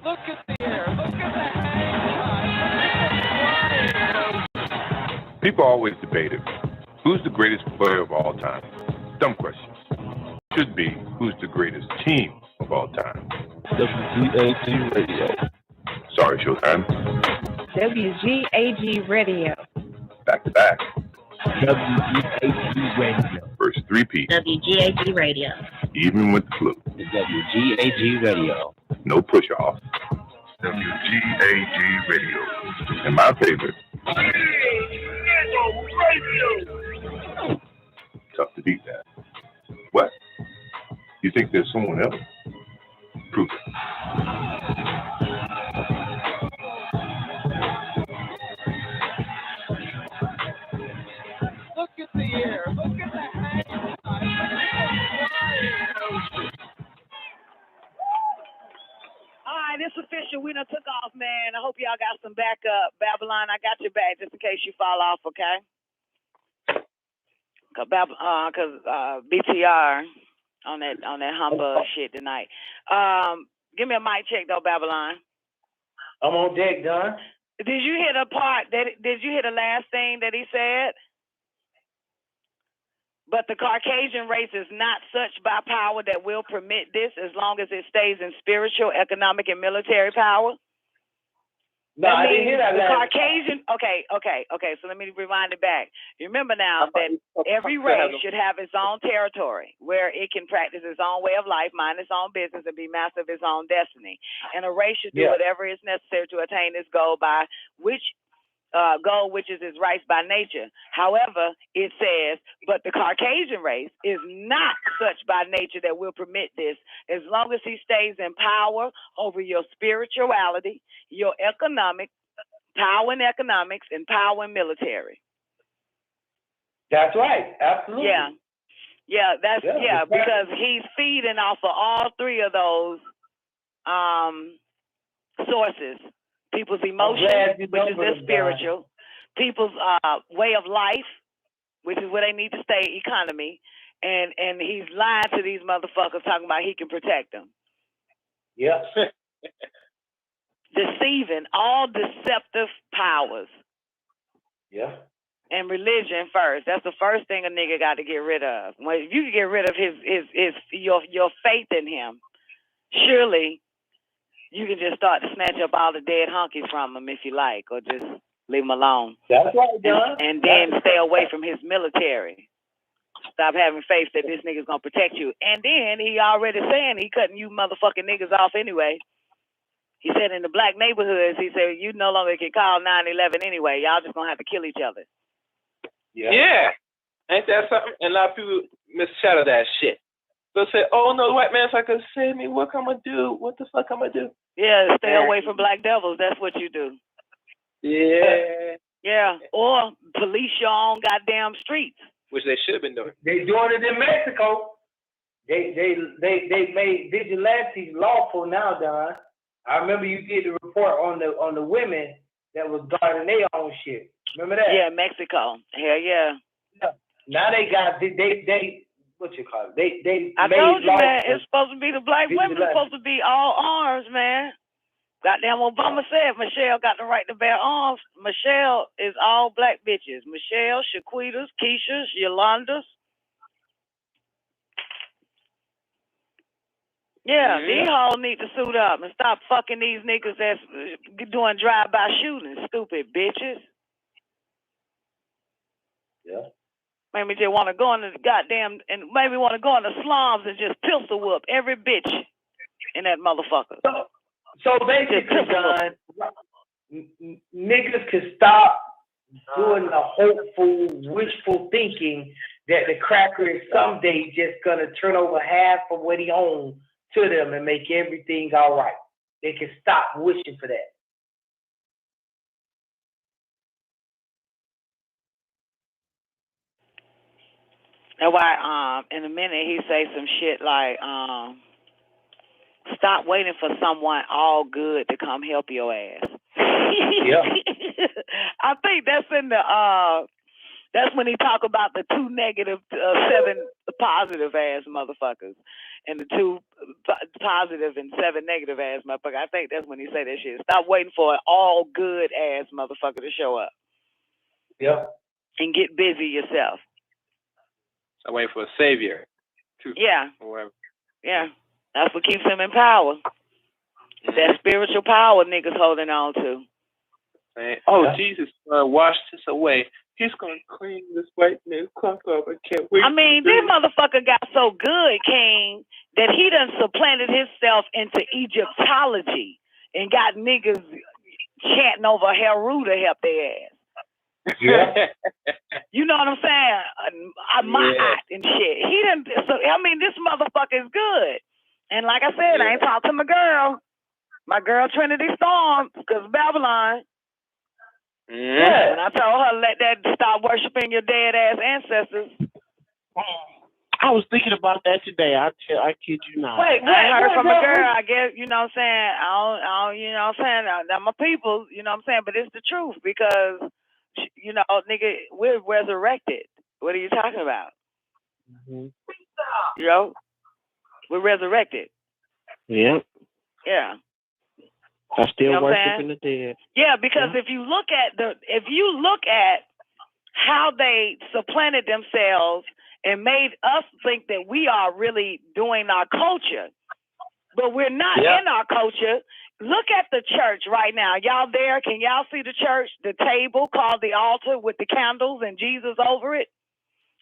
Look at the air. Look at the hang. People always debated, who's the greatest player of all time? Dumb questions. Should be, who's the greatest team of all time? WGAG Radio. Sorry, Showtime. WGAG Radio. Back to back. WGAG Radio. First three-peat. WGAG Radio. Even with the flu. WGAG Radio. No push-off. WGAG Radio. And my favorite. Tough to beat that. What? You think there's someone else? Prove it. Look at the air. Look at the hang. All right, it's official. We done took off, man. I hope y'all got some backup. Babylon, I got your back just in case you fall off, okay? Cause BTR on that humbug shit tonight. Give me a mic check though, Babylon. I'm on deck, Don. Did you hear the part did you hear the last thing that he said? But the Caucasian race is not such by power that will permit this as long as it stays in spiritual, economic, and military power. No, I didn't hear that. The Caucasian, okay. So let me rewind it back. You remember now that every race should have its own territory where it can practice its own way of life, mind its own business, and be master of its own destiny. And a race should do whatever is necessary to attain this goal by which is its rights by nature. However, it says, but the Caucasian race is not such by nature that will permit this as long as he stays in power over your spirituality, your economic, power in economics, and power in military. That's right. Absolutely. Because he's feeding off of all three of those sources. People's emotions, which is their spiritual. People's way of life, which is where they need to stay, economy. And he's lying to these motherfuckers talking about he can protect them. Yep. Deceiving, all deceptive powers. Yeah. And religion first. That's the first thing a nigga got to get rid of. When you can get rid of your faith in him, surely you can just start to snatch up all the dead honkies from him if you like, or just leave him alone. That's right, John. And then stay away from his military. Stop having faith that this nigga's gonna protect you. And then he already saying he cutting you motherfucking niggas off anyway. He said in the black neighborhoods, he said you no longer can call 9/11 anyway. Y'all just gonna have to kill each other. Yeah. Ain't that something? And a lot of people misshadow that shit. They'll say, oh no, the white man's not gonna save me. What am I gonna do? What the fuck am I gonna do? Yeah, stay away from black devils. That's what you do. Yeah. Yeah. Or police your own goddamn streets. Which they should have been doing. They doing it in Mexico. They made vigilantes lawful now, Don. I remember you did the report on the women that was guarding their own shit. Remember that? Yeah, Mexico. Hell yeah. Now they got they what you call it? They I told you, man, it's supposed to be the black women. It's supposed to be all arms, man. Goddamn, Obama said Michelle got the right to bear arms. Michelle is all black bitches. Michelle, Shaquitas, Keishas, Yolandas. Yeah, these hoes need to suit up and stop fucking these niggas that's doing drive-by shootings. Stupid bitches. Yeah. Made me just want to go into the goddamn, and maybe want to go in the slums and just pistol whoop every bitch in that motherfucker. So basically, John, niggas can stop doing the hopeful, wishful thinking that the cracker is someday just gonna turn over half of what he owns to them and make everything all right. They can stop wishing for that. That's why in a minute he say some shit like stop waiting for someone all good to come help your ass. Yeah. I think that's in the That's when he talk about the 2 negative, 7 positive ass motherfuckers, and the 2 positive and 7 negative ass motherfuckers. I think that's when he say that shit. Stop waiting for an all good ass motherfucker to show up. Yep. And get busy yourself. I wait for a savior. Yeah. Or whatever. Yeah. That's what keeps him in power. That spiritual power niggas holding on to. Oh, Jesus washed this away. He's going to clean this white man's clock up. I can't wait. I mean, this motherfucker got so good, King, that he done supplanted himself into Egyptology and got niggas chanting over Heru to help their ass. Yeah. You know what I'm saying? Ma'at and shit. He done. So I mean, this motherfucker is good. And like I said, I ain't talked to my girl Trinity Storm, because Babylon. Yeah. When I told her let that stop worshiping your dead ass ancestors. I was thinking about that today. I kid you not. I heard from a girl. I guess you know what I'm saying. I don't you know what I'm saying. They're my people. You know what I'm saying. But it's the truth because you know, nigga, we're resurrected. What are you talking about? Mm-hmm. You know, we're resurrected. Yeah. Yeah. I still you know worshiping the dead. Yeah, because if you look at how they supplanted themselves and made us think that we are really doing our culture, but we're not in our culture. Look at the church right now. Y'all there? Can y'all see the church? The table called the altar with the candles and Jesus over it,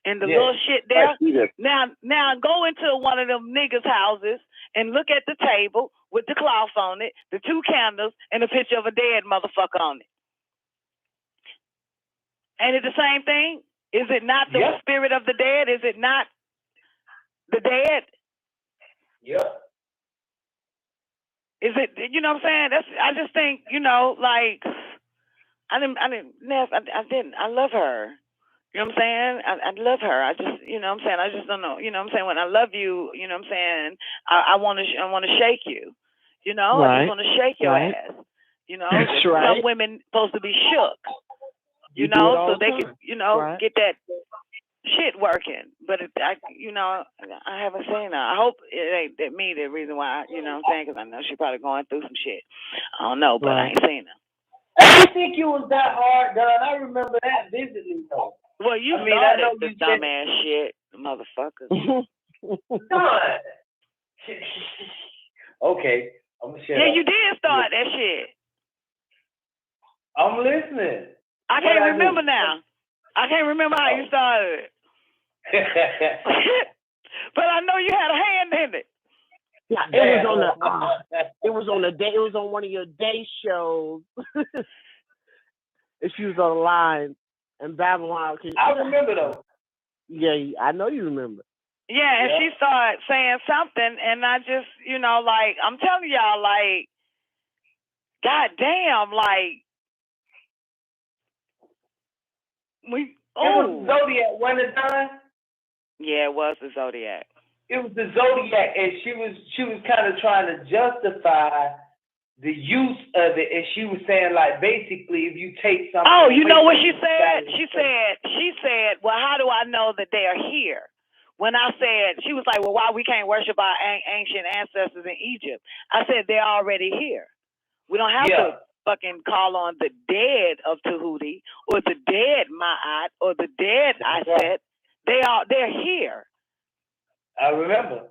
and the little shit there. Now go into one of them niggas' houses and look at the table with the cloth on it, the 2 candles, and a picture of a dead motherfucker on it. Ain't it the same thing? Is it not the spirit of the dead? Is it not the dead? Yeah. Is it, you know what I'm saying? I just think, you know, like, I love her. You know what I'm saying? I love her. I just, you know what I'm saying? I just don't know. You know what I'm saying? When I love you, you know what I'm saying? I want to shake you. You know? I just want to shake your ass. You know? That's Some women supposed to be shook. You know? So they could, you know, get that shit working. But, you know, I haven't seen her. I hope it ain't that me the reason why, you know what I'm saying? Because I know she's probably going through some shit. I don't know, but I ain't seen her. I didn't think it was that hard, Don. I remember that vividly, though. Well, you mean that is the dumbass shit, motherfucker. Don. Okay, I'm gonna share. Yeah, you did start that shit. I'm listening. I can't remember now. I can't remember how you started it. But I know you had a hand in it. Yeah, it was on one of your day shows. If she was on the line in Babylon. I remember though. Yeah, I know you remember. Yeah, and she started saying something, and I just, you know, like, I'm telling y'all, like, goddamn, like, it was Zodiac, wasn't it, Don? Yeah, it was the Zodiac. It was the Zodiac, and she was kind of trying to justify the use of it, and she was saying, like, basically, if you take something. Oh, you know what she said? She said, well, how do I know that they are here? When I said, she was like, well, why we can't worship our ancient ancestors in Egypt? I said, they're already here. We don't have to fucking call on the dead of Tehuti or the dead Ma'at or the dead Aset. They're here. I remember.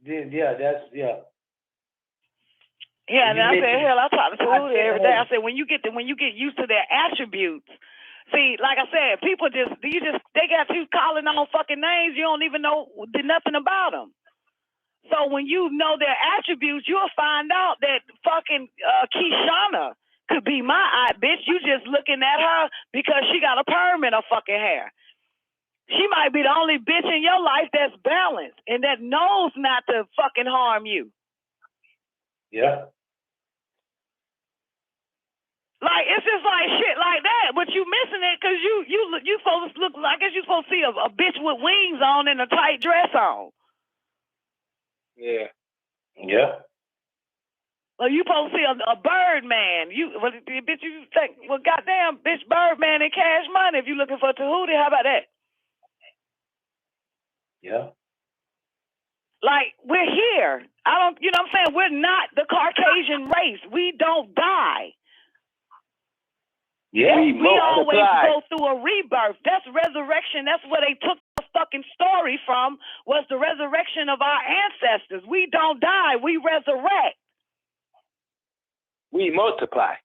Yeah. Yeah, and I said, hell, I talk to Tehuti every day. I said, when you get used to their attributes. See, like I said, people they got you calling on fucking names. You don't even know nothing about them. So when you know their attributes, you'll find out that fucking Kishana could be my eye, bitch. You just looking at her because she got a perm in her fucking hair. She might be the only bitch in your life that's balanced and that knows not to fucking harm you. Yeah. Like, it's just like shit like that, but you missing it because you supposed to look like you're supposed to see a bitch with wings on and a tight dress on. Yeah. Yeah. Well, you supposed to see a bird man. Bitch, you think, well, goddamn, bitch, bird man and Cash Money. If you looking for Tehuti, how about that? Yeah. Like, we're here. You know what I'm saying? We're not the Caucasian race. We don't die. Yeah. We always go through a rebirth. That's resurrection. That's where they took the fucking story from, was the resurrection of our ancestors. We don't die. We resurrect. We multiply.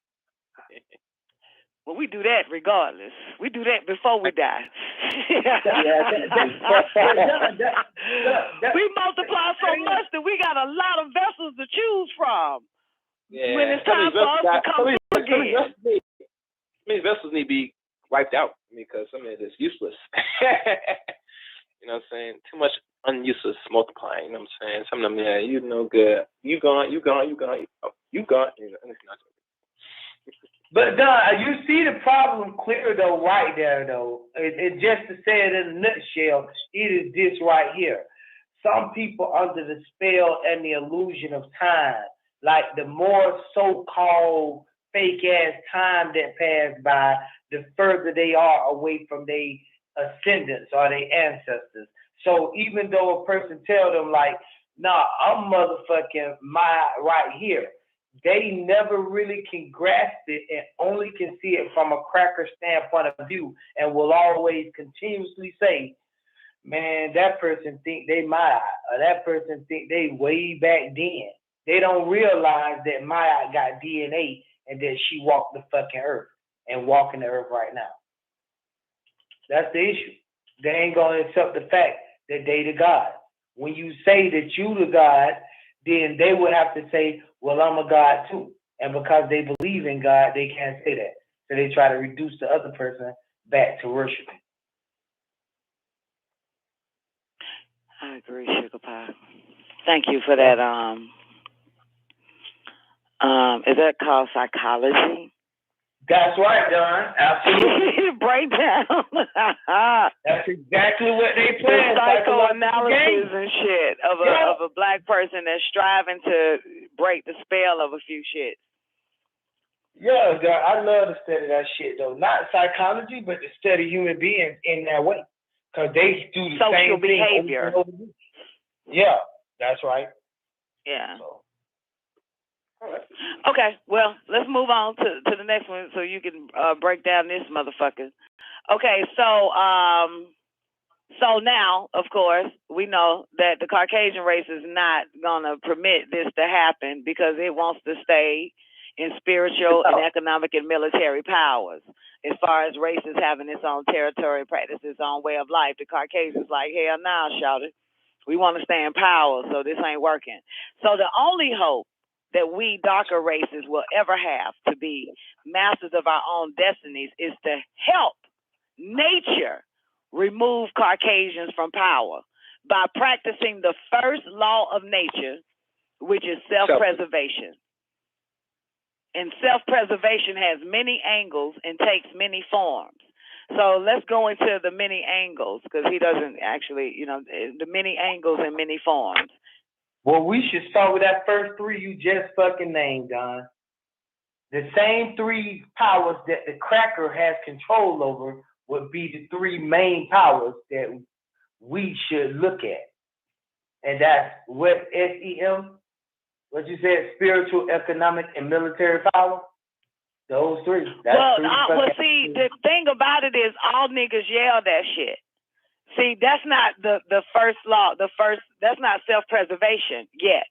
Well, we do that regardless. We do that before we die. We multiply so much that we got a lot of vessels to choose from. Yeah. When it's time for us to come through again. Many vessels need to be wiped out because some of it is useless. You know what I'm saying? Too much unuseless multiplying. You know what I'm saying? Some of them, yeah, you no good. You gone. You know, But Don, you see the problem clear though, right there though. It just to say it in a nutshell, it is this right here. Some people under the spell and the illusion of time, like the more so-called fake ass time that passed by, the further they are away from their ascendants or their ancestors. So even though a person tell them like, nah, I'm motherfucking right here, they never really can grasp it and only can see it from a cracker standpoint of view, and will always continuously say, man, that person think they Maya, or that person think they way back then. They don't realize that Maya got DNA and that she walked the fucking earth and walking the earth right now. That's the issue. They ain't gonna accept the fact that they the God. When you say that you the God, then they would have to say, well, I'm a God too. And because they believe in God, they can't say that. So they try to reduce the other person back to worshiping. I agree, Sugar Pie. Thank you for that. Is that called psychology? That's right, Don. Absolutely. Breakdown. That's exactly what they plan. Psychoanalysis and shit of a black person that's striving to break the spell of a few shit. Yeah, God, I love to study that shit though. Not psychology, but to study human beings in that way, because they do the social same behavior. Thing. Yeah, that's right. Yeah. So. Okay, well, let's move on to the next one so you can break down this motherfucker. Okay, so now, of course, we know that the Caucasian race is not going to permit this to happen because it wants to stay in spiritual and economic and military powers. As far as races having its own territory, practice its own way of life, the Caucasians like, hell nah, shout it. We want to stay in power, so this ain't working. So the only hope that we darker races will ever have to be masters of our own destinies is to help nature remove Caucasians from power by practicing the first law of nature, which is self-preservation. And self-preservation has many angles and takes many forms. So let's go into the many angles, because he doesn't actually, the many angles and many forms. Well, we should start with that first three you just fucking named, Don. The same three powers that the cracker has control over would be the three main powers that we should look at. And that's what SEM, what you said, spiritual, economic, and military power. Those three. See, the thing about it is all niggas yell that shit. See, that's not the first law. That's not self-preservation yet.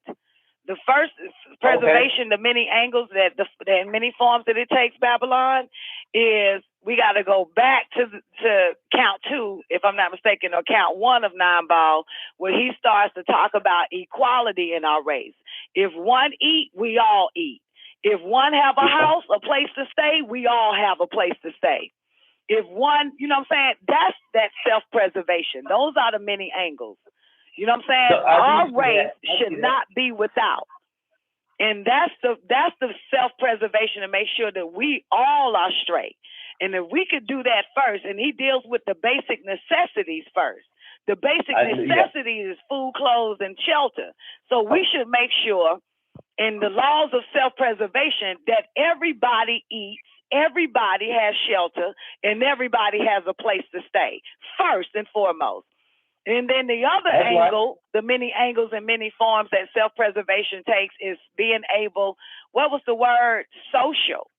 The first preservation, the many angles the many forms that it takes, Babylon, is we got to go back to count 2, if I'm not mistaken, or count 1 of 9 Ball, where he starts to talk about equality in our race. If one eat, we all eat. If one have a house, a place to stay, we all have a place to stay. If one, you know what I'm saying, that's that self-preservation. Those are the many angles. You know what I'm saying? So our race should not be without. And that's the self-preservation to make sure that we all are straight. And if we could do that first, and he deals with the basic necessities first. The basic necessity is food, clothes, and shelter. So we should make sure in the laws of self-preservation that everybody eats, everybody has shelter, and everybody has a place to stay, first and foremost. And then the other angle, the many angles and many forms that self-preservation takes is being able, what was the word? Social.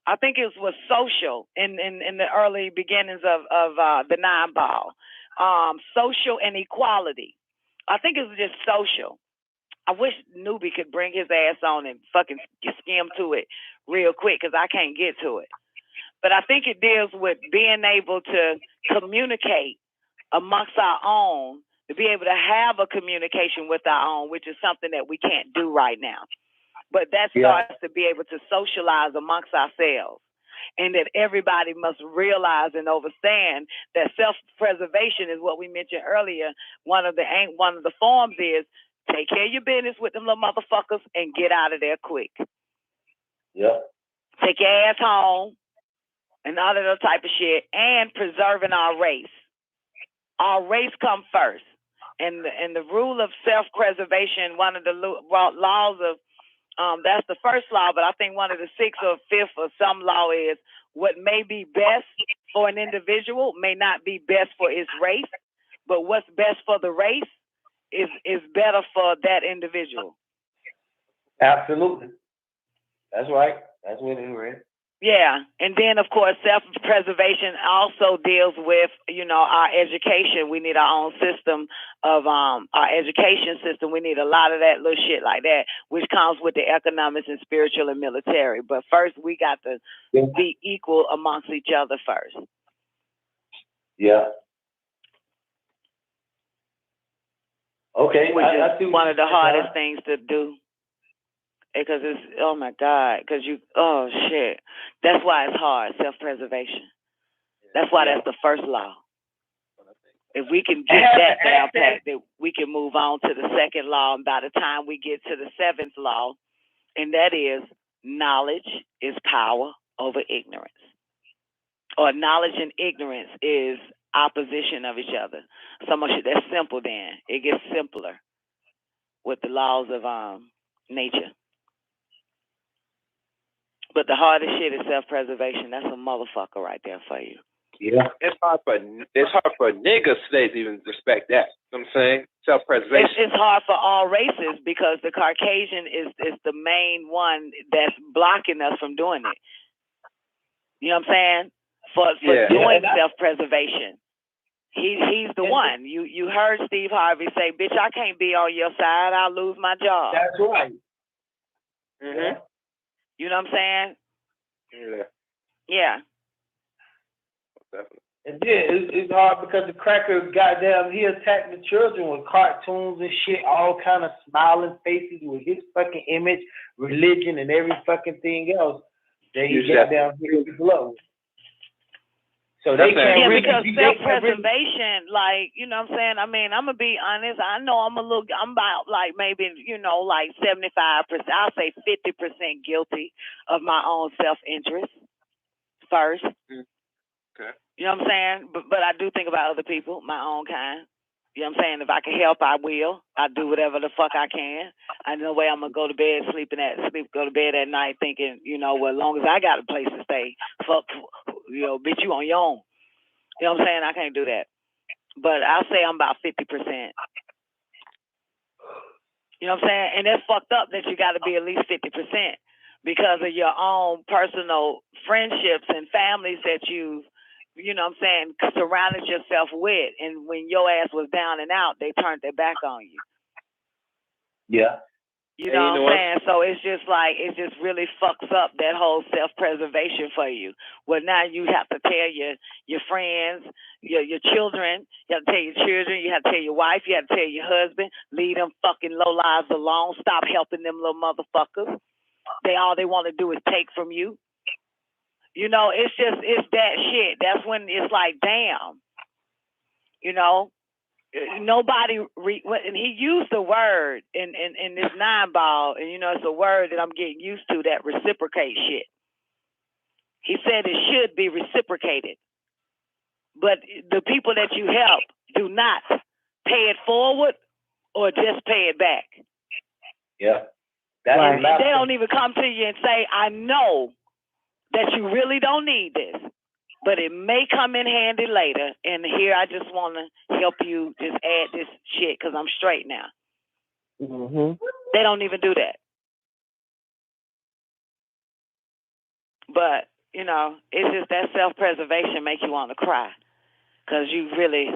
I think it was social in the early beginnings of the nine ball. Social and equality. I think it was just social. I wish Newbie could bring his ass on and fucking skim to it real quick because I can't get to it. But I think it deals with being able to communicate amongst our own, to be able to have a communication with our own, which is something that we can't do right now. But that starts to be able to socialize amongst ourselves. And that everybody must realize and understand that self-preservation is what we mentioned earlier. One of the forms is take care of your business with them little motherfuckers and get out of there quick. Yeah. Take your ass home and all of that type of shit, and preserving our race. Our race come first. And the rule of self-preservation, one of the laws of, that's the first law, but I think one of the sixth or fifth or some law is what may be best for an individual may not be best for its race, but what's best for the race is better for that individual. Absolutely. That's right. That's what it is. Yeah, and then of course self-preservation also deals with, our education. We need our own system of our education system. We need a lot of that little shit like that, which comes with the economics and spiritual and military. But first, we got to be equal amongst each other first. Yeah. Okay. Which is one of the hardest things to do. Because it's, oh my God, shit. That's why it's hard, self-preservation. That's why that's the first law. If we can get that down pat, that we can move on to the second law, and by the time we get to the seventh law, and that is knowledge is power over ignorance. Or knowledge and ignorance is opposition of each other. So much that's simple then. It gets simpler with the laws of nature. But the hardest shit is self-preservation. That's a motherfucker right there for you. Yeah. It's hard for niggas today to even respect that. You know what I'm saying? Self-preservation. It's hard for all races because the Caucasian is the main one that's blocking us from doing it. You know what I'm saying? For doing self-preservation. He's the one. You heard Steve Harvey say, bitch, I can't be on your side. I'll lose my job. That's right. Mm-hmm. Yeah. You know what I'm saying? Yeah. Definitely. And it's hard because the cracker goddamn, he attacked the children with cartoons and shit, all kind of smiling faces with his fucking image, religion, and every fucking thing else that he goddamn hit people up with. So they can't really, because self-preservation, like, you know what I'm saying? I mean, I'm going to be honest. I know I'm about like maybe, like 75%, I'll say 50% guilty of my own self-interest first. Okay. You know what I'm saying? But I do think about other people, my own kind. You know what I'm saying? If I can help, I will. I do whatever the fuck I can. I know way I'm going to go to bed go to bed at night thinking, well, as long as I got a place to stay, fuck, bitch, you on your own. You know what I'm saying? I can't do that. But I'll say I'm about 50%. You know what I'm saying? And that's fucked up that you got to be at least 50% because of your own personal friendships and families that you've, you know what I'm saying, surrounded yourself with. And when your ass was down and out, they turned their back on you. Yeah. You know what I'm saying? So it's just like, it just really fucks up that whole self-preservation for you. Well, now you have to tell your friends, your children, you have to tell your children, you have to tell your wife, you have to tell your husband, leave them fucking low lives alone, stop helping them little motherfuckers. All they want to do is take from you. It's that shit. That's when it's like, damn, nobody, and he used the word in this 9-ball, and it's a word that I'm getting used to, that reciprocate shit. He said it should be reciprocated, but the people that you help do not pay it forward or just pay it back. Yeah, And they don't even come to you and say, I know that you really don't need this, but it may come in handy later. And here I just want to help you just add this shit because I'm straight now. They don't even do that. But, you know, it's just that self-preservation make you want to cry because you really,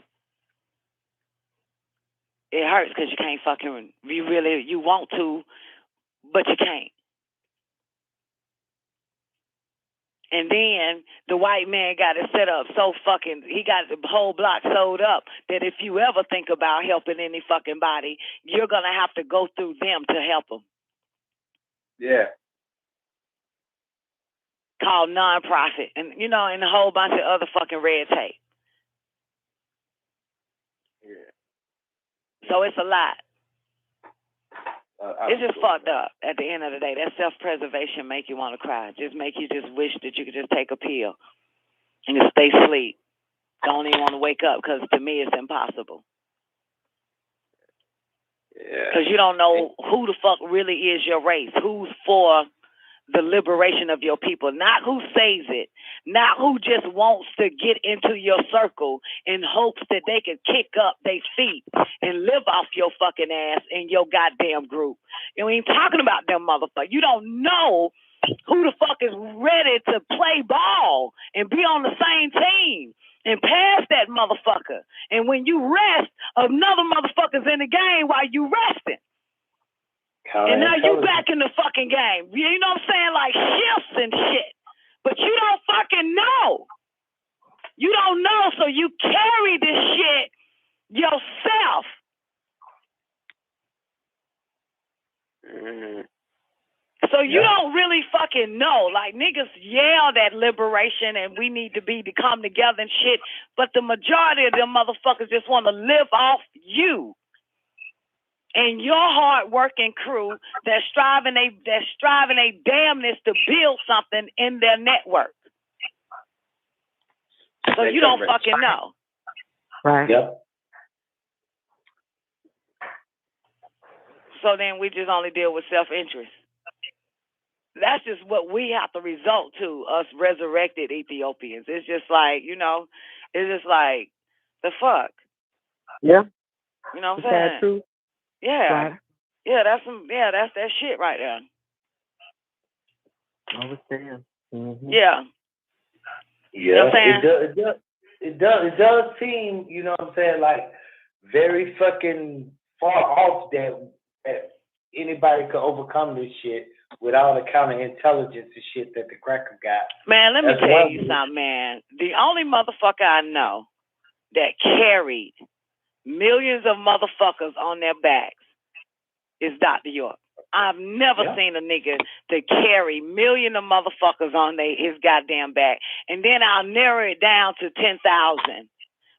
it hurts because you can't fucking, you want to, but you can't. And then the white man got it set up so fucking, he got the whole block sewed up that if you ever think about helping any fucking body, you're going to have to go through them to help them. Yeah. Called nonprofit. And, you know, and a whole bunch of other fucking red tape. Yeah. So it's a lot. It's just fucked that. up at the end of the day. That self-preservation make you want to cry. Just make you just wish that you could just take a pill and just stay asleep. Don't even want to wake up because to me it's impossible. Yeah. Because you don't know who the fuck really is your race. Who's for the liberation of your people. Not who says it. Not who just wants to get into your circle in hopes that they can kick up their feet and live off your fucking ass in your goddamn group. You ain't talking about them motherfuckers. You don't know who the fuck is ready to play ball and be on the same team and pass that motherfucker. And when you rest, another motherfucker's in the game while you resting. And now you back in the fucking game. You know what I'm saying? Like shifts and shit. But you don't fucking know. You don't know, so you carry this shit yourself. So you don't really fucking know. Like niggas yell that liberation and we need to come together and shit. But the majority of them motherfuckers just want to live off you. And your hard-working crew that's striving they damnness to build something in their network. So you don't fucking know. Right. Yep. So then we just only deal with self-interest. That's just what we have to result to, us resurrected Ethiopians. It's just like, you know, it's just like, the fuck. Yeah. You know what I'm saying? saying? True. Yeah. Right. That's that shit right there. I was saying. Mm-hmm. Yeah. Yeah, you know what I'm saying? it does seem, you know what I'm saying, like very fucking far off that anybody could overcome this shit with all the counterintelligence and shit that the cracker got. Man, let me tell you something, man. The only motherfucker I know that carried millions of motherfuckers on their backs is Dr. York. I've never seen a nigga to carry millions of motherfuckers on his goddamn back. And then I'll narrow it down to 10,000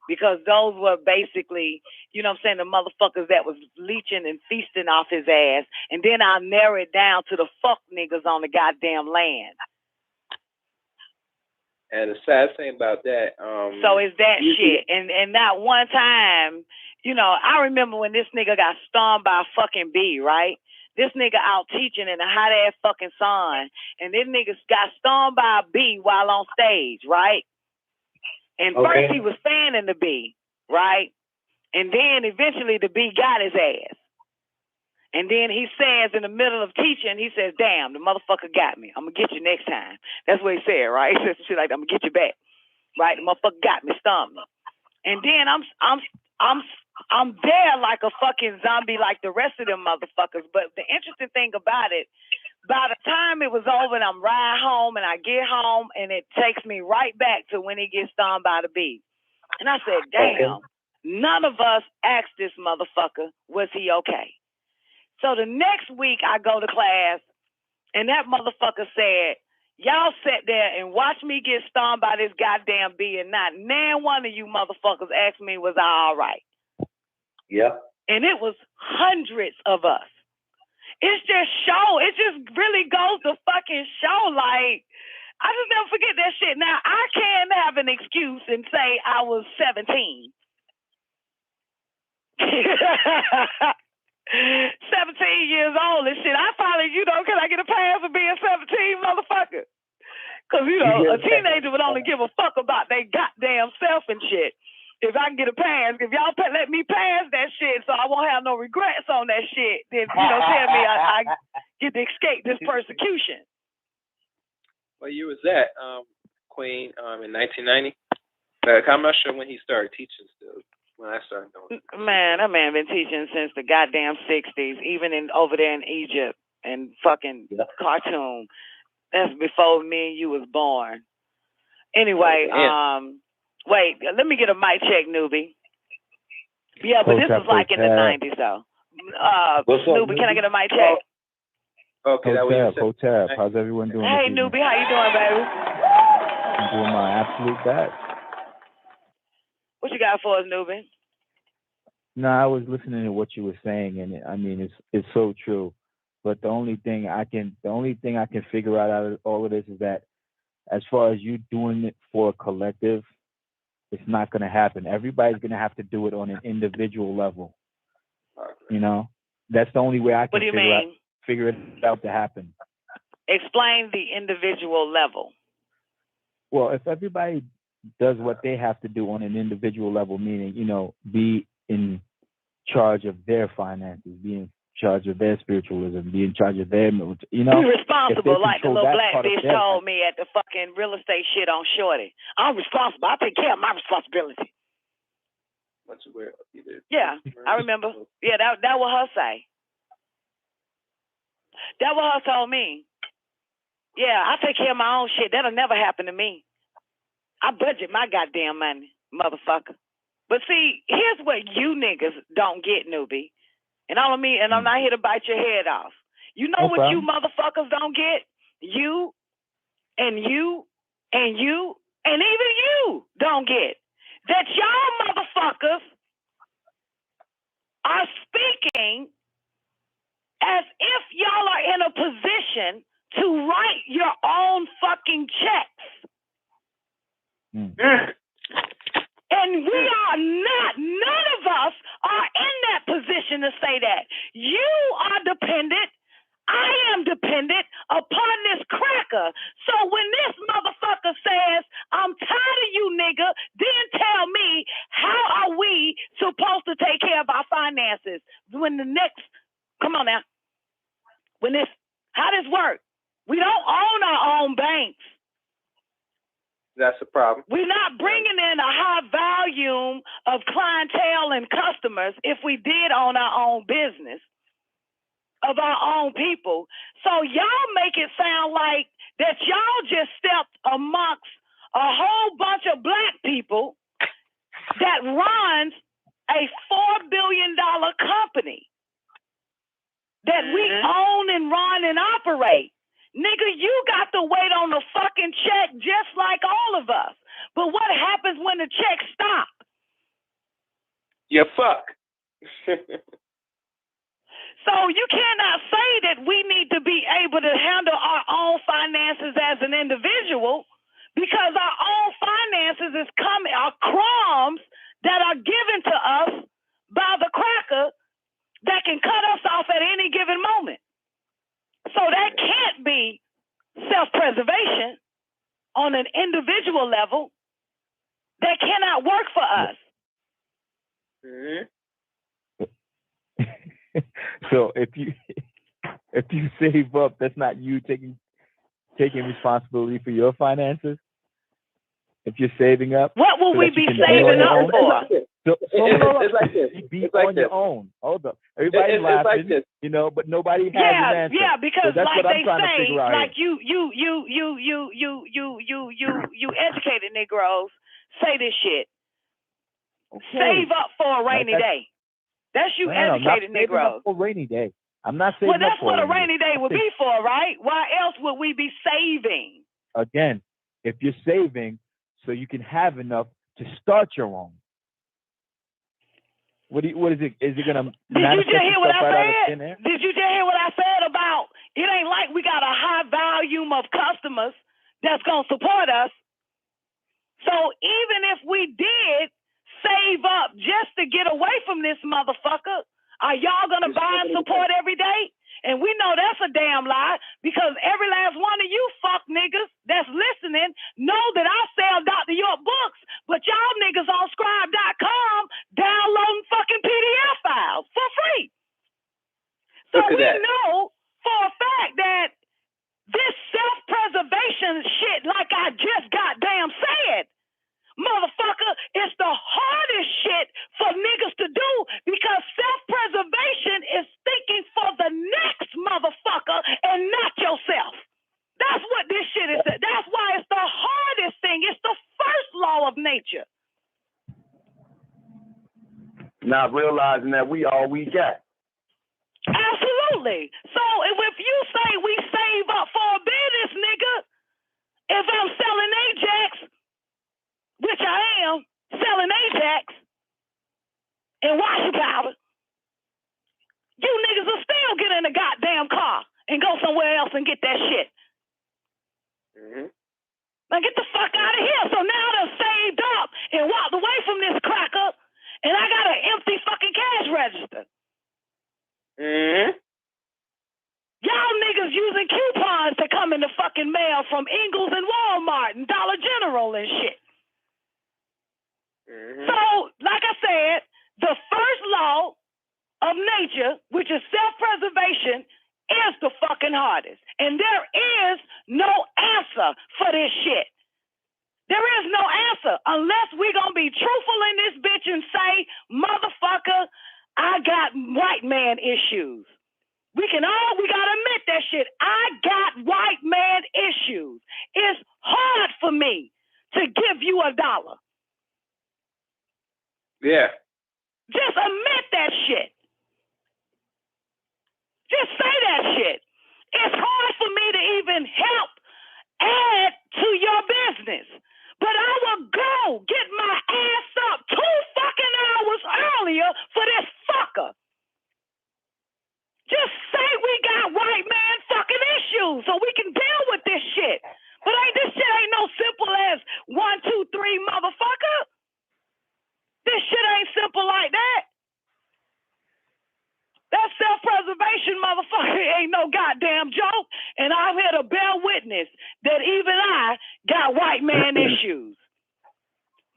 because those were basically, you know what I'm saying, the motherfuckers that was leeching and feasting off his ass. And then I'll narrow it down to the fuck niggas on the goddamn land. And the sad thing about that, so it's that shit. And that one time, you know, I remember when this nigga got stung by a fucking bee, right? This nigga out teaching in a hot ass fucking sun, and this nigga got stung by a bee while on stage, right? And first he was fanning the bee, right? And then eventually the bee got his ass. And then he says in the middle of teaching, he says, damn, the motherfucker got me. I'm going to get you next time. That's what he said, right? He says shit like, I'm going to get you back. Right? The motherfucker got me, stung me. And then I'm there like a fucking zombie like the rest of them motherfuckers. But the interesting thing about it, by the time it was over and I'm riding home and I get home and it takes me right back to when he gets stung by the bee. And I said, damn, none of us asked this motherfucker, was he okay? So the next week I go to class and that motherfucker said, y'all sat there and watched me get stung by this goddamn bee and not one of you motherfuckers asked me, was I all right? Yep. And it was hundreds of us. It's just it just really goes to fucking show, like, I just never forget that shit. Now, I can't have an excuse and say I was 17. 17 years old and shit. I finally, can I get a pass for being 17, motherfucker? Because, a teenager would only give a fuck about their goddamn self and shit. If I can get a pass, if y'all let me pass that shit so I won't have no regrets on that shit, then, tell me I get to escape this persecution. What year was that, Queen, in 1990? I'm not sure when he started teaching still. When I started doing it. Man, that man been teaching since the goddamn 60s, even over there in Egypt and fucking Khartoum. That's before me and you was born. Anyway, wait, let me get a mic check, newbie. Yeah, but this was like in the 90s, though. Newbie, can I get a mic check? Okay, that was Hotep. How's everyone doing? Hey, newbie, how you doing, baby? I'm doing my absolute best. What you got for us, newbie? No, I was listening to what you were saying, and I mean, it's so true. But the only thing I can figure out of all of this is that, as far as you doing it for a collective, it's not going to happen. Everybody's going to have to do it on an individual level. That's the only way I can figure it out to happen. Explain the individual level. Well, if everybody does what they have to do on an individual level, meaning, be in charge of their finances, be in charge of their spiritualism, be in charge of their military, Be responsible, like the little black bitch told me at the fucking real estate shit on Shorty. I'm responsible. I take care of my responsibility. Yeah, I remember. Yeah, that what her say. That what her told me. Yeah, I take care of my own shit. That'll never happen to me. I budget my goddamn money, motherfucker. But see, here's what you niggas don't get, newbie. And I'm not here to bite your head off. You know what you motherfuckers don't get? You and you and you and even you don't get. That y'all motherfuckers are speaking as if y'all are in a position to write your own fucking checks. And we are not, none of us are in that position to say that. You are dependent, I am dependent upon this cracker. So when this motherfucker says, I'm tired of you, nigga, then tell me, how are we supposed to take care of our finances? Come on now. How does this work? We don't own our own banks. That's a problem. We're not bringing in a high volume of clientele and customers if we did own our own business of our own people. So y'all make it sound like that y'all just stepped amongst a whole bunch of black people that runs a $4 billion company that we own and run and operate. Nigga, you got to wait on the fucking check just like all of us. But what happens when the check stops? You fuck. So you cannot say that we need to be able to handle our own finances as an individual, because our own finances are crumbs that are given to us by the cracker that can cut us off at any given moment. So that can't be self-preservation on an individual level. That cannot work for us. So if you save up, that's not you taking responsibility for your finances. If you're saving up, what will we be saving up for? It's like this. Be on your own. Hold up. Everybody's laughing, like but nobody has an answer. Yeah, because so that's like what they I'm trying to figure out like here. you educated Negroes say this shit. Okay. Save up for a rainy day. That's you educated Negroes. For a rainy day. I'm not saving up for that's what a rainy day would be for, right? Why else would we be saving? Again, if you're saving so you can have enough to start your own. What is it? Is it gonna? Did you just hear what I said? Did you just hear what I said about it? Ain't like we got a high volume of customers that's gonna support us. So even if we did save up just to get away from this motherfucker, Are y'all gonna buy and support every day? And we know that's a damn lie, because every last one of you fuck niggas that's listening know that I sell Dr. York books, but y'all niggas on scribe.com downloading fucking PDF files for free. So we know for a fact that this self-preservation shit, like I just goddamn said, motherfucker, it's the hardest shit for niggas to do, because self-preservation is thinking for the next motherfucker and not yourself. That's what this shit is. That's why it's the hardest thing. It's the first law of nature. Not realizing that we all we got. Absolutely. So if you say we save up for a business, nigga, if I'm selling Ajax, which I am, selling Ajax and washing powder, you niggas will still get in the goddamn car and go somewhere else and get that shit. Mm-hmm. Now get the fuck out of here. So now I done saved up and walked away from this cracker, and I got an empty fucking cash register. Mm-hmm. Y'all niggas using coupons to come in the fucking mail from Ingles and Walmart and Dollar General and shit. Mm-hmm. So, like I said, the first law of nature, which is self-preservation, is the fucking hardest. And there is no answer for this shit. There is no answer unless we're going to be truthful in this bitch and say, motherfucker, I got white man issues. We got to admit that shit. I got white man issues. It's hard for me to give you $1. Yeah. Just admit that shit. Just say that shit. It's hard for me to even help add to your business. But I will go get my ass up 2 fucking hours earlier for this fucker. Just say we got white man fucking issues so we can deal with this shit. But this shit ain't no simple as 1, 2, 3, motherfucker. This shit ain't simple like that. That self-preservation, motherfucker, ain't no goddamn joke. And I'm here to bear witness that even I got white man issues.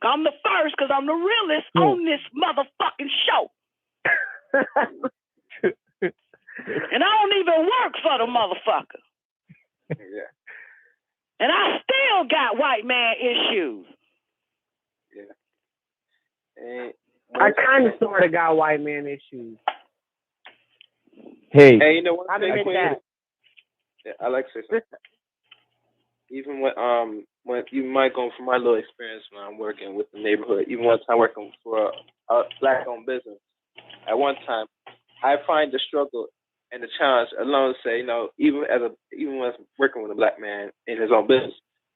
I'm the first because I'm the realest on this motherfucking show. And I don't even work for the motherfucker. Yeah. And I still got white man issues. Yeah. I kind of sort of got white man issues. Hey, you know what? I admit that. Yeah, I like to say something. Even when you might go from my little experience when I'm working with the neighborhood, even once I'm working for a black-owned business, at one time, I find the struggle and the challenge alone. Say, even when I'm working with a black man in his own business,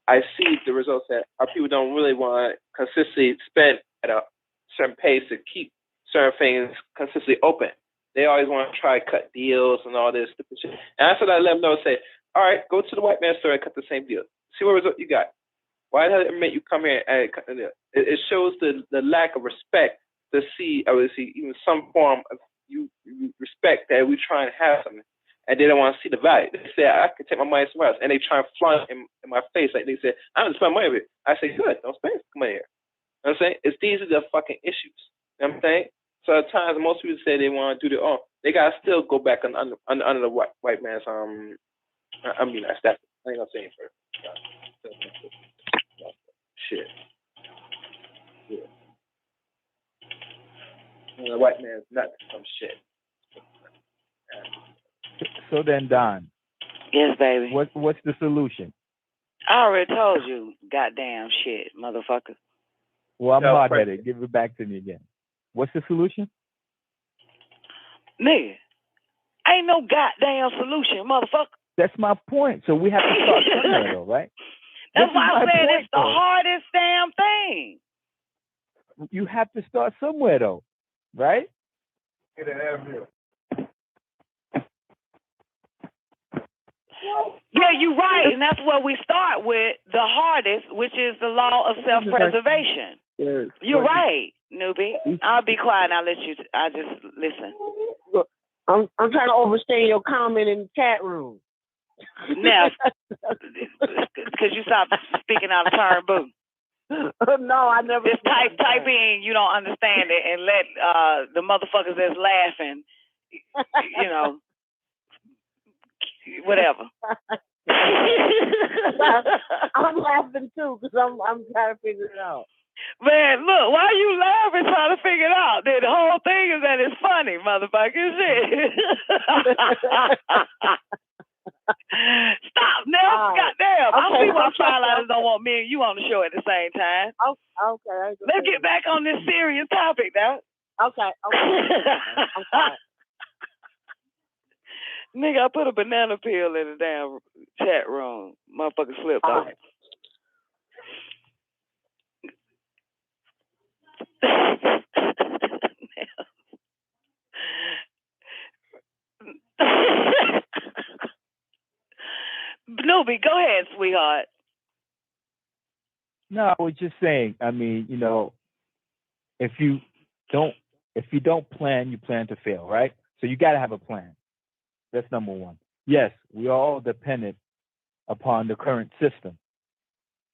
I see the results that our people don't really want to consistently spend at a certain pace to keep certain things consistently open. They always want to try to cut deals and all this stupid shit. And that's what I let them know. Say, all right, go to the white man store and cut the same deal. See what result you got. Why the hell it make you come here and cut the deal? It shows the lack of respect to see, I would see even some form of you respect that we try and have something, and they don't want to see the value. They say I can take my money somewhere else, and they try and flaunt it in my face like they say I'm gonna spend money with it. I say good, don't spend money here. You know what I'm saying? These are the fucking issues. You know what I'm saying? So at times most people say they want to do their own. They gotta still go back under the white man's I mean that's that. I ain't gonna say it first. Shit. Yeah. The white man's not some shit. so then, Don, Yes, baby. what's the solution? I already told you, goddamn shit, motherfucker. Well, I'm hard-headed. Give it back to me again. What's the solution? Nigga, ain't no goddamn solution, motherfucker. That's my point. So we have to start somewhere, though, right? That's why I said it's the hardest damn thing. You have to start somewhere, though, right? Get an avenue. Yeah, you're right, and that's where we start with the hardest, which is the law of self-preservation. You're right, newbie. I'll be quiet and I'll just listen. I'm trying to understand your comment in the chat room. Now, because you stopped speaking out of turn, boo. No, I never. Just type in, you don't understand it, and let the motherfuckers that's laughing, you know, whatever. I'm laughing too because I'm trying to figure it out. Man, look, why you laughing trying to figure it out? The whole thing is that it's funny, motherfucker. Shit. Stop, Nell. Goddamn. I see why Firelights don't want me and you on the show at the same time. Okay. Let's get back on this serious topic now. Okay. I'm fine. Nigga, I put a banana peel in the damn chat room. Motherfucker slipped on it. Newbie, go ahead, sweetheart. No, I was just saying. I mean, you know, if you don't plan, you plan to fail, right? So you got to have a plan. That's number one. Yes, we are all dependent upon the current system,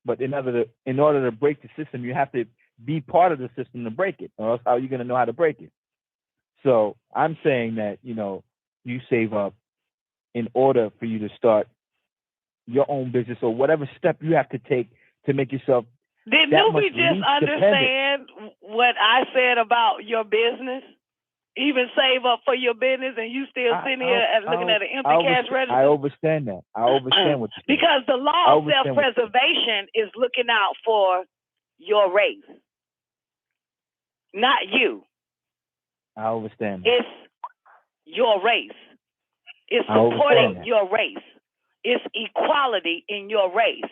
but in order to break the system, you have to be part of the system to break it, or else how are you going to know how to break it? So I'm saying that, you know, you save up in order for you to start your own business or whatever step you have to take to make yourself. Did Newbie just understand what I said about your business? Even save up for your business and you still sitting here and looking at an empty cash register? I understand that. I understand what you're saying. Because the law of self-preservation is looking out for your race, not you. I understand that. It's your race. It's supporting your race. It's equality in your race.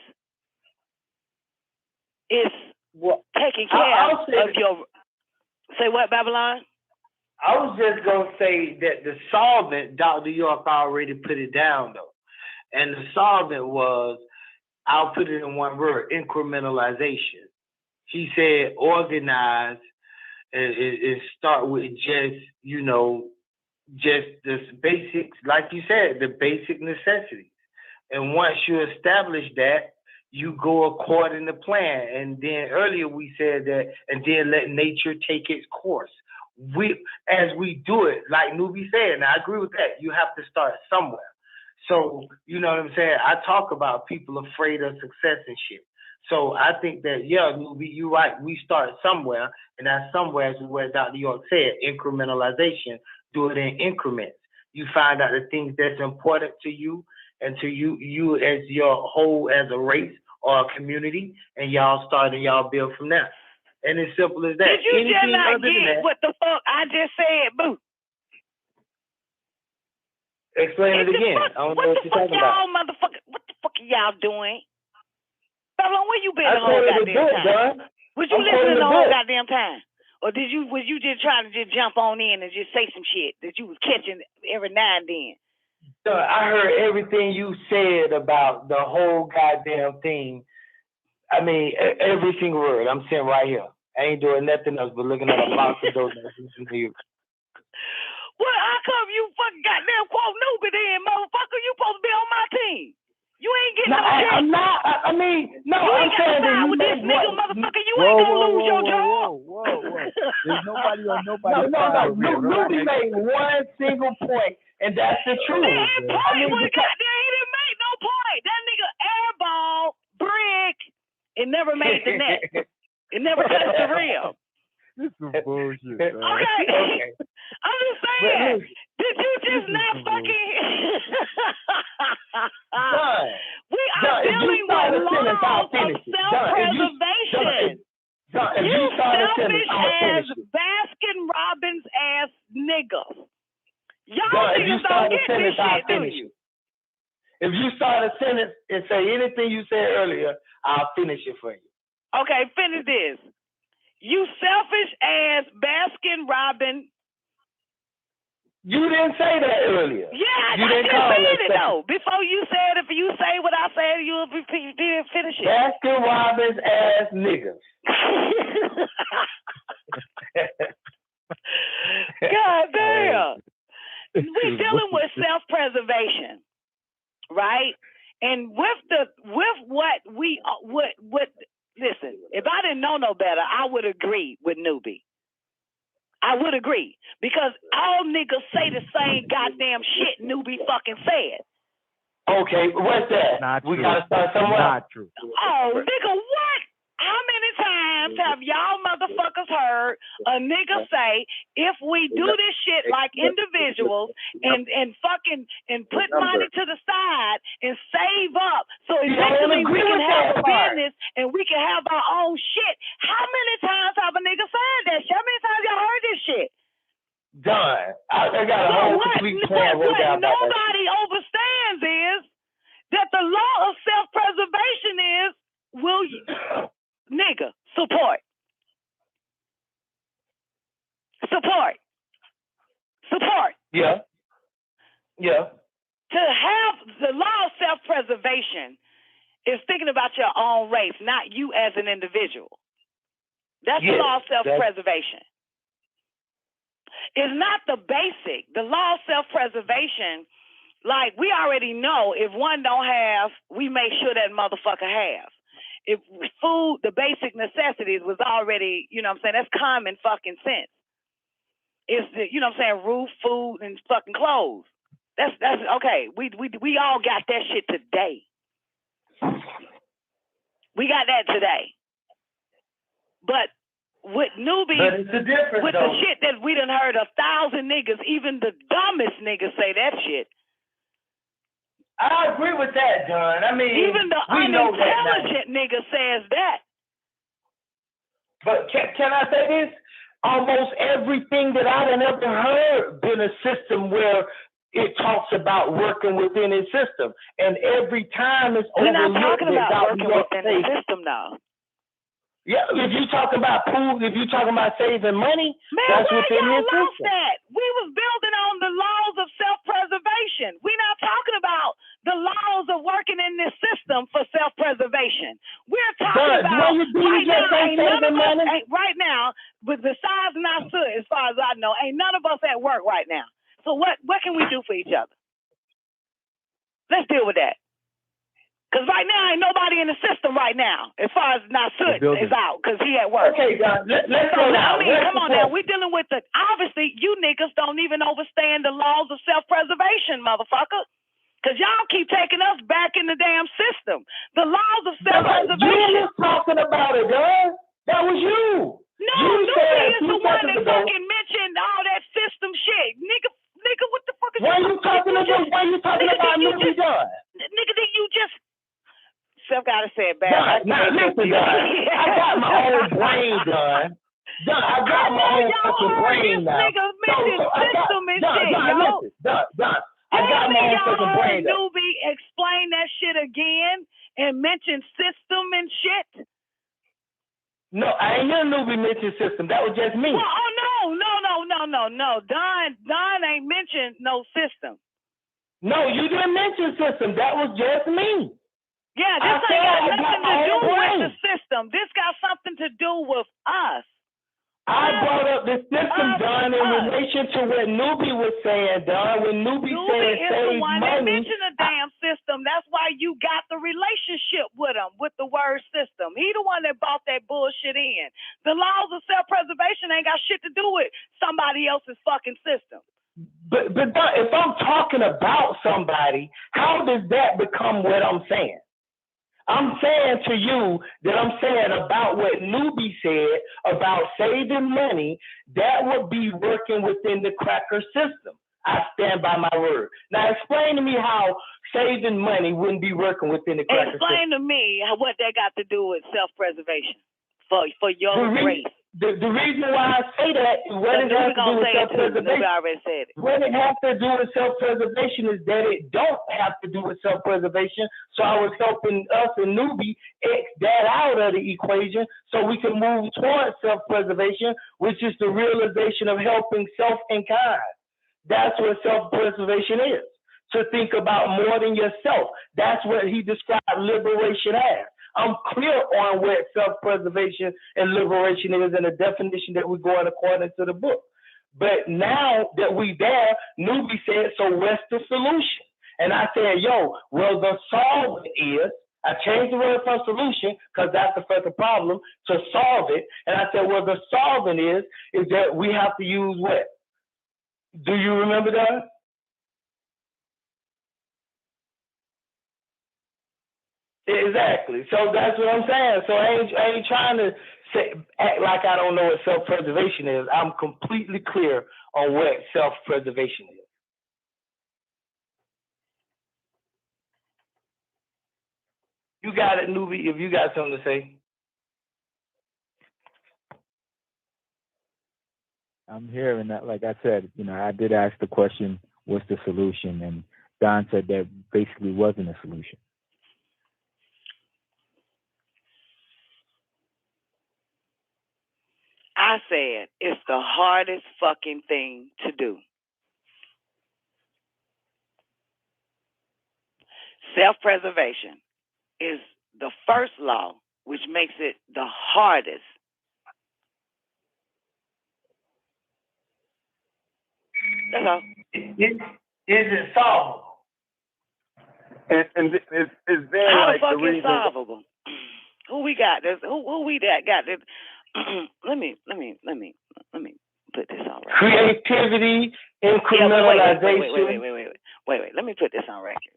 It's taking care of your... Say what, Babylon? I was just going to say that the solvent, Dr. York already put it down, though. And the solvent was, I'll put it in one word, incrementalization. He said organize and start with just, you know, just the basics, like you said, the basic necessities. And once you establish that, you go according to plan. And then earlier we said that, and then let nature take its course. As we do it, like Nubi said, and I agree with that, you have to start somewhere. So, you know what I'm saying? I talk about people afraid of success and shit. So I think that, yeah, Nubi, you're right. We start somewhere, and that somewhere is where Dr. York said, incrementalization, do it in increments. You find out the things that's important to you and to you as your whole, as a race or a community, and y'all start and y'all build from there. And it's simple as that. Did you just not get what the fuck I just said, boo? Explain it again. I don't know what you're talking about. Motherfucker, what the fuck are y'all doing? Babylon, where you been the whole goddamn time? Was you listening the whole goddamn time? Or was you just trying to just jump on in and just say some shit that you was catching every now and then? I heard everything you said about the whole goddamn thing. I mean, every single word. I'm sitting right here. I ain't doing nothing else but looking at a box of donuts and listening to you. Well, how come you fucking goddamn quote Newbie then, motherfucker? You supposed to be on my team. You ain't getting no check. I'm not. I mean, no, I'm saying that you with this nigga, motherfucker. You ain't gonna lose your job. Whoa. There's nobody on nobody's side. No. Newbie made one single point, and that's the truth. He didn't make no point. That nigga airball, brick, it never made the net. It never touched the rim. This is some bullshit, man. Okay. I'm just saying. Did you just not fucking... We are dealing with laws of self-preservation. You selfish ass, Baskin-Robbins ass niggas. Y'all niggas don't get this shit, do you? If you start a sentence and say anything you said earlier, I'll finish it for you. Okay, finish this. You selfish ass Baskin-Robbins. You didn't say that earlier. Yeah, I just said it though. Before you said, if you say what I said, you'll finish it. Baskin-Robbins ass niggas. God damn. we're dealing with self-preservation, right? And with what listen, if I didn't know no better, I would agree with Newbie. I would agree. Because all niggas say the same goddamn shit Newbie fucking said. Okay, what's that? Not We true. gotta start somewhere. Not true. Oh, nigga, what? How many times have y'all motherfuckers heard a nigga say, if we do this shit like individuals and fucking and put money to the side and save up so eventually we can have a business and we can have our own shit? How many times have a nigga said that shit? How many times y'all heard this shit? Done. I got a whole complete plan what down about that. nobody understands is that the law of self-preservation is, will you, nigga, support. Yeah. To have the law of self-preservation is thinking about your own race, not you as an individual. That's the law of self-preservation. It's not the basic. The law of self-preservation, like we already know, if one don't have, we make sure that motherfucker have. If food, the basic necessities was already, you know what I'm saying, that's common fucking sense. It's the, you know what I'm saying, roof, food, and fucking clothes. That's okay. We all got that shit today. We got that today. But with newbies, with the shit that we done heard 1,000 niggas, even the dumbest niggas say that shit. I agree with that, John. I mean, even the unintelligent nigga says that. But can I say this? Almost everything that I done ever heard been a system where it talks about working within a system, and every time it's overlooked. We're not talking about working within the system, though. Yeah, if you talking about food, if you talking about saving money, man, that's within your lost system. That? We was building on the laws of self-preservation. We're not talking about the laws of working in this system for self-preservation. We're talking about right now, with besides Nasud, as far as I know, ain't none of us at work right now. So what can we do for each other? Let's deal with that. Because right now, ain't nobody in the system right now, as far as Nasud is out, because he at work. Okay, God, let's go down. I mean, come on now. We're dealing with obviously, you niggas don't even understand the laws of self-preservation, motherfucker. Because y'all keep taking us back in the damn system. The laws of self-preservation. You was talking about it, God. That was you. No, Lucy is the one that fucking mentioned all that system shit. Nigga, what the fuck is Why you talking about Lucy, God? Nigga, did you just... Self gotta say it back. Listen, God. I got my own brain done. I got my own fucking brain now. Niggas mention system and shit, yo. I got my own fucking brain. Newbie explain that shit again and mention system and shit. No, I ain't hear Newbie mention system. That was just me. Well, no. Don ain't mentioned no system. No, you didn't mention system. That was just me. Yeah, this ain't got nothing to do with the system. This got something to do with us. I brought up the system, Don, in relation to what Newbie was saying, Don. When Newbie said is save the one money, that mentioned the damn system. That's why you got the relationship with him, with the word system. He the one that bought that bullshit in. The laws of self-preservation ain't got shit to do with somebody else's fucking system. But Don, if I'm talking about somebody, how does that become what I'm saying? I'm saying to you that I'm saying about what Newbie said about saving money, that would be working within the cracker system. I stand by my word. Now explain to me how saving money wouldn't be working within the cracker system. Explain to me what that got to do with self-preservation for your race. The reason why I say that, what it has to do with self-preservation, what it has to do with self-preservation is that it don't have to do with self-preservation. So I was helping us and Newbie X that out of the equation so we can move towards self-preservation, which is the realization of helping self and kind. That's what self-preservation is. To think about more than yourself. That's what he described liberation as. I'm clear on what self-preservation and liberation is and the definition that we're going according to the book. But now that we there, Newbie said, so what's the solution? And I said, well, the solve is, I changed the word from solution because that's the first problem, to solve it. And I said, well, the solving is that we have to use what? Do you remember that? Exactly. So that's what I'm saying. So I ain't trying to act like I don't know what self-preservation is. I'm completely clear on what self-preservation is. You got it, Newbie, if you got something to say. I'm here, and like I said, I did ask the question, what's the solution? And Don said that basically wasn't a solution. I said it's the hardest fucking thing to do. Self-preservation is the first law, which makes it the hardest. That's all. Is it solvable? And is there how like the fuck the reason? Is solvable? Who we got? Who we that got this? Let me put this on record. Creativity, incrementalization. Wait. Let me put this on record.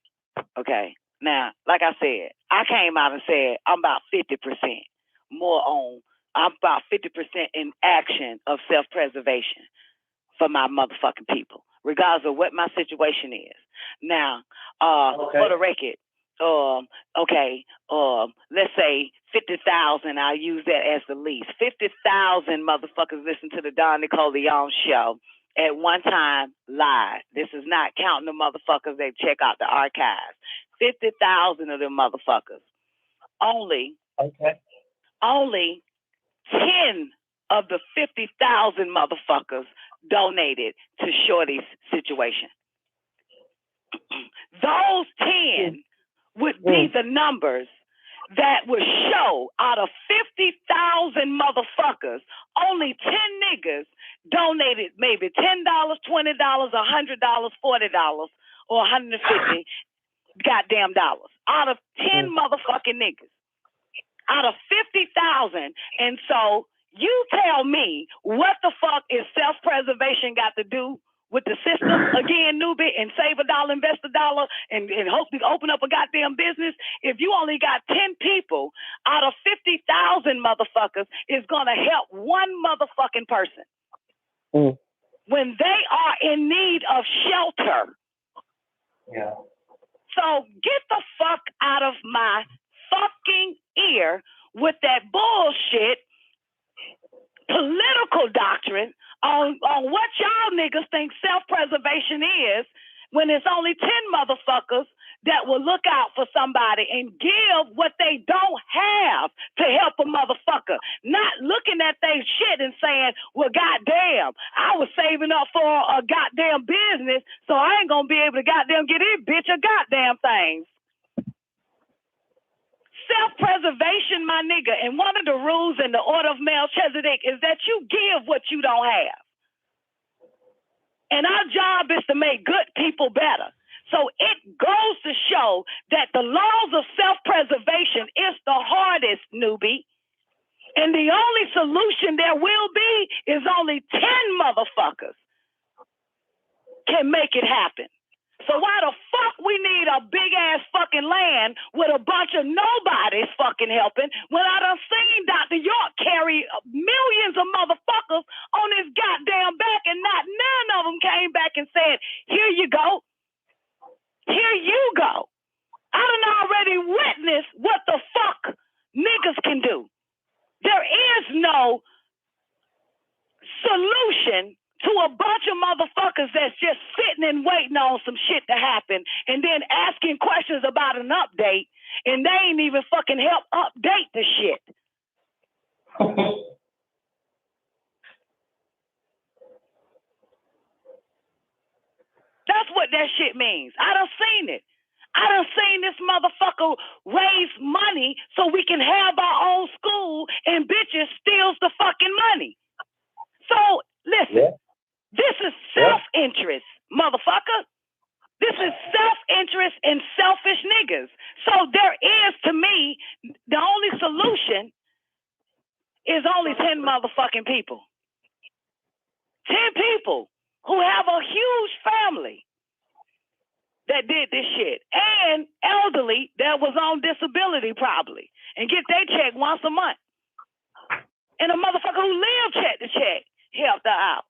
Okay. Now, like I said, I came out and said I'm about 50% more on. I'm about 50% in action of self-preservation for my motherfucking people, regardless of what my situation is. Now, for the record, let's say 50,000. I'll use that as the least. 50,000 motherfuckers listen to the Don Nicoleone show at one time live. This is not counting the motherfuckers that check out the archives. 50,000 of them motherfuckers. Only 10 of the 50,000 motherfuckers donated to Shorty's situation. Those 10 would be the numbers that would show out of 50,000 motherfuckers, only 10 niggas donated maybe $10, $20, $100, $40, or $150 goddamn dollars out of 10 motherfucking niggas. Out of 50,000. And so you tell me what the fuck is self-preservation got to do with the system, again, Newbie, and save $1, invest $1, and hope to open up a goddamn business. If you only got 10 people out of 50,000 motherfuckers, is gonna help one motherfucking person when they are in need of shelter. Yeah. So get the fuck out of my fucking ear with that bullshit political doctrine on what y'all niggas think self-preservation is, when it's only 10 motherfuckers that will look out for somebody and give what they don't have to help a motherfucker. Not looking at their shit and saying, well, goddamn, I was saving up for a goddamn business, so I ain't gonna be able to goddamn get this bitch a goddamn thing. Self-preservation, my nigga, and one of the rules in the order of Melchizedek is that you give what you don't have. And our job is to make good people better. So it goes to show that the laws of self-preservation is the hardest, Newbie. And the only solution there will be is only 10 motherfuckers can make it happen. So why the fuck we need a big ass fucking land with a bunch of nobodies fucking helping when I done seen Dr. York carry millions of motherfuckers on his goddamn back and not none of them came back and said, here you go. Here you go. I done already witnessed what the fuck niggas can do. There is no solution to a bunch of motherfuckers that's just sitting and waiting on some shit to happen and then asking questions about an update, and they ain't even fucking help update the shit. That's what that shit means. I done seen it. I done seen this motherfucker raise money so we can have our own school, and bitches steals the fucking money. So, listen. Yeah. there is, to me, the only solution is only 10 motherfucking people. 10 people who have a huge family that did this shit, and elderly that was on disability probably, and get their check once a month. And a motherfucker who lived check to check helped her out.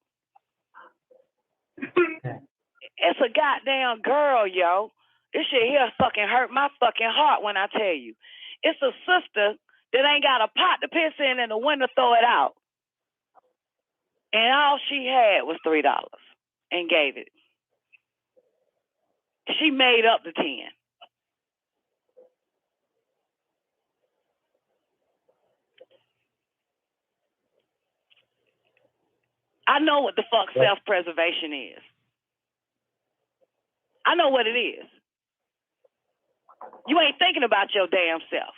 It's a goddamn girl, yo. This shit here fucking hurt my fucking heart when I tell you. It's a sister that ain't got a pot to piss in and a window throw it out. And all she had was $3 and gave it. She made up the 10. I know what the fuck self-preservation is. I know what it is. You ain't thinking about your damn self.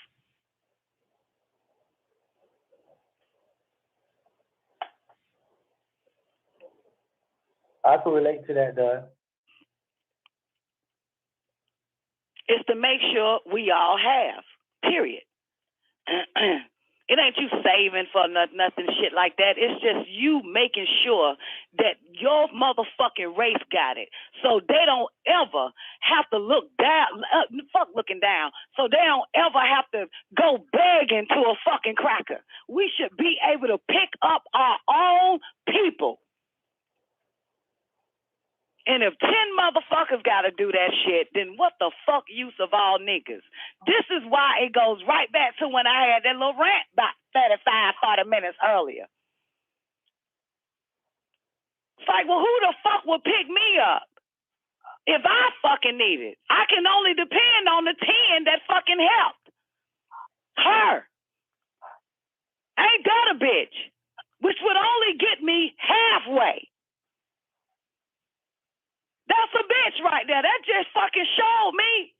I can relate to that, Doug. It's to make sure we all have, period. It ain't you saving for nothing shit like that. It's just you making sure that your motherfucking race got it. So they don't ever have to look down, fuck looking down. So they don't ever have to go begging to a fucking cracker. We should be able to pick up our own people. And if 10 motherfuckers got to do that shit, then what the fuck use of all niggas? This is why it goes right back to when I had that little rant about 40 minutes earlier. It's like, well, who the fuck would pick me up if I fucking need it? I can only depend on the 10 that fucking helped her. Ain't that a bitch? Which would only get me halfway. That's a bitch right there. That just fucking showed me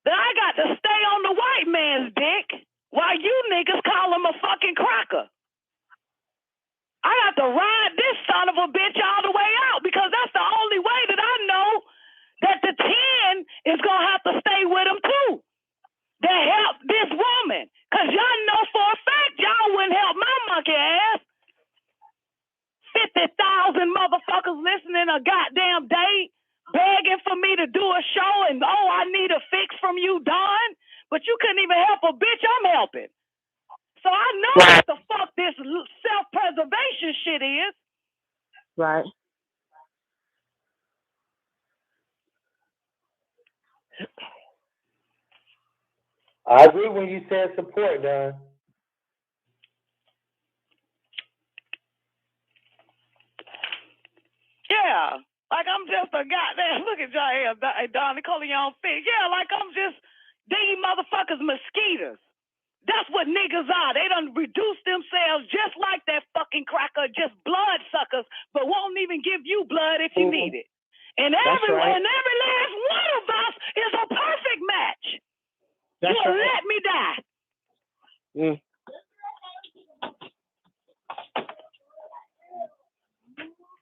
that I got to stay on the white man's dick while you niggas call him a fucking cracker. I got to ride this son of a bitch all the way out because that's the only way that I know that the 10 is going to have to stay with him too. To help this woman. Because y'all know for a fact y'all wouldn't help my monkey ass. 50,000 motherfuckers listening a goddamn day, begging for me to do a show, and I need a fix from you, Don. But you couldn't even help a bitch I'm helping. So I know what the fuck this self-preservation shit is. Right. I agree when you said support, Don. Yeah, like I'm just a goddamn, look at y'all here, Don, Nicoleone fix. Yeah, like I'm just, these motherfuckers mosquitoes. That's what niggas are. They done reduce themselves just like that fucking cracker, just blood suckers, but won't even give you blood if you need it. And every last one of us is a perfect match. That's You'll right. let me die.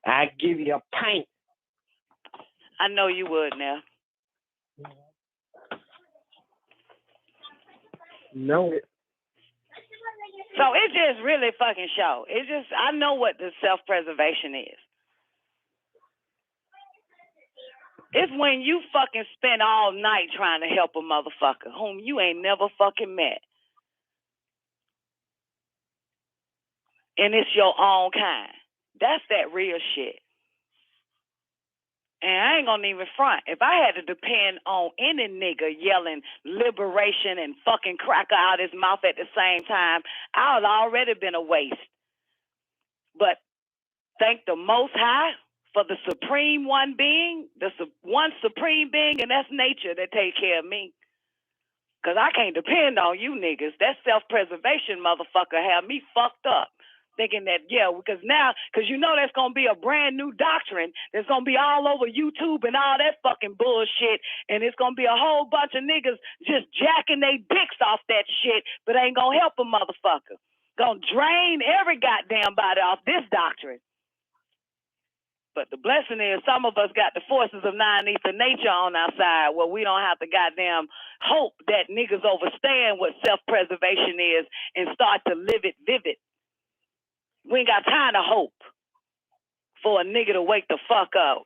I give you a pint. I know you would now. Know it. So it just really fucking show. It just, I know what the self-preservation is. It's when you fucking spend all night trying to help a motherfucker whom you ain't never fucking met. And it's your own kind. That's that real shit. And I ain't gonna even front. If I had to depend on any nigga yelling liberation and fucking cracker out his mouth at the same time, I would already been a waste. But thank the Most High for the supreme one being, one supreme being, and that's nature that take care of me. Because I can't depend on you niggas. That self-preservation motherfucker have me fucked up. Thinking that, because you know that's going to be a brand new doctrine that's going to be all over YouTube and all that fucking bullshit, and it's going to be a whole bunch of niggas just jacking their dicks off that shit, but ain't going to help a motherfucker. Going to drain every goddamn body off this doctrine. But the blessing is some of us got the forces of non-ether nature on our side where we don't have to goddamn hope that niggas overstand what self-preservation is and start to live it vivid. We ain't got time to hope for a nigga to wake the fuck up.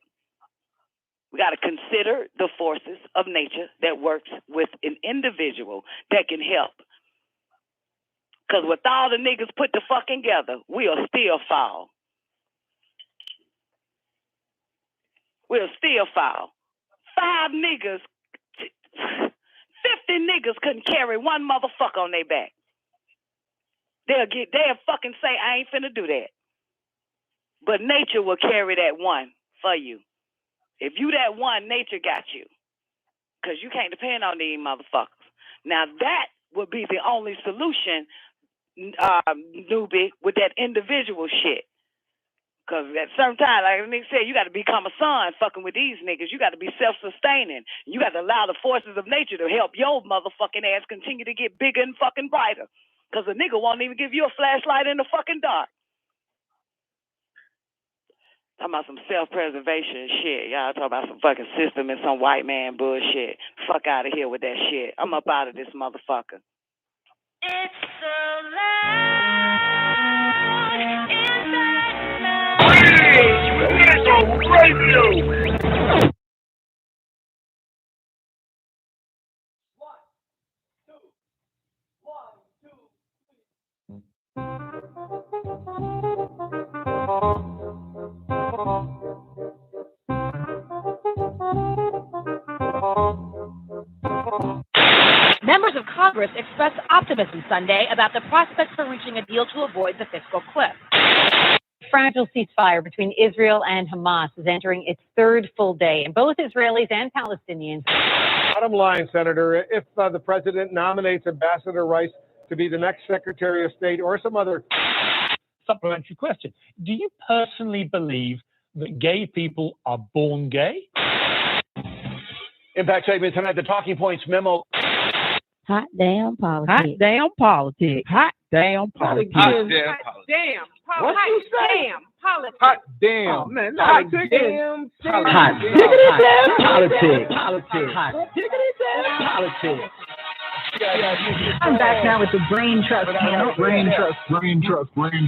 We got to consider the forces of nature that works with an individual that can help. Because with all the niggas put the fuck together, we'll still fall. We'll still fall. 5 niggas, 50 niggas couldn't carry one motherfucker on their back. They'll fucking say, I ain't finna do that. But nature will carry that one for you. If you that one, nature got you. Because you can't depend on these motherfuckers. Now that would be the only solution, newbie, with that individual shit. Because at certain time, like Nick said, you got to become a son fucking with these niggas. You got to be self-sustaining. You got to allow the forces of nature to help your motherfucking ass continue to get bigger and fucking brighter. Because a nigga won't even give you a flashlight in the fucking dark. Talking about some self-preservation shit. Y'all talking about some fucking system and some white man bullshit. Fuck out of here with that shit. I'm up out of this motherfucker. It's so loud inside my radio. Members of Congress expressed optimism Sunday about the prospects for reaching a deal to avoid the fiscal cliff. Fragile ceasefire between Israel and Hamas is entering its 3rd full day, and both Israelis and Palestinians. Bottom line, Senator, if the president nominates Ambassador Rice to be the next Secretary of State or some other supplementary question, do you personally believe that gay people are born gay? Impact segment tonight, the Talking Points memo. Hot damn politics. Hot damn politics. Hot damn politics. Hot damn politics. What you say? Politics. Hot damn. Oh, man, hot damn politics. Hot damn politics. Politics. Hot damn politics. I'm back now with the Brain Trust panel. Brain Trust panel.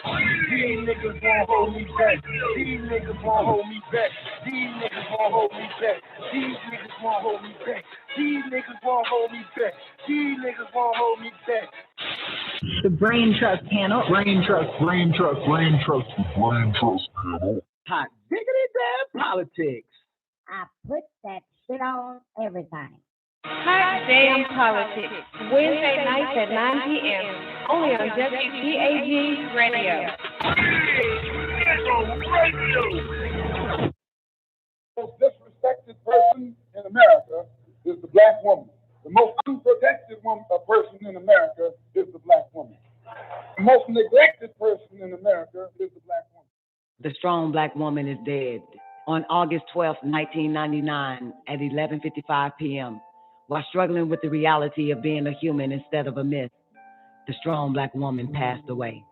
These niggas won't hold me back. These niggas won't hold me back. These niggas won't hold me back. These niggas won't hold me back. These niggas won't hold me back. These niggas won't hold me back. The Brain Trust panel. Brain Trust panel. Hot diggity damn politics. I put that shit on everything. Hot damn politics. Wednesday nights at 9 p.m. Only on WGAG Radio. The most disrespected person in America is the black woman. The most unprotected person in America is the black woman. The most neglected person in America is the black woman. The strong black woman is dead. On August 12, 1999, at 11:55 p.m., while struggling with the reality of being a human instead of a myth, the strong black woman passed away.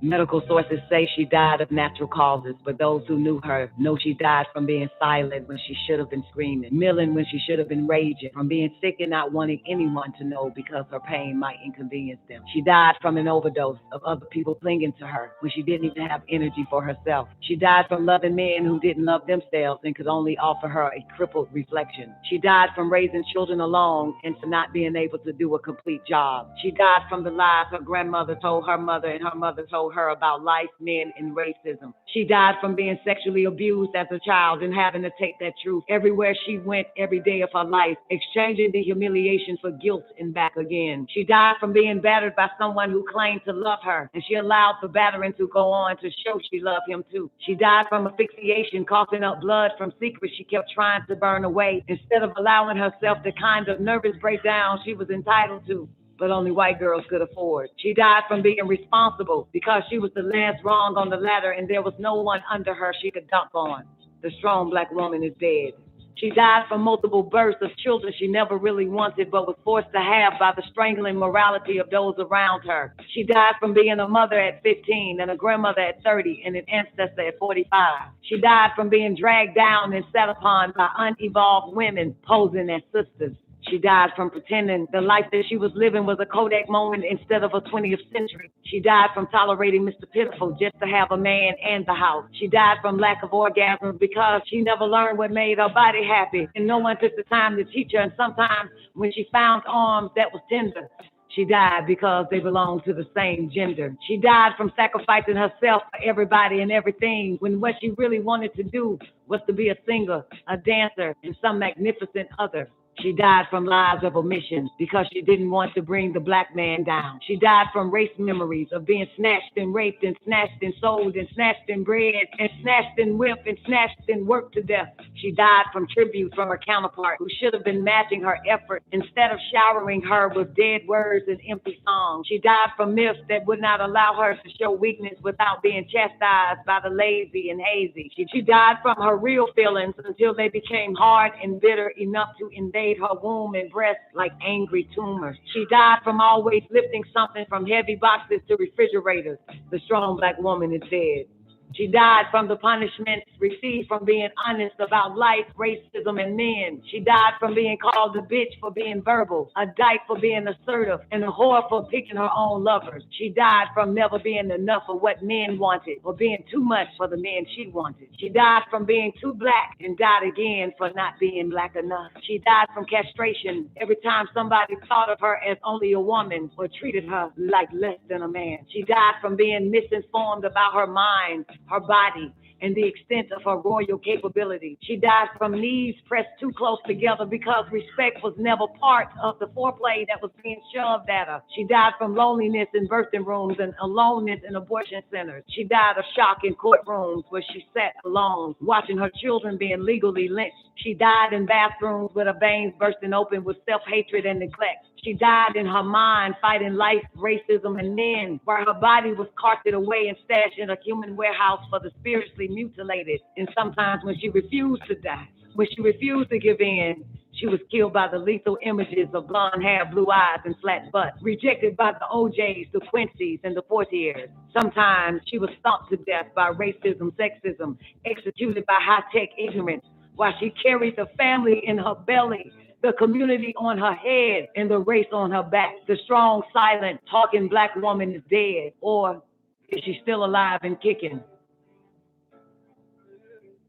Medical sources say she died of natural causes, but those who knew her know she died from being silent when she should have been screaming, milling when she should have been raging, from being sick and not wanting anyone to know because her pain might inconvenience them. She died from an overdose of other people clinging to her when she didn't even have energy for herself. She died from loving men who didn't love themselves and could only offer her a crippled reflection. She died from raising children alone and for not being able to do a complete job. She died from the lies her grandmother told her mother and her mother told her about life, men, and racism. She died from being sexually abused as a child and having to take that truth everywhere she went every day of her life, exchanging the humiliation for guilt and back again. She died from being battered by someone who claimed to love her, and she allowed the battering to go on to show she loved him too. She died from asphyxiation, coughing up blood from secrets she kept trying to burn away, instead of allowing herself the kind of nervous breakdown she was entitled to, but only white girls could afford. She died from being responsible because she was the last rung on the ladder and there was no one under her she could dump on. The strong black woman is dead. She died from multiple births of children she never really wanted but was forced to have by the strangling morality of those around her. She died from being a mother at 15 and a grandmother at 30 and an ancestor at 45. She died from being dragged down and set upon by unevolved women posing as sisters. She died from pretending the life that she was living was a Kodak moment instead of a 20th century. She died from tolerating Mr. Pitiful just to have a man and the house. She died from lack of orgasms because she never learned what made her body happy, and no one took the time to teach her, and sometimes when she found arms that was tender, she died because they belonged to the same gender. She died from sacrificing herself for everybody and everything when what she really wanted to do was to be a singer, a dancer, and some magnificent other. She died from lies of omission because she didn't want to bring the black man down. She died from race memories of being snatched and raped and snatched and sold and snatched and bred and snatched and whipped and snatched and worked to death. She died from tribute from her counterpart who should have been matching her effort instead of showering her with dead words and empty songs. She died from myths that would not allow her to show weakness without being chastised by the lazy and hazy. She died from her real feelings until they became hard and bitter enough to invade her womb and breast like angry tumors. She died from always lifting something from heavy boxes to refrigerators. The strong black woman is dead. She died from the punishments received from being honest about life, racism, and men. She died from being called a bitch for being verbal, a dyke for being assertive, and a whore for picking her own lovers. She died from never being enough of what men wanted or being too much for the men she wanted. She died from being too black and died again for not being black enough. She died from castration every time somebody thought of her as only a woman or treated her like less than a man. She died from being misinformed about her mind, her body, and the extent of her royal capability. She died from knees pressed too close together because respect was never part of the foreplay that was being shoved at her. She died from loneliness in birthing rooms and aloneness in abortion centers. She died of shock in courtrooms where she sat alone, watching her children being legally lynched. She died in bathrooms with her veins bursting open with self-hatred and neglect. She died in her mind fighting life, racism, and men, where her body was carted away and stashed in a human warehouse for the spiritually mutilated. And sometimes when she refused to die, when she refused to give in, she was killed by the lethal images of blonde hair, blue eyes, and flat butt, rejected by the OJs, the Quincy's, and the Portiers. Sometimes she was stomped to death by racism, sexism, executed by high-tech ignorance, while she carried the family in her belly, the community on her head, and the race on her back. The strong, silent, talking black woman is dead, or is she still alive and kicking?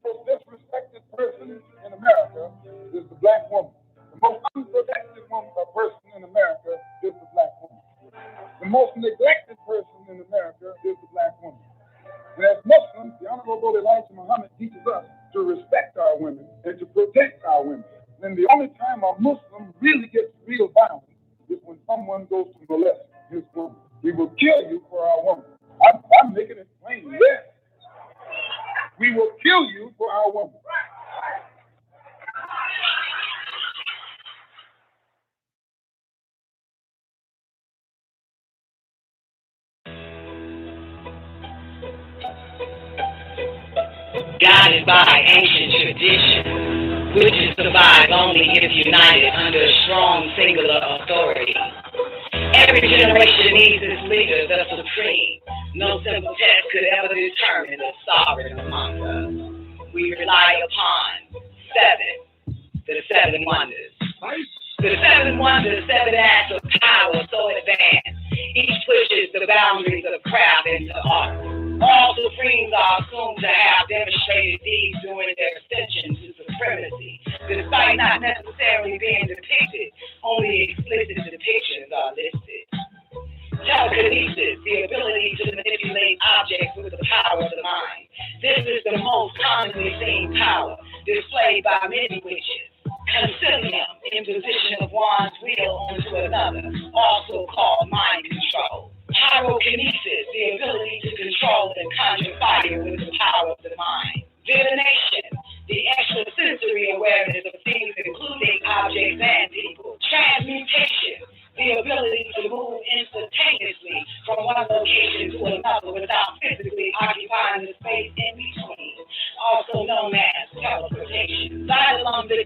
The most disrespected person in America is the black woman. The most unprotected person in America is the black woman. The most neglected person in America is the black woman. And as Muslims, the Honorable Elijah Muhammad teaches us to respect our women and to protect our women. And the only time a Muslim really gets real violence is when someone goes to molest his woman. We will kill you for our woman. I'm making it plain. Yes. We will kill you for our woman. Guided by ancient tradition, which is survived only if united under a strong singular authority. Every generation needs its leader, the supreme. No simple test could ever determine the sovereign among us. We rely upon the seven wonders. The seven wonders, seven acts of power so advanced. Each pushes the boundaries of craft into art. All supremes are assumed to have demonstrated these during their ascension to supremacy, despite not necessarily being depicted. Only explicit depictions are listed. Telekinesis, the ability to manipulate objects with the power of the mind. This is the most commonly seen power, displayed by many witches. Concilium, imposition of one's will onto another, also called mind control. Pyrokinesis, the ability to control and conjure fire with the power of the mind. Divination, the extrasensory awareness of things including objects and people. Transmutation, the ability to move instantaneously from one location to another without physically occupying the space in between, also known as teleportation. Xylem, the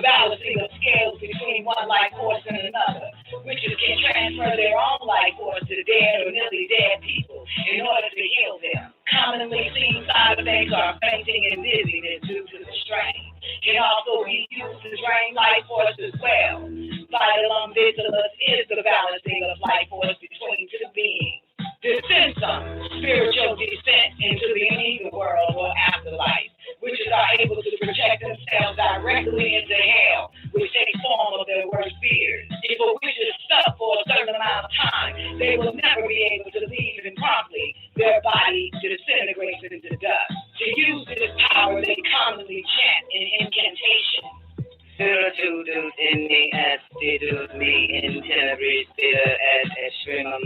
balancing of scales between one life force and another. Witches can transfer their own life force to dead or nearly dead people in order to heal them. Commonly seen side effects are fainting and dizziness due to the strain. Can also be used to drain life force as well. Vital vigilance is the balancing of life force between two beings. Descensum, spiritual descent into the nether world or afterlife. Witches are able to project themselves directly into hell, which takes form of their worst fears. If a witch is stuck for a certain amount of time, they will never be able to leave, and promptly their body disintegrates into dust. To use this power, they commonly chant an incantation. Spiritus in me astidus me in tenebris spira et extremum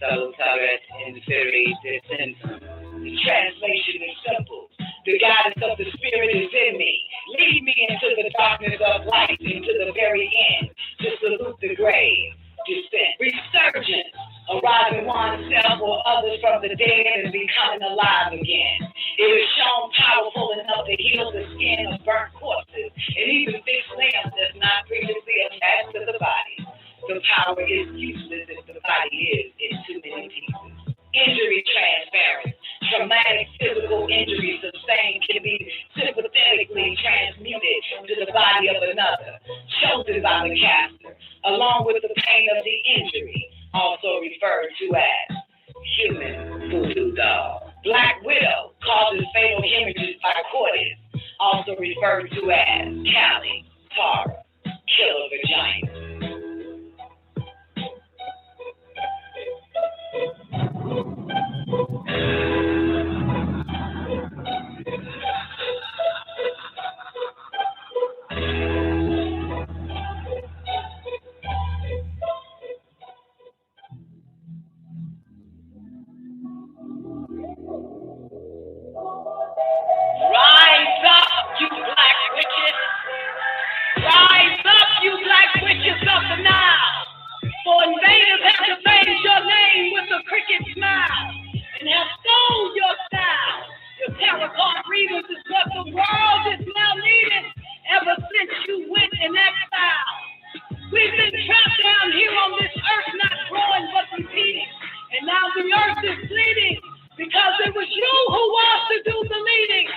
salutaret inferi descensum. The translation is simple. The guidance of the Spirit is in me. Lead me into the darkness of life, into the very end, to salute the grave. Descent. Resurgence. Arising oneself or others from the dead and becoming alive again. It is shown powerful enough to heal the skin of burnt corpses and even fix limbs that's not previously attached to the body. The power is useless if the body is in too many pieces. Injury transference. Traumatic physical injuries sustained can be sympathetically transmuted to the body of another, chosen by the caster, along with the pain of the injury, also referred to as human voodoo doll. Black widow causes fatal hemorrhages by cordis, also referred to as Cali, Tara, killer vagina. Rise up, you black witches! Rise up, you black witches of the Nile! For invaders have defaced your name with a cricket smile and have stole your style. Your tarot card readers is what the world is now needing ever since you went in exile. We've been trapped down here on this earth, not growing but repeating. And now the earth is bleeding because it was you who was to do the leading.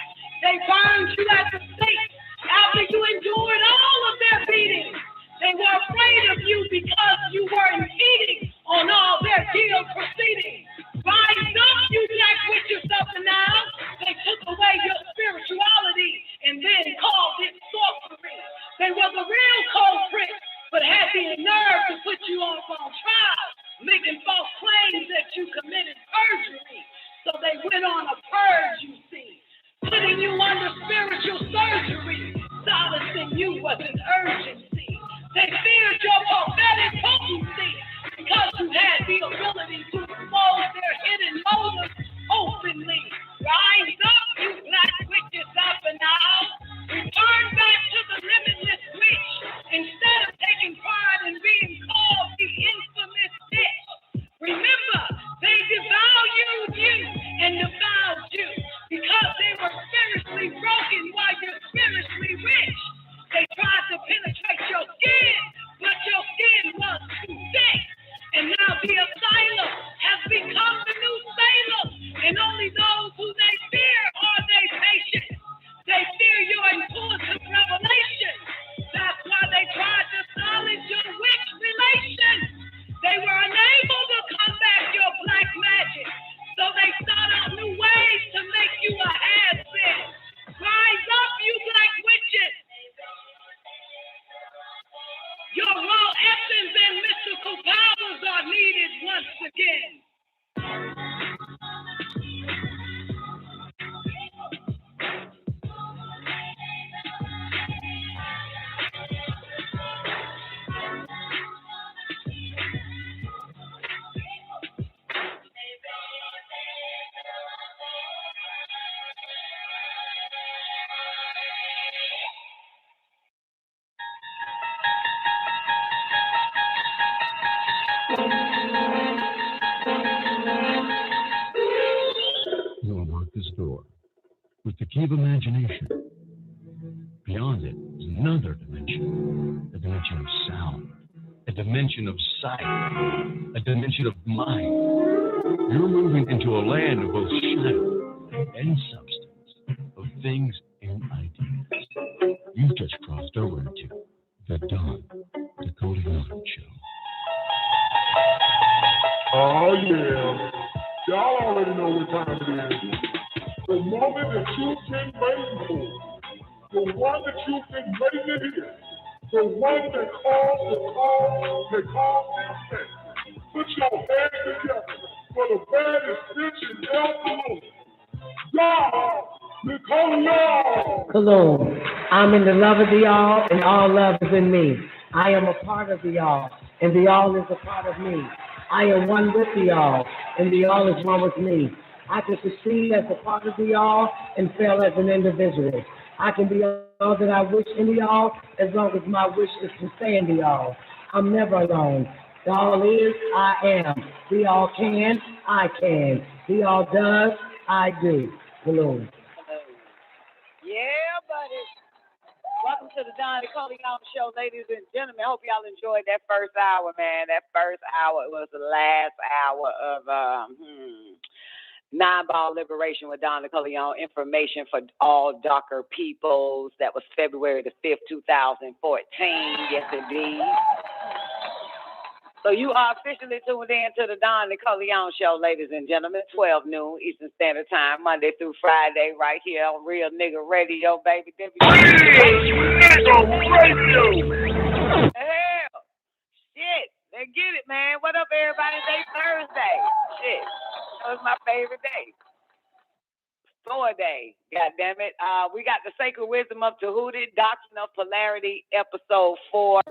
They burned you at the stake after you endured all of their beatings. They were afraid of you because you were impeding on all their deal proceedings. Rise up, you black witches of the Nile. They took away your spirituality and then called it sorcery. They were the real culprits, but had the nerve to put you off on trial, making false claims that you committed perjury. So they went on a purge, you see, putting you under spiritual surgery. Solacing you was an urgency. They feared your prophetic potency because you had the ability to expose their hidden motives openly. Rise up, you black witches of the Nile. Return back to the limitless reach instead of taking pride in being called the infamous bitch. Remember, they devalued you and defiled you because they were spiritually broken while you're spiritually rich. They tried to penetrate your skin, but your skin was too thick. And now the asylum has become the new Salem, and only those who they fear are they patient. They fear your intuitive revelation. That's why they tried to silence your witch relation. They were unable to combat your black magic, so they sought out new ways to make you a has-been. Rise up, you black witches! Your raw essence and mystical powers are needed once again. You'll unlock this door with the key of imagination. Beyond it is another dimension, a dimension of sound, a dimension of sight, a dimension of mind. You're moving into a land of both shadow and substance, of things and ideas. You've just crossed over into the Don Nicoleone Show. Oh, yeah. Y'all already know what time it is. The moment that you've been waiting for. The one that you've been waiting to hear. The one that calls the call, that calls the effect. Put your hands together for the baddest bitch in El Cologne. Y'all, Nicoleone. Cologne. I'm in the love of the all, and all love is in me. I am a part of the all, and the all is a part of me. I am one with the all, and the all is one with me. I can succeed as a part of the all and fail as an individual. I can be all that I wish in the all as long as my wish is to stay in the all. I'm never alone. The all is, I am. The all can, I can. The all does, I do. Hello. Yeah, buddy. Welcome to the Don Nicoleone Show, ladies and gentlemen. Hope y'all enjoyed that first hour, man. That first hour was the last hour of non-ball liberation with Don Nicoleone. Information for all darker peoples. That was February the 5th, 2014. Yes, indeed. So you are officially tuned in to the Don Nicoleone Show, ladies and gentlemen. 12 noon Eastern Standard Time, Monday through Friday, right here on Real Nigga Radio, baby. Real Nigga Radio. Hell, shit, they get it, man. What up, everybody? Today Thursday. Shit, that was my favorite day. Store day, goddamn it. We got the Sacred Wisdom of Tehuti, Doctrine of Polarity, Episode 4.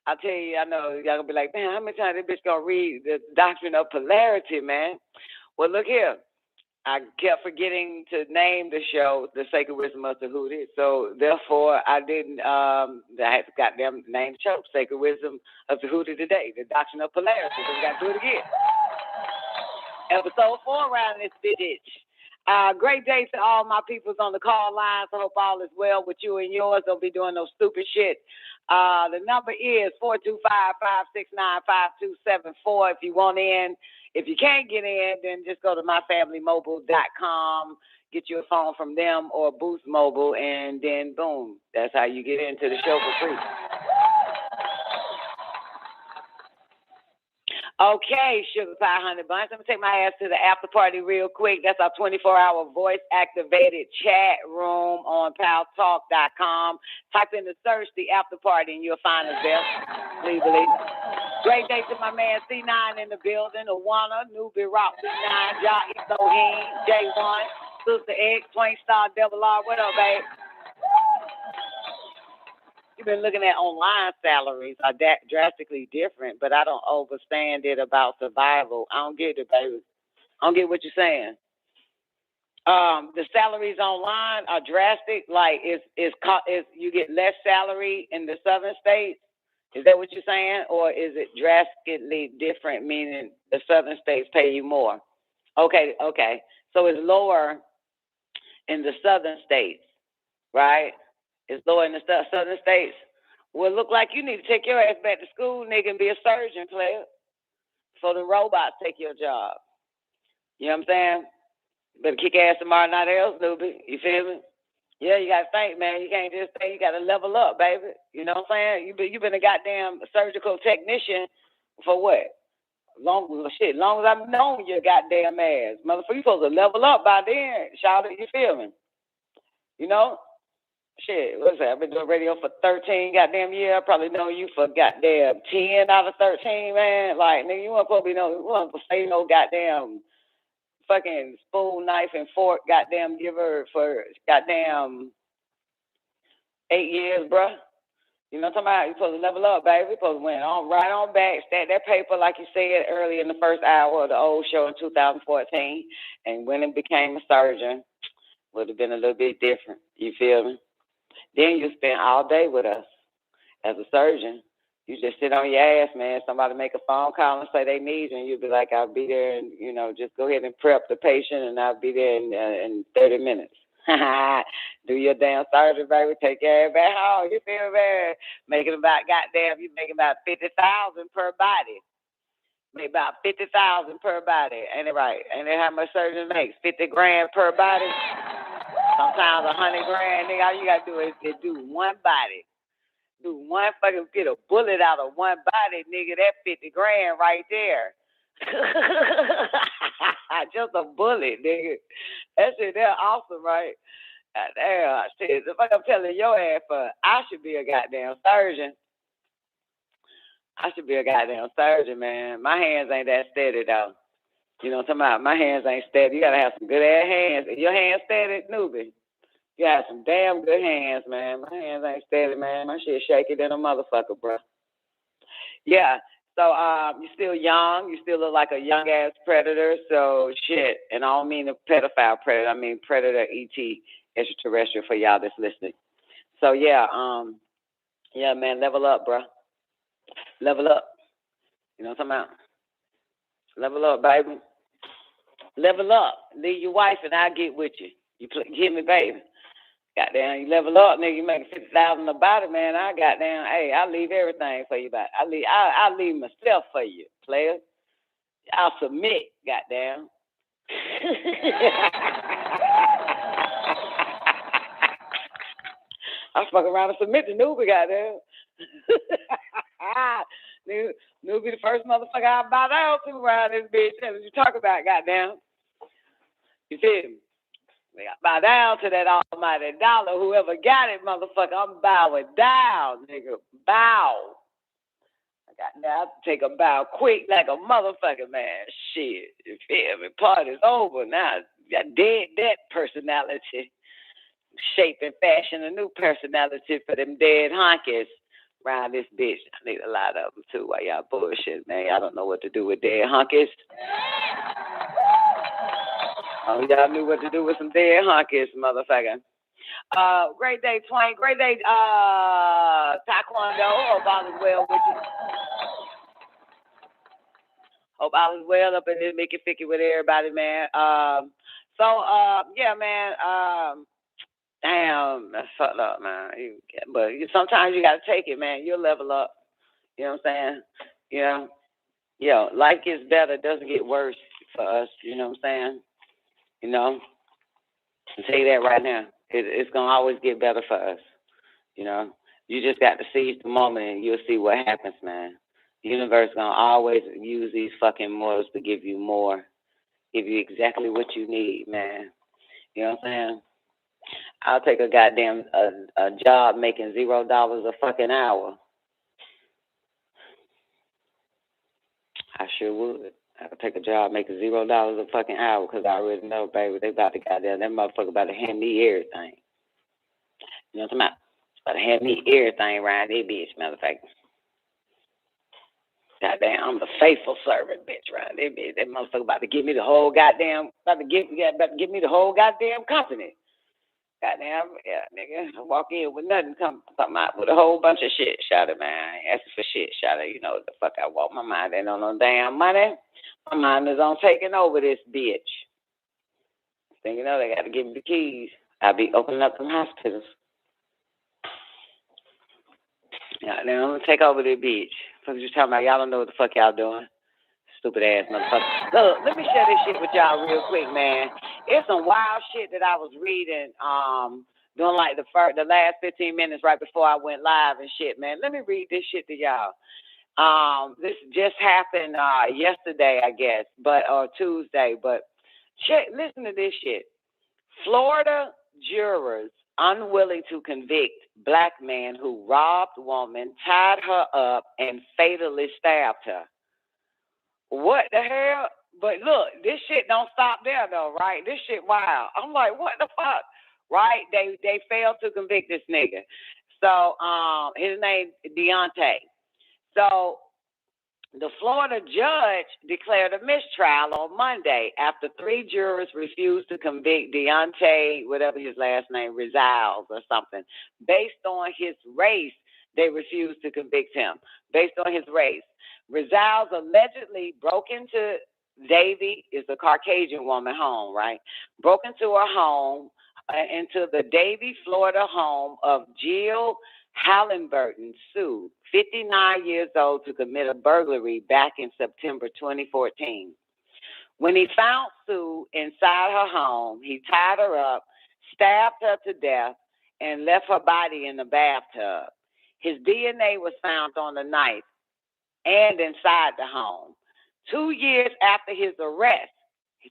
I'll tell you, I know y'all gonna be like, man, how many times this bitch gonna read the Doctrine of Polarity, man? Well, look here. I kept forgetting to name the show The Sacred Wisdom of Tehuti, so therefore I didn't, I had to goddamn name the show Sacred Wisdom of Tehuti today, the Doctrine of Polarity. So we gotta do it again. Episode 4 around this bitch. Great day to all my peoples on the call lines. I hope all is well with you and yours. Don't be doing no stupid shit. The number is 425-569-5274 if you want in. If you can't get in, then just go to myfamilymobile.com, get you a phone from them or Boost Mobile, and then boom, that's how you get into the show for free. Okay, Sugar Pie Honey Bunch. I'm going to take my ass to the after party real quick. That's our 24-hour voice-activated chat room on paltalk.com. Type in the search, the after party, and you'll find us there. Please believe it. Great day to my man C9 in the building. Awana, Newbie Rock C9, Ja Elohim, J1, Sister X, Twin Star, Devil R. What up, babe? You've been looking at online salaries are drastically different, but I don't understand it about survival. I don't get it, baby. I don't get what you're saying. The salaries online are drastic. Like, is you get less salary in the southern states? Is that what you're saying? Or is it drastically different, meaning the southern states pay you more? Okay. So it's lower in the southern states, right? It's lower in the southern states. Well, look like you need to take your ass back to school, nigga, and be a surgeon, player. So the robots take your job. You know what I'm saying? Better kick ass tomorrow, not else, newbie. You feel me? Yeah, you got to think, man. You can't just say you got to level up, baby. You know what I'm saying? You been a goddamn surgical technician for what? Long as I've known your goddamn ass. Motherfucker, you supposed to level up by then. Shout it, you feel me? You know? Shit, what's that? I've been doing radio for 13 goddamn years. I probably know you for goddamn 10 out of 13, man. Like, nigga, you weren't supposed to be you weren't supposed to say no goddamn fucking spoon, knife, and fork goddamn giver for goddamn 8 years, bruh. You know what I'm talking about? You're supposed to level up, baby. You're supposed to win right on back, stack that paper like you said earlier in the first hour of the old show in 2014, and when it became a surgeon, would have been a little bit different. You feel me? Then you spend all day with us as a surgeon. You just sit on your ass, man. Somebody make a phone call and say they need you, and you'll be like, I'll be there, and, just go ahead and prep the patient, and I'll be there in 30 minutes. Do your damn surgery, baby. Take your ass back home. You feel me? Making about goddamn, you making about 50,000 per body. Make about 50,000 per body. Ain't it right? Ain't it how much surgeon makes? 50 grand per body. Sometimes 100 grand. Nigga, all you gotta do is do one body. Do one fucking, get a bullet out of one body, nigga. That 50 grand right there. Just a bullet, nigga. That shit, they're awesome, right? Goddamn, shit. The fuck I'm telling your ass for, I should be a goddamn surgeon. I should be a goddamn surgeon, man. My hands ain't that steady, though. You know what I'm talking about? My hands ain't steady. You gotta have some good ass hands. Your hands steady, newbie. You got some damn good hands, man. My hands ain't steady, man. My shit shaky than a motherfucker, bro. Yeah. So you're still young. You still look like a young ass predator. So shit. And I don't mean a pedophile predator. I mean predator, ET, extraterrestrial for y'all that's listening. So yeah, yeah, man, level up, bro. Level up. You know what I'm talking about? Level up, baby. Level up. Leave your wife and I'll get with you. You get me, baby. Goddamn, you level up, nigga. You make 50,000 about it, man. I goddamn, hey, I'll leave everything for you, back. I'll leave myself for you, player. I'll submit, goddamn. I'll fuck around and submit to Newbie, goddamn. Newbie the first motherfucker I bow down to around this bitch. That's what you talk about, goddamn. You feel me? Bow down to that almighty dollar. Whoever got it, motherfucker, I'm bowing down, nigga. Bow. I got now to take a bow quick like a motherfucker, man. Shit. You feel me? Party's over now. Got dead that personality. Shape and fashion a new personality for them dead honkies around this bitch. I need a lot of them too while y'all bullshit, man. I don't know what to do with dead honkies. Oh, y'all knew what to do with some dead honkies, motherfucker. Great day, Twain. Great day, Taekwondo. Hope all is well with you. Hope all is well up in this Mickey Ficky with everybody, man. Yeah, man. Damn, that's fucked up, man. But sometimes you gotta take it, man. You'll level up. You know what I'm saying? You know? Yo, life gets better. It doesn't get worse for us. You know what I'm saying? You know, I'll tell you that right now. It's going to always get better for us. You know, you just got to seize the moment and you'll see what happens, man. The universe is going to always use these fucking mortals to give you more, give you exactly what you need, man. You know what I'm saying? I'll take a goddamn a job making $0 a fucking hour. I sure would. I could take a job making $0 a fucking hour because I already know, baby, they about to goddamn, that motherfucker about to hand me everything. You know what I'm talking about? About to hand me everything around this bitch, motherfucker. Goddamn, I'm the faithful servant, bitch, around this bitch. That motherfucker about to give me the whole goddamn, about to give me the whole goddamn company. Goddamn, yeah, nigga. I walk in with nothing, come out with a whole bunch of shit. Shout it, man. I ain't asking for shit. Shout it. You know what the fuck I want. My mind ain't on no damn money. My mind is on taking over this bitch. Then you know they got to give me the keys. I'll be opening up some hospitals. Yeah, then I'm gonna take over this bitch. What you talking about? Y'all don't know what the fuck y'all doing. Stupid ass motherfucker. Look, let me share this shit with y'all real quick, man. It's some wild shit that I was reading, doing like the last 15 minutes right before I went live and shit, man. Let me read this shit to y'all. This just happened yesterday, I guess, or Tuesday, but shit, listen to this shit. Florida jurors unwilling to convict black man who robbed woman, tied her up, and fatally stabbed her. What the hell? But look, this shit don't stop there though, right? This shit wild. I'm like, what the fuck? Right? They failed to convict this nigga. So his name Deontay. So the Florida judge declared a mistrial on Monday after 3 jurors refused to convict Deontay, whatever his last name, Rizal or something. Based on his race, they refused to convict him. Based on his race. Rizal's allegedly broke into Davy, is a Caucasian woman, home, right? Broke into her home into the Davie, Florida home of Jill Hallenburton Sue, 59 years old, to commit a burglary back in September 2014. When he found Sue inside her home, he tied her up, stabbed her to death, and left her body in the bathtub. His DNA was found on the knife and inside the home. 2 years after his arrest,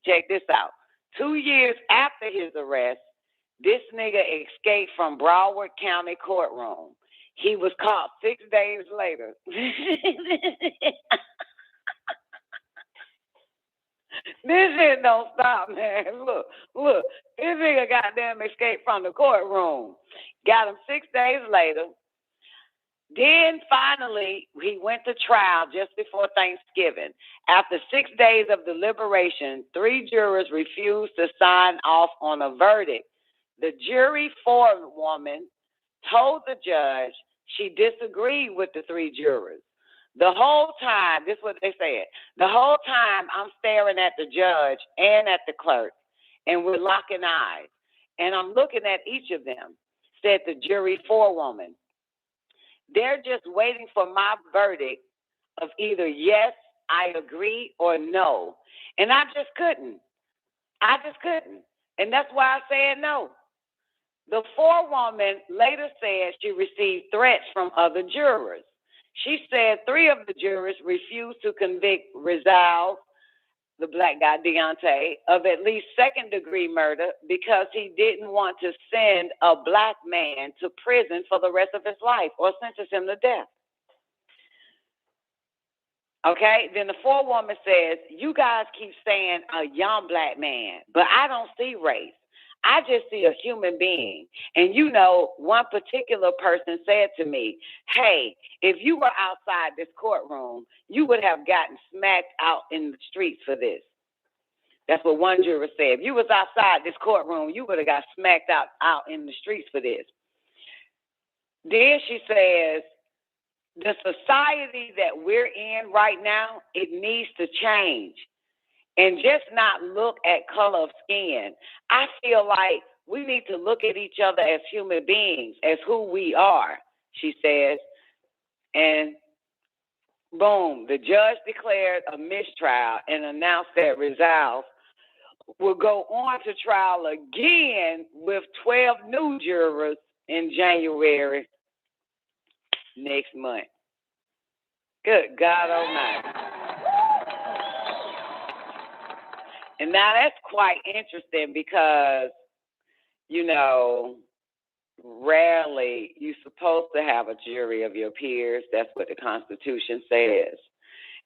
check this out, 2 years after his arrest, this nigga escaped from Broward County courtroom. He was caught 6 days later. This shit don't stop, man. Look, this nigga goddamn escaped from the courtroom. Got him 6 days later. Then finally, he went to trial just before Thanksgiving. After 6 days of deliberation, 3 jurors refused to sign off on a verdict. The jury forewoman told the judge she disagreed with the 3 jurors. The whole time, this is what they said, the whole time I'm staring at the judge and at the clerk, and we're locking eyes. And I'm looking at each of them, said the jury forewoman. They're just waiting for my verdict of either yes, I agree, or no. And I just couldn't. And that's why I said no. The forewoman later said she received threats from other jurors. She said 3 of the jurors refused to convict Rizal, the black guy, Deontay, of at least second-degree murder because he didn't want to send a black man to prison for the rest of his life or sentence him to death. Okay, then the forewoman says, you guys keep saying a young black man, but I don't see race. I just see a human being. And you know, one particular person said to me, hey, if you were outside this courtroom, you would have gotten smacked out in the streets for this. That's what one juror said. If you was outside this courtroom, you would have got smacked out in the streets for this. Then she says, the society that we're in right now, it needs to change. And just not look at color of skin. I feel like we need to look at each other as human beings, as who we are, she says. And boom, the judge declared a mistrial and announced that Rizal will go on to trial again with 12 new jurors in January next month. Good God Almighty. And now that's quite interesting because, you know, rarely you're supposed to have a jury of your peers. That's what the Constitution says.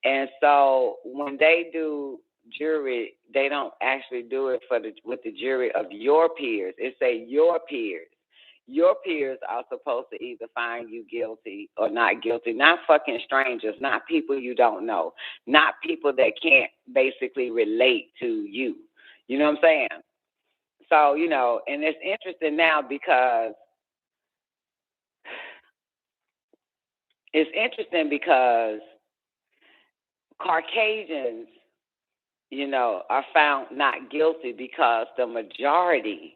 And so when they do jury, they don't actually do it with the jury of your peers. It say your peers. Your peers are supposed to either find you guilty or not guilty, not fucking strangers, not people you don't know, not people that can't basically relate to you. You know what I'm saying? So, you know, and it's interesting now because Caucasians, you know, are found not guilty because the majority,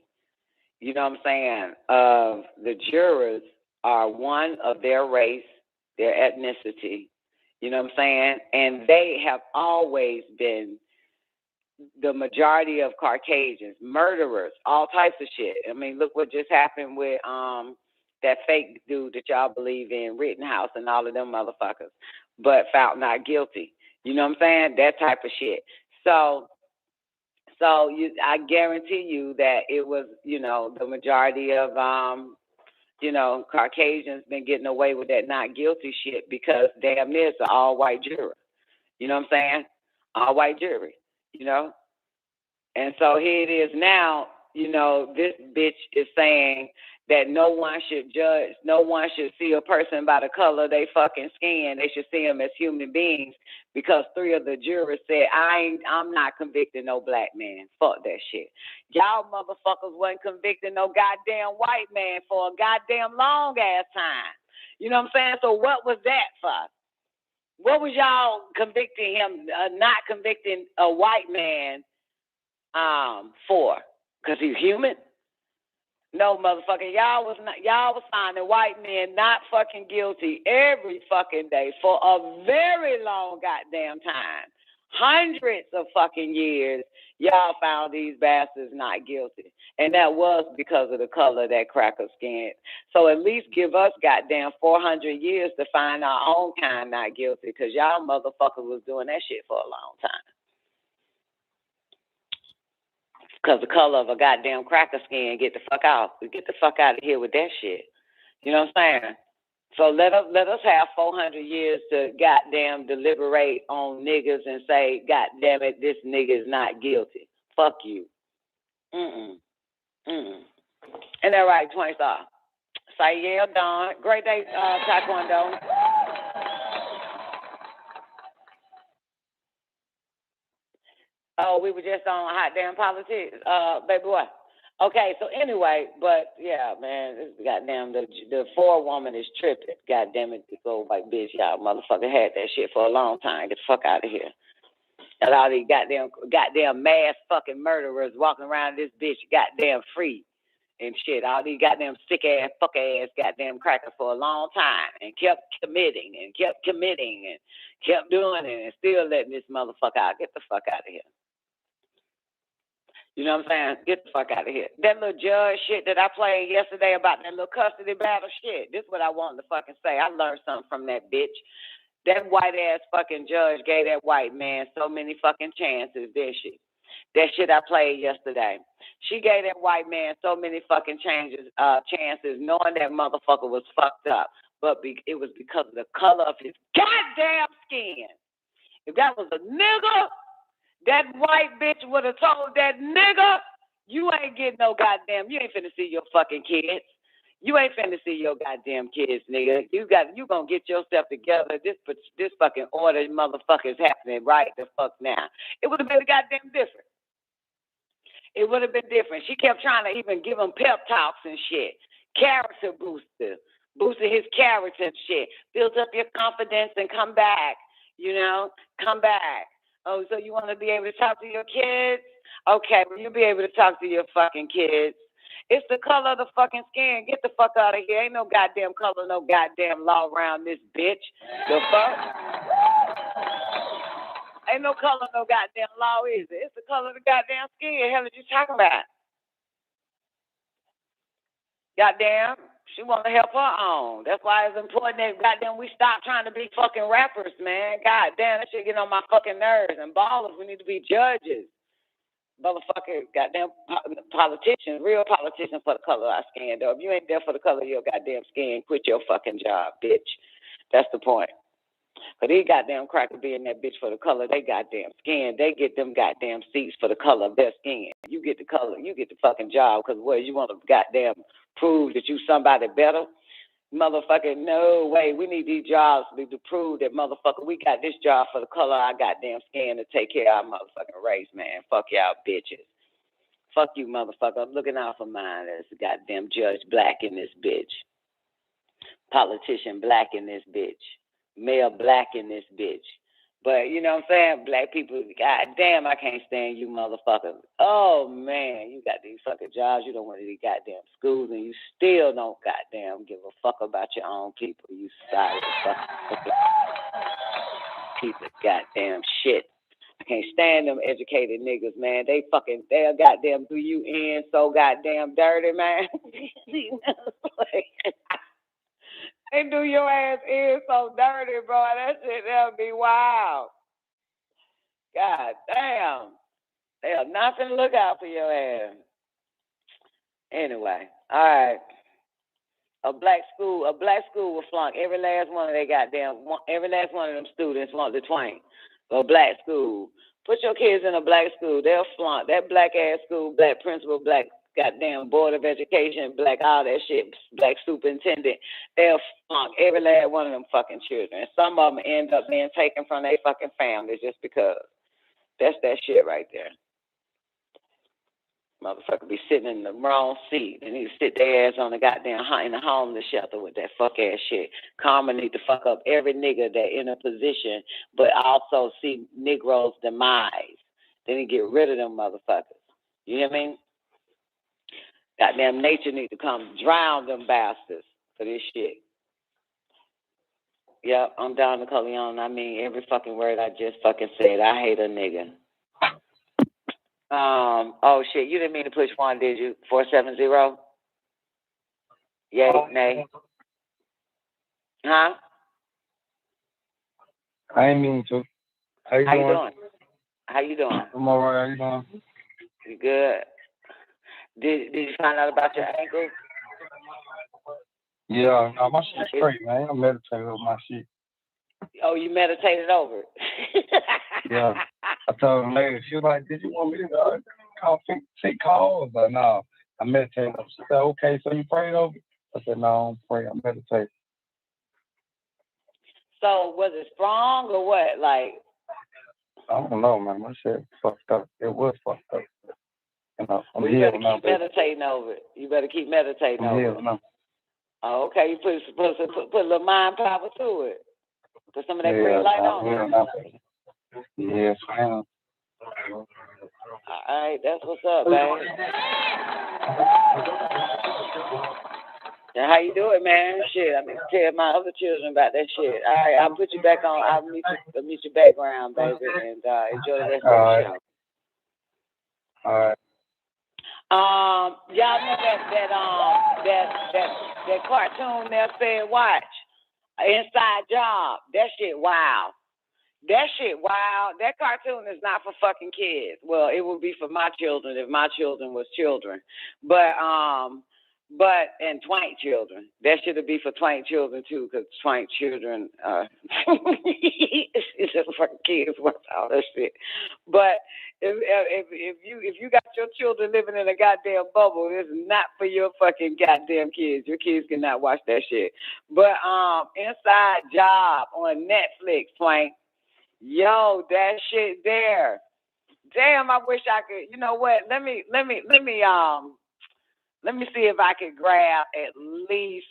you know what I'm saying, of the jurors are one of their race, their ethnicity, you know what I'm saying? And they have always been the majority of Caucasians, murderers, all types of shit. I mean, look what just happened with that fake dude that y'all believe in, Rittenhouse and all of them motherfuckers, but found not guilty. You know what I'm saying? That type of shit. So I guarantee you that it was, you know, the majority of, you know, Caucasians been getting away with that not guilty shit because damn near it's an all-white jury. You know what I'm saying? All-white jury, you know? And so here it is now, you know, this bitch is saying that no one should see a person by the color of their fucking skin. They should see them as human beings because 3 of the jurors said, I'm not convicting no black man. Fuck that shit. Y'all motherfuckers wasn't convicting no goddamn white man for a goddamn long ass time. You know what I'm saying? So what was that for? What was y'all convicting him, not convicting a white man for? Because he's human? No, motherfucker, y'all was finding white men not fucking guilty every fucking day for a very long goddamn time. Hundreds of fucking years, y'all found these bastards not guilty. And that was because of the color of that cracker skin. So at least give us goddamn 400 years to find our own kind not guilty, because y'all motherfuckers was doing that shit for a long time. Because the color of a goddamn cracker skin, get the fuck out. Get the fuck out of here with that shit. You know what I'm saying? So let us have 400 years to goddamn deliberate on niggas and say, goddamn it, this nigga is not guilty. Fuck you. Ain't that right, 20 star? Sayel Dawn. Great day, Taekwondo. Oh, we were just on hot damn politics, baby boy. Okay, so anyway, but yeah, man, this goddamn the forewoman is tripping. Goddamn it, this old white bitch, y'all motherfucker had that shit for a long time. Get the fuck out of here. And all these goddamn mass fucking murderers walking around this bitch goddamn free and shit. All these goddamn sick ass, fuck ass goddamn crackers for a long time and kept committing and kept doing it and still letting this motherfucker out. Get the fuck out of here. You know what I'm saying? Get the fuck out of here. That little judge shit that I played yesterday about that little custody battle shit, this is what I wanted to fucking say. I learned something from that bitch. That white ass fucking judge gave that white man so many fucking chances, didn't she? That shit I played yesterday. She gave that white man so many fucking chances, knowing that motherfucker was fucked up. But it was because of the color of his goddamn skin. If that was a nigga, that white bitch would have told that nigga, you ain't getting no goddamn, you ain't finna see your fucking kids. You ain't finna see your goddamn kids, nigga. You gonna get yourself together. This fucking order motherfucker is happening right the fuck now. It would have been goddamn different. It would have been different. She kept trying to even give him pep talks and shit. Character booster. Boosted his character and shit. Build up your confidence and come back. You know? Come back. Oh, so you want to be able to talk to your kids? Okay, well, you'll be able to talk to your fucking kids. It's the color of the fucking skin. Get the fuck out of here. Ain't no goddamn color, no goddamn law around this bitch. The fuck? Ain't no color, no goddamn law, is it? It's the color of the goddamn skin. The hell are you talking about? Goddamn, she want to help her own. That's why it's important that goddamn we stop trying to be fucking rappers, man. Goddamn, that shit get on my fucking nerves. And ballers, we need to be judges. Motherfucker, goddamn politicians, real politicians for the color of our skin, though. If you ain't there for the color of your goddamn skin, quit your fucking job, bitch. That's the point. But these goddamn crackers being that bitch for the color of their goddamn skin, they get them goddamn seats for the color of their skin. You get the color, you get the fucking job, because what, you want to goddamn prove that you somebody better? Motherfucker, no way. We need these jobs to prove that, motherfucker, we got this job for the color of our goddamn skin to take care of our motherfucking race, man. Fuck y'all bitches. Fuck you, motherfucker. I'm looking out for mine. There's a goddamn judge black in this bitch. Politician black in this bitch. Mayor black in this bitch. But, you know what I'm saying? Black people, goddamn, I can't stand you motherfuckers. Oh, man, you got these fucking jobs. You don't want these goddamn schools, and you still don't goddamn give a fuck about your own people. You sorry fucking people, goddamn shit. I can't stand them educated niggas, man. They'll goddamn do you in so goddamn dirty, man. They do your ass in so dirty, bro. That shit, that'll be wild. God damn. They'll not finna look out for your ass. Anyway, all right. A black school will flunk every last one of them students want the twain. A black school. Put your kids in a black school, they'll flunk. That black ass school, black principal, black goddamn board of education, black all that shit, black superintendent, they'll flunk every last one of them fucking children. And some of them end up being taken from their fucking families just because. That's that shit right there. Motherfucker be sitting in the wrong seat. They need to sit their ass on the goddamn in the homeless shelter with that fuck ass shit. Karma need to fuck up every nigga that in a position, but also see Negroes' demise. Then he get rid of them motherfuckers. You hear me? Goddamn nature need to come drown them bastards for this shit. Yep, I'm down Nicoleone. I mean every fucking word I just fucking said. I hate a nigga. Oh shit, you didn't mean to push one, did you? 470? Yay, nay. Huh? I ain't mean to. How you doing? How you doing? I'm alright. How you doing? You good? Did you find out about your ankle? Yeah, no, my shit's straight, man. I meditated over my shit. Oh, you meditated over it? Yeah. I told the lady, she was like, did you want me to take calls? But no, I meditated. She said, okay, so you prayed over it? I said, no, I don't pray. I meditate. So was it strong or what? Like, I don't know, man. My shit fucked up. It was fucked up. You know, I'm you better healed now, keep meditating over it. You better keep meditating I'm over healed it. now. Oh, okay. You put a little mind power to it. Put some of that green light on it. Yes, ma'am. All right, that's what's up, baby. Now, how you doing, man? Shit, I mean, tell my other children about that shit. All right, I'll put you back on. I'll meet your background, baby, and enjoy the rest of the show. All right. Y'all know that cartoon there said, watch, Inside Job. That shit wild. That shit wild. That cartoon is not for fucking kids. Well, it would be for my children if my children was children. And twank children. That should be for twank children too, because twank children it's just for kids watch all that shit. But if you got your children living in a goddamn bubble, it's not for your fucking goddamn kids. Your kids cannot watch that shit. But Inside Job on Netflix, twank. Yo, that shit there. Damn, I wish I could. You know what? Let me see if I could grab at least.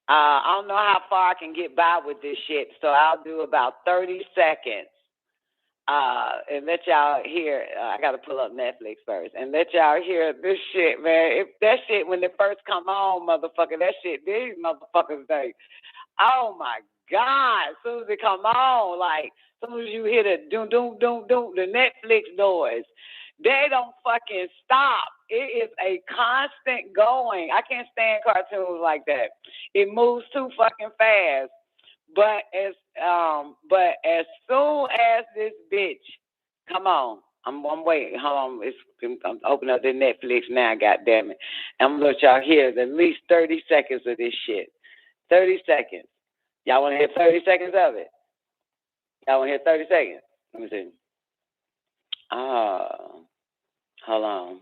I don't know how far I can get by with this shit, so I'll do about 30 seconds. And let y'all hear. I gotta pull up Netflix first and let y'all hear this shit, man. If that shit when it first come on, motherfucker, that shit, these motherfuckers say, oh my God, as soon as it come on, like, as soon as you hear the doom, doom, doom, doom, the Netflix noise, they don't fucking stop. It is a constant going. I can't stand cartoons like that. It moves too fucking fast. But as soon as this bitch, come on, I'm waiting. Hold on, I'm opening up the Netflix now. God damn it, I'm gonna let y'all hear at least 30 seconds of this shit. 30 seconds. Y'all want to hear 30 seconds of it? Y'all want to hear 30 seconds? Let me see. Hold on.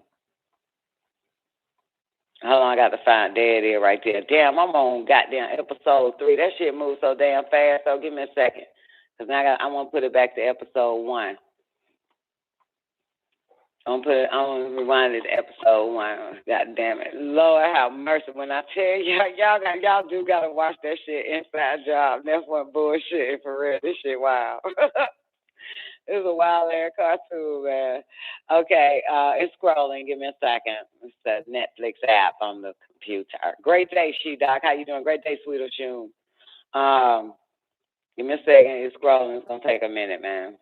I got to find. There it is right there. Damn, I'm on goddamn episode 3. That shit moves so damn fast, so give me a second. Because now I want to put it back to episode 1. I'm gonna rewind it to episode 1. God damn it. Lord have mercy. When I tell y'all do gotta watch that shit, Inside Job. That's one bullshit for real. This shit wild. It's a wild ass cartoon, man. Okay, it's scrolling. Give me a second. It's the Netflix app on the computer. Great day, She-Doc. How you doing? Great day, Sweeter Tune. Give me a second. It's scrolling. It's gonna take a minute, man.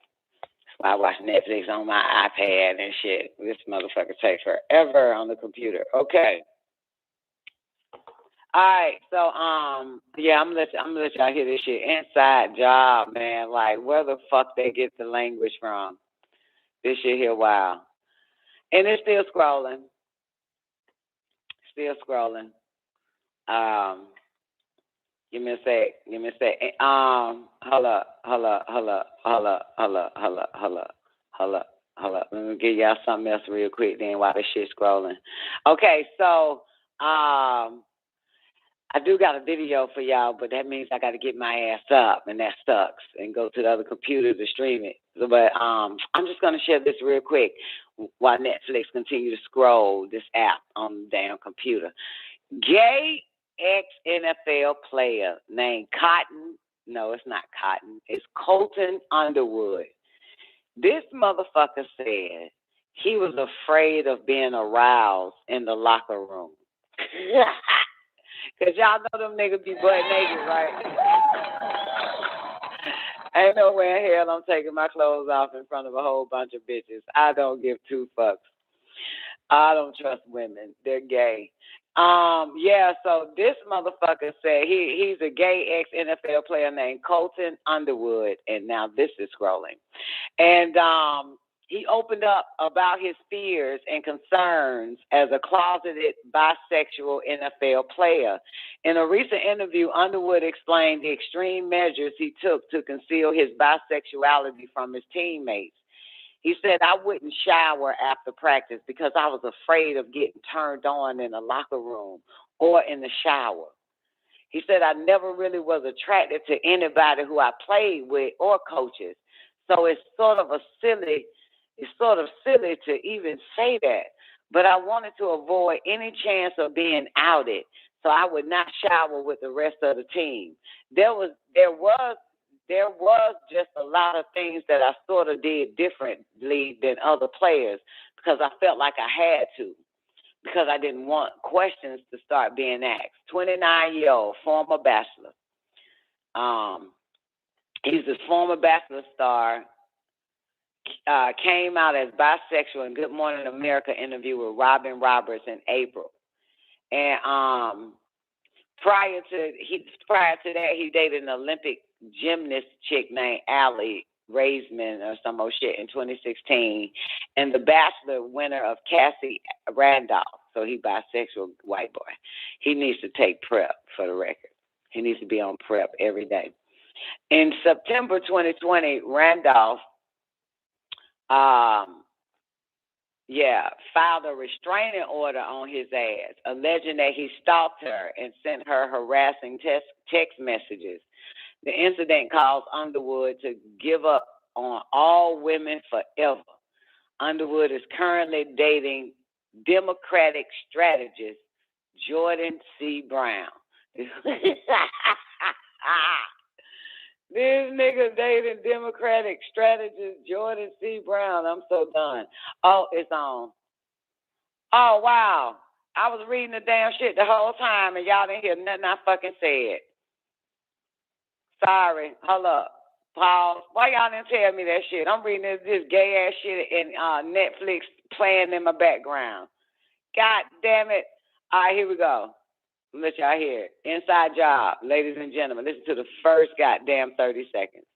I watch Netflix on my iPad and shit. This motherfucker takes forever on the computer. Okay. All right. So yeah, I'm gonna let y'all hear this shit. Inside Job, man. Like, where the fuck they get the language from? This shit here, wow. And it's still scrolling. Give me a sec. Hold up. Let me give y'all something else real quick then while this shit's scrolling. Okay, so I do got a video for y'all, but that means I got to get my ass up, and that sucks, and go to the other computer to stream it. But I'm just going to share this real quick while Netflix continue to scroll this app on the damn computer. Gay ex-NFL player named Cotton. No, it's not Cotton. It's Colton Underwood. This motherfucker said he was afraid of being aroused in the locker room. Because y'all know them niggas be butt naked, right? Ain't no way in hell I'm taking my clothes off in front of a whole bunch of bitches. I don't give two fucks. I don't trust women. They're gay. Yeah, so this motherfucker said he's a gay ex-NFL player named Colton Underwood, and now this is scrolling. And he opened up about his fears and concerns as a closeted bisexual NFL player. In a recent interview, Underwood explained the extreme measures he took to conceal his bisexuality from his teammates. He said, I wouldn't shower after practice because I was afraid of getting turned on in the locker room or in the shower. He said, I never really was attracted to anybody who I played with or coaches. So it's sort of silly to even say that. But I wanted to avoid any chance of being outed, so I would not shower with the rest of the team. There was just a lot of things that I sort of did differently than other players because I felt like I had to, because I didn't want questions to start being asked. 29-year-old former bachelor. He's a former bachelor star. Came out as bisexual in Good Morning America interview with Robin Roberts in April. And prior to that, he dated an Olympic gymnast chick named Allie Raisman or some old shit in 2016, and the Bachelor winner of Cassie Randolph. So he bisexual white boy. He needs to take PrEP for the record. He needs to be on PrEP every day. In September 2020, Randolph filed a restraining order on his ass, alleging that he stalked her and sent her harassing text messages. The incident caused Underwood to give up on all women forever. Underwood is currently dating Democratic strategist Jordan C. Brown. This nigga dating Democratic strategist Jordan C. Brown. I'm so done. Oh, it's on. Oh, wow. I was reading the damn shit the whole time and y'all didn't hear nothing I fucking said. Sorry. Hold up. Pause. Why y'all didn't tell me that shit? I'm reading this gay ass shit and Netflix playing in my background. God damn it. All right, here we go. Let y'all hear it. Inside job, ladies and gentlemen. Listen to the first goddamn 30 seconds.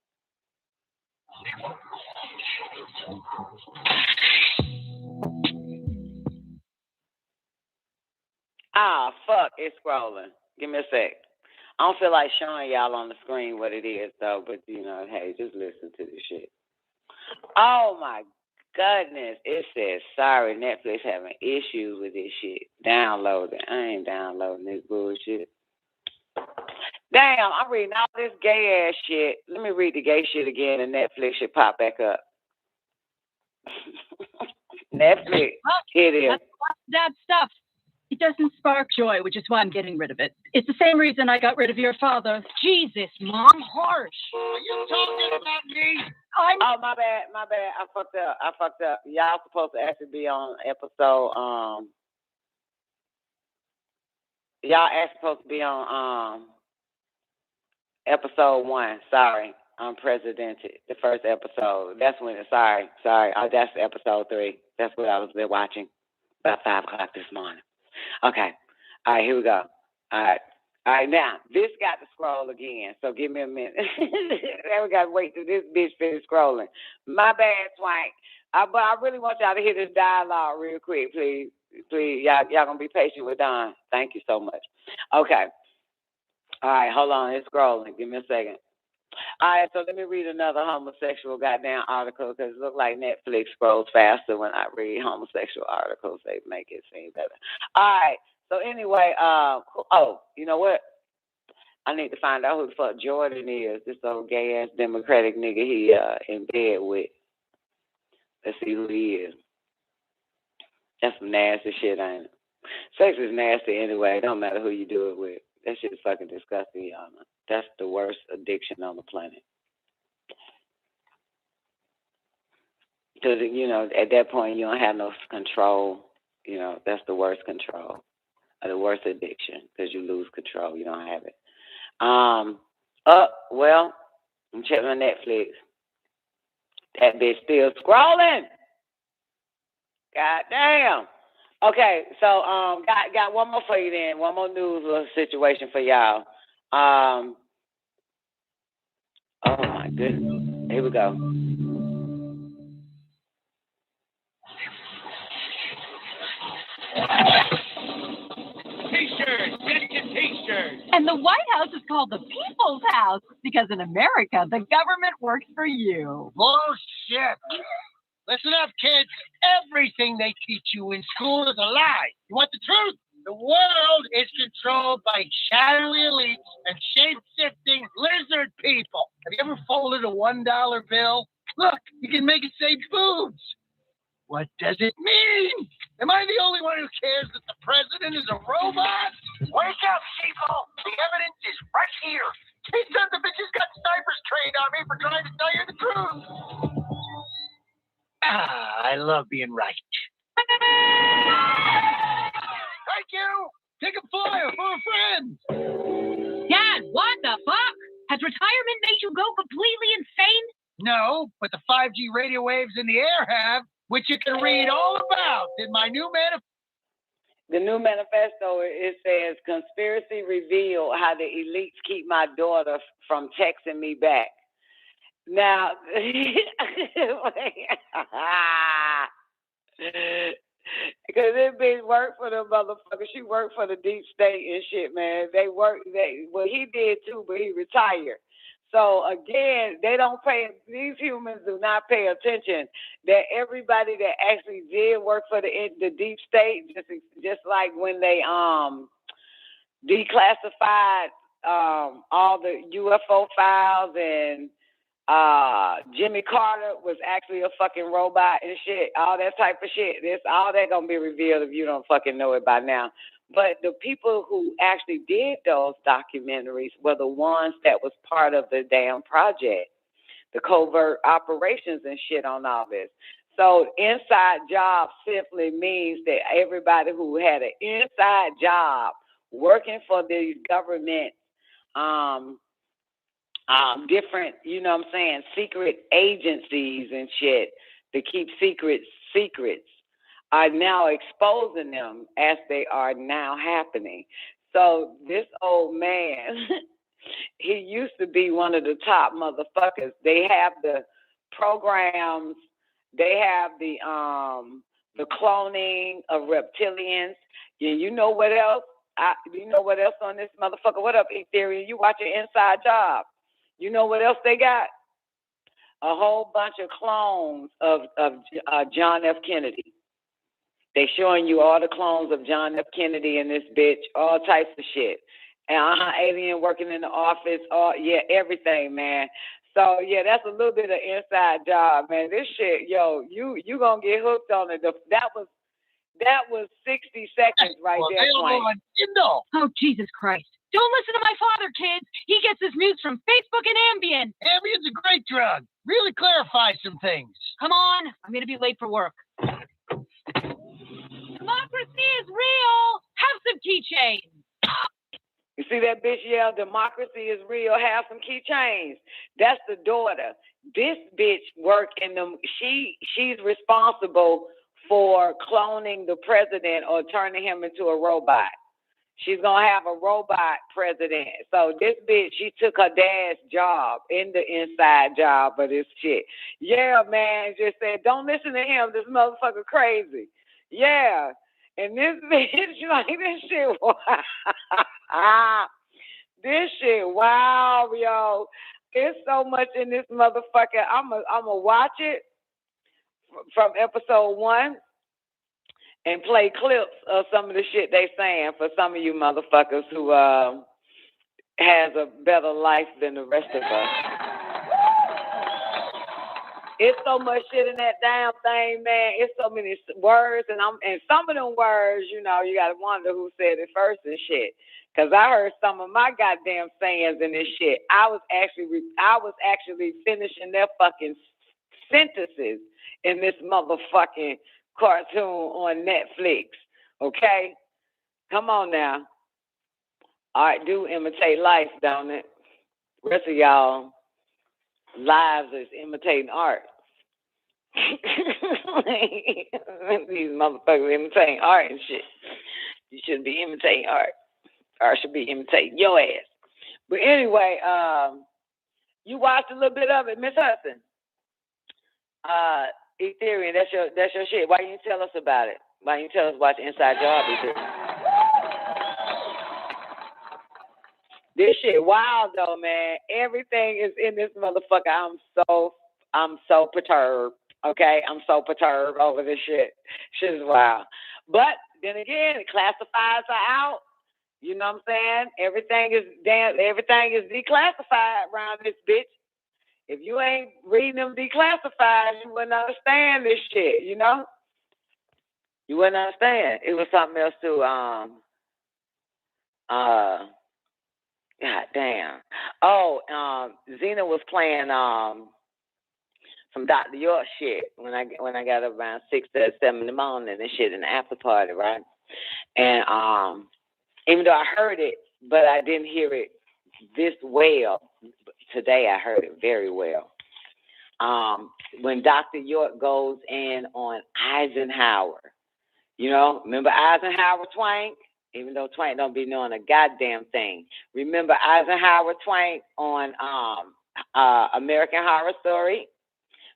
Ah, fuck, it's scrolling. Give me a sec. I don't feel like showing y'all on the screen what it is, though, but, you know, hey, just listen to this shit. Oh, my goodness. It says, sorry, Netflix having issues with this shit. Download it. I ain't downloading this bullshit. Damn, I'm reading all this gay ass shit. Let me read the gay shit again and Netflix should pop back up. Netflix, it is. That stuff. It doesn't spark joy, which is why I'm getting rid of it. It's the same reason I got rid of your father. Jesus, Mom, harsh. Are you talking about me? Oh, my bad. I fucked up. Y'all supposed to actually be on episode, y'all actually supposed to be on, episode 1. Sorry. Unprecedented. The first episode. That's when sorry. That's episode 3. That's what I was watching about 5 o'clock this morning. Okay. All right, here we go. All right, now, this got to scroll again, so give me a minute. Now we got to wait till this bitch finish scrolling. My bad, Swank. But I really want y'all to hear this dialogue real quick, please. Please, y'all going to be patient with Don. Thank you so much. Okay. All right, hold on. It's scrolling. Give me a second. All right, so let me read another homosexual goddamn article because it looks like Netflix scrolls faster when I read homosexual articles. They make it seem better. All right, so anyway, you know what? I need to find out who the fuck Jordan is, this old gay-ass Democratic nigga he in bed with. Let's see who he is. That's some nasty shit, ain't it? Sex is nasty anyway. It don't matter who you do it with. That shit is fucking disgusting, y'all. That's the worst addiction on the planet. Because, you know, at that point, you don't have no control. You know, that's the worst control, or the worst addiction, because you lose control. You don't have it. Well, I'm checking on Netflix. That bitch still scrolling. God damn. Okay, so got one more for you then. One more news or situation for y'all. Oh my goodness. Here we go. T-shirts, get your T-shirts. And the White House is called the People's House because in America, the government works for you. Bullshit. Listen up, kids. Everything they teach you in school is a lie. You want the truth? The world is controlled by shadowy elites and shape-shifting lizard people. Have you ever folded a $1 bill? Look, you can make it say boobs. What does it mean? Am I the only one who cares that the president is a robot? Wake up, sheeple. The evidence is right here. These sons of bitches got snipers trained on me for trying to tell you the truth. I love being right. Thank you. Take a flyer for a friend. Dad, what the fuck? Has retirement made you go completely insane? No, but the 5G radio waves in the air have, which you can read all about in my new manifesto. The new manifesto, it says, conspiracy revealed how the elites keep my daughter from texting me back. Now, because this bitch worked for the motherfucker. She worked for the deep state and shit, man. Well, he did too, but he retired. So again, they don't pay. These humans do not pay attention that everybody that actually did work for the deep state, just like when they declassified all the UFO files and Jimmy Carter was actually a fucking robot and shit, all that type of shit. All that gonna be revealed if you don't fucking know it by now. But the people who actually did those documentaries were the ones that was part of the damn project, the covert operations and shit on all this. So inside job simply means that everybody who had an inside job working for these government different, you know what I'm saying, secret agencies and shit to keep secrets are now exposing them as they are now happening. So this old man, he used to be one of the top motherfuckers. They have the programs, they have the cloning of reptilians. You know what else? You know what else on this motherfucker? What up, Ethereum? You watch your Inside Job. You know what else they got? A whole bunch of clones of John F. Kennedy. They showing you all the clones of John F. Kennedy and this bitch, all types of shit. And alien working in the office, everything, man. So yeah, that's a little bit of inside job, man. This shit, yo, you gonna get hooked on it. That was 60 seconds right there. Oh, Jesus Christ. Don't listen to my father, kids. He gets his news from Facebook and Ambien. Ambien's a great drug. Really clarifies some things. Come on. I'm going to be late for work. Democracy is real. Have some keychains. You see that bitch yell, democracy is real, have some keychains. That's the daughter. This bitch work in them. She's responsible for cloning the president or turning him into a robot. She's going to have a robot president. So this bitch, she took her dad's job in the inside job of this shit. Yeah, man, just said, don't listen to him. This motherfucker crazy. Yeah. And this bitch, like, this shit, this shit, wow, yo. There's so much in this motherfucker. I'm a watch it from episode 1. And play clips of some of the shit they saying for some of you motherfuckers who has a better life than the rest of us. It's so much shit in that damn thing, man. It's so many words, and some of them words, you know, you gotta wonder who said it first and shit. Cause I heard some of my goddamn sayings in this shit. I was actually finishing their fucking sentences in this motherfucking cartoon on Netflix. Okay? Come on now. Art do imitate life, don't it? The rest of y'all lives is imitating art. These motherfuckers imitating art and shit. You shouldn't be imitating art. Art should be imitating your ass. But anyway, you watched a little bit of it, Miss Hudson. Ethereum, that's your shit. Why didn't you tell us about it? Why didn't you tell us about the Inside Job, Ethereum? This shit wild though, man. Everything is in this motherfucker. I'm so perturbed. Okay, I'm so perturbed over this shit. Shit is wild. But then again, the classifieds are out. You know what I'm saying? Everything is declassified around this bitch. If you ain't reading them declassified, you wouldn't understand this shit, you know? You wouldn't understand. It was something else too. God damn. Oh, Zena was playing some Dr. York shit when I got up around 6 to 7 in the morning and shit in the after party, right? And even though I heard it, but I didn't hear it this well. Today I heard it very well. When Dr. York goes in on Eisenhower, you know, remember Eisenhower Twank? Even though Twank don't be knowing a goddamn thing. Remember Eisenhower Twank on American Horror Story?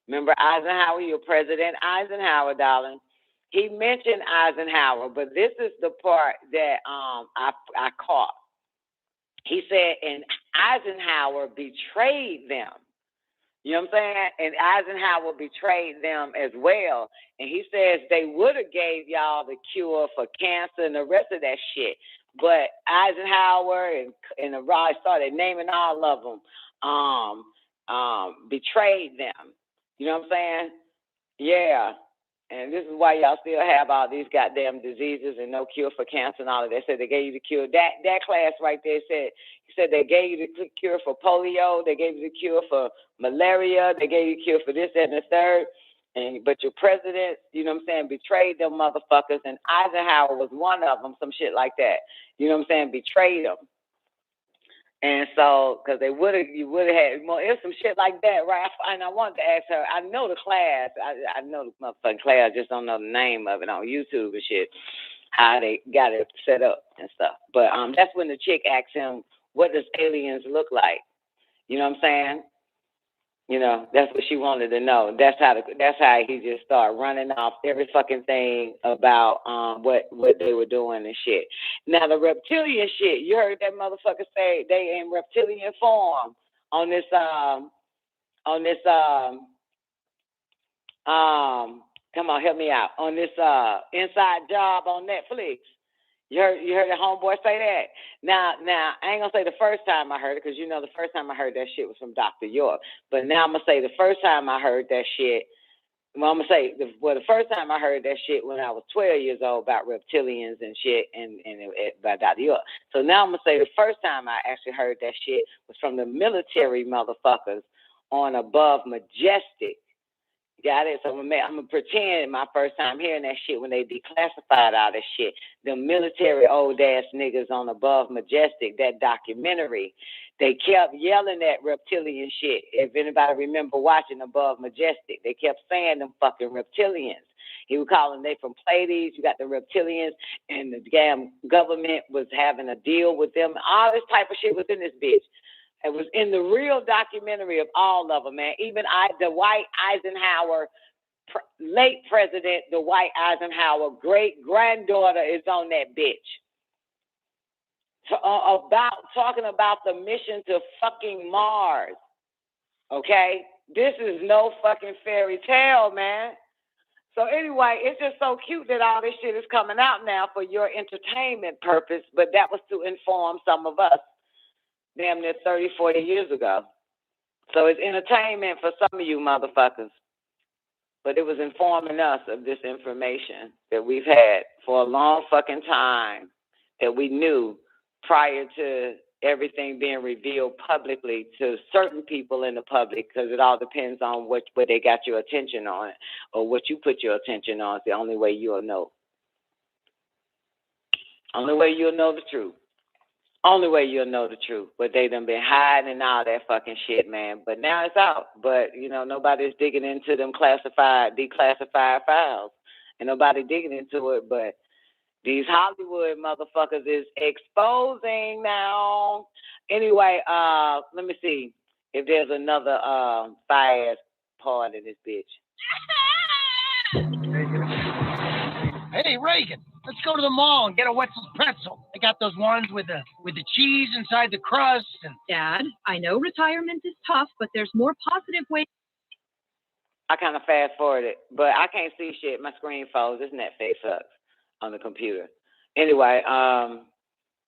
Remember Eisenhower, your President Eisenhower, darling. He mentioned Eisenhower, but this is the part that I caught. He said, and Eisenhower betrayed them. You know what I'm saying? And Eisenhower betrayed them as well. And he says they would have gave y'all the cure for cancer and the rest of that shit. But Eisenhower and the Raj started naming all of them, betrayed them. You know what I'm saying? Yeah. And this is why y'all still have all these goddamn diseases and no cure for cancer and all of that. They said they gave you the cure. That class right there said they gave you the cure for polio. They gave you the cure for malaria. They gave you the cure for this, that, and the third. But your president, you know what I'm saying, betrayed them motherfuckers. And Eisenhower was one of them, some shit like that. You know what I'm saying? Betrayed them. And so, because you would have had more, it's some shit like that, right? And I wanted to ask her, I know the class, I know the motherfucking class, I just don't know the name of it on YouTube and shit, how they got it set up and stuff. But that's when the chick asked him, what does aliens look like? You know what I'm saying? You know, that's what she wanted to know. That's how he just started running off every fucking thing about what they were doing and shit. Now the reptilian shit, you heard that motherfucker say they in reptilian form on this come on, help me out, on this Inside Job on Netflix. You heard the homeboy say that. Now, I ain't going to say the first time I heard it, because you know the first time I heard that shit was from Dr. York. But now I'm going to say the first time I heard that shit, the first time I heard that shit when I was 12 years old about reptilians and shit and by Dr. York. So now I'm going to say the first time I actually heard that shit was from the military motherfuckers on Above Majestic. Got it? So I'm gonna pretend my first time hearing that shit when they declassified all that shit. The military old ass niggas on Above Majestic, that documentary, they kept yelling that reptilian shit. If anybody remember watching Above Majestic, they kept saying them fucking reptilians. He would call them, they from Pleiades, you got the reptilians, and the damn government was having a deal with them. All this type of shit was in this bitch. It was in the real documentary of all of them, man. Even Dwight Eisenhower, late president, Dwight Eisenhower, great-granddaughter is on that bitch. So, talking about the mission to fucking Mars, okay? This is no fucking fairy tale, man. So anyway, it's just so cute that all this shit is coming out now for your entertainment purpose, but that was to inform some of us. Damn near 30, 40 years ago. So it's entertainment for some of you motherfuckers. But it was informing us of this information that we've had for a long fucking time, that we knew prior to everything being revealed publicly to certain people in the public, because it all depends on what they got your attention on, or what you put your attention on. It's the only way you'll know. Only way you'll know the truth. Only way you'll know the truth. But they done been hiding and all that fucking shit, man. But now it's out. But, nobody's digging into them declassified files. And nobody digging into it. But these Hollywood motherfuckers is exposing now. Anyway, let me see if there's another fire-ass part of this bitch. Hey, Reagan, let's go to the mall and get a Wetzel's pretzel. They got those ones with the cheese inside the crust. And Dad, I know retirement is tough, but there's more positive ways. I kind of fast forwarded, but I can't see shit. My screen froze. This Netflix sucks on the computer. Anyway,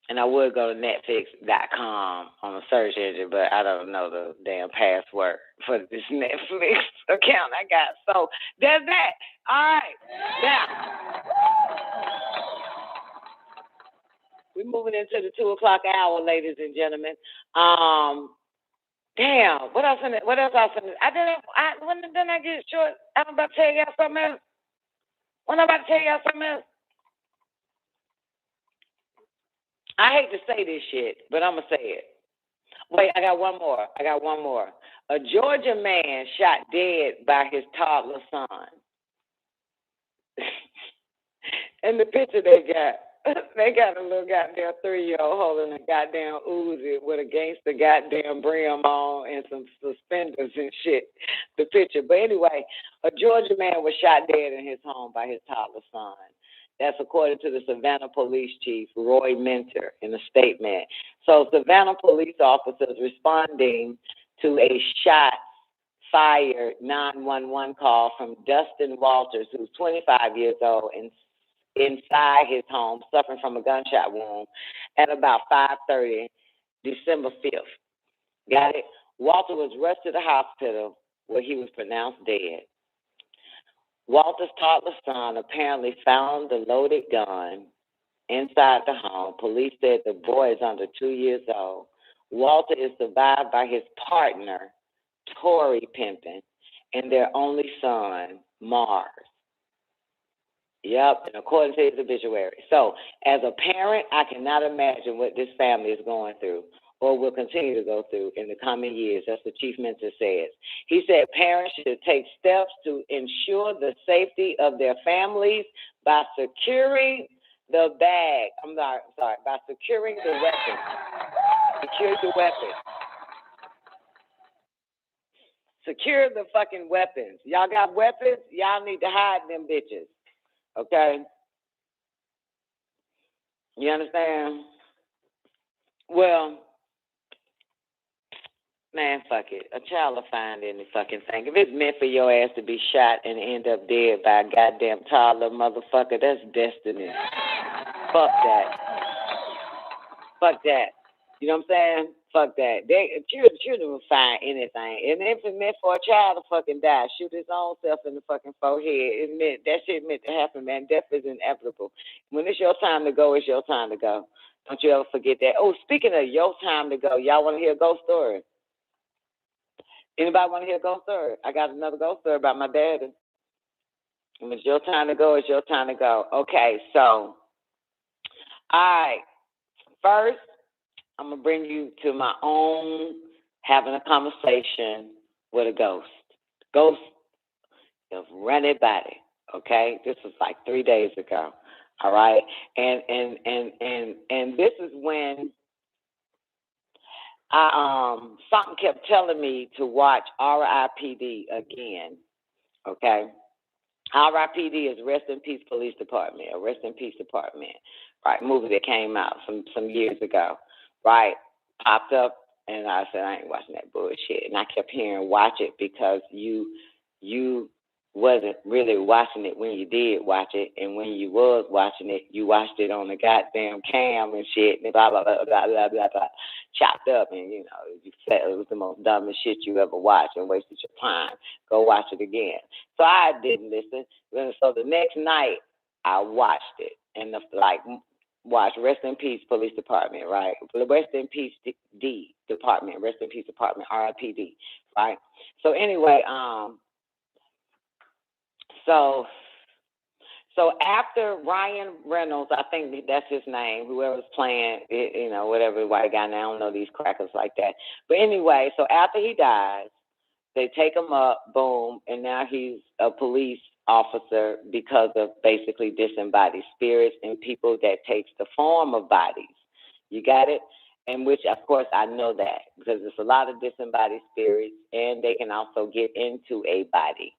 and I would go to Netflix.com on a search engine, but I don't know the damn password for this Netflix account I got. So there's that. All right. Now, we're moving into the 2 o'clock hour, ladies and gentlemen. Damn, what else? Didn't I get short? I'm about to tell y'all something else. When I'm about to tell y'all something else. I hate to say this shit, but I'm going to say it. Wait, I got one more. A Georgia man shot dead by his toddler son. And the picture they got a little goddamn 3-year-old holding a goddamn Uzi with a gangster goddamn brim on and some suspenders and shit. The picture. But anyway, a Georgia man was shot dead in his home by his toddler son. That's according to the Savannah Police Chief, Roy Minter, in a statement. So Savannah police officers responding to a shot fired 911 call from Dustin Walters, who's 25 years old and inside his home, suffering from a gunshot wound at about 5:30, December 5th. Got it? Walter was rushed to the hospital where he was pronounced dead. Walter's toddler son apparently found the loaded gun inside the home. Police said the boy is under 2 years old. Walter is survived by his partner, Tori Pimpin, and their only son, Mars. Yep, and according to his obituary. So, as a parent, I cannot imagine what this family is going through or will continue to go through in the coming years. That's what Chief Minter says. He said parents should take steps to ensure the safety of their families by securing the bag. By securing the weapon. Secure the weapon. Secure the fucking weapons. Y'all got weapons? Y'all need to hide them bitches. Okay? You understand? Well, man, fuck it. A child will find any fucking thing. If it's meant for your ass to be shot and end up dead by a goddamn toddler motherfucker, that's destiny. Fuck that. Fuck that. You know what I'm saying? Fuck that. Children will find anything. And if it's meant for a child to fucking die, shoot his own self in the fucking forehead. That shit meant to happen, man. Death is inevitable. When it's your time to go, it's your time to go. Don't you ever forget that. Oh, speaking of your time to go, y'all want to hear a ghost story? Anybody want to hear a ghost story? I got another ghost story about my daddy. When it's your time to go, it's your time to go. Okay, so, all right. First, I'm going to bring you to my own having a conversation with a ghost. Ghost of running body, okay? This was like 3 days ago, all right? And this is when something kept telling me to watch RIPD again, okay? RIPD is Rest in Peace Police Department, or Rest in Peace Department, right? Movie that came out some years ago, right? Popped up, and I said, I ain't watching that bullshit. And I kept hearing watch it because you wasn't really watching it when you did watch it, and when you was watching it, you watched it on the goddamn cam and shit, and blah, blah, blah, blah, blah, blah, blah, chopped up, and, you know, you said it was the most dumbest shit you ever watched and wasted your time. Go watch it again. So I didn't listen. So the next night, I watched it, and watch, rest in peace, police department, right? Rest in peace, D department, rest in peace department, RIPD, right? So anyway, so after Ryan Reynolds, I think that's his name, whoever's playing, you know, whatever the white guy, now I don't know these crackers like that. But anyway, so after he dies, they take him up, boom, and now he's a police officer because of basically disembodied spirits and people that takes the form of bodies. You got it? And which, of course, I know that because there's a lot of disembodied spirits, and they can also get into a body.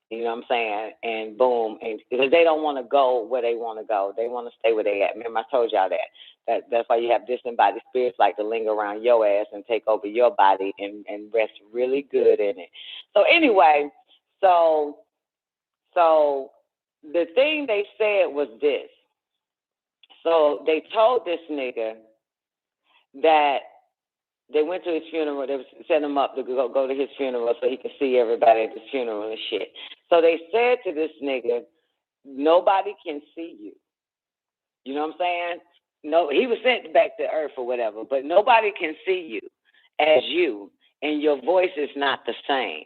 You know what I'm saying? And boom, and because they don't want to go where they want to go. They want to stay where they at. Remember, I told y'all that. That's why you have disembodied spirits like to linger around your ass and take over your body and rest really good in it. So anyway, so the thing they said was this. So they told this nigga that they went to his funeral. They set him up to go to his funeral so he could see everybody at his funeral and shit. So they said to this nigga, nobody can see you. You know what I'm saying? No, he was sent back to earth or whatever, but nobody can see you as you, and your voice is not the same.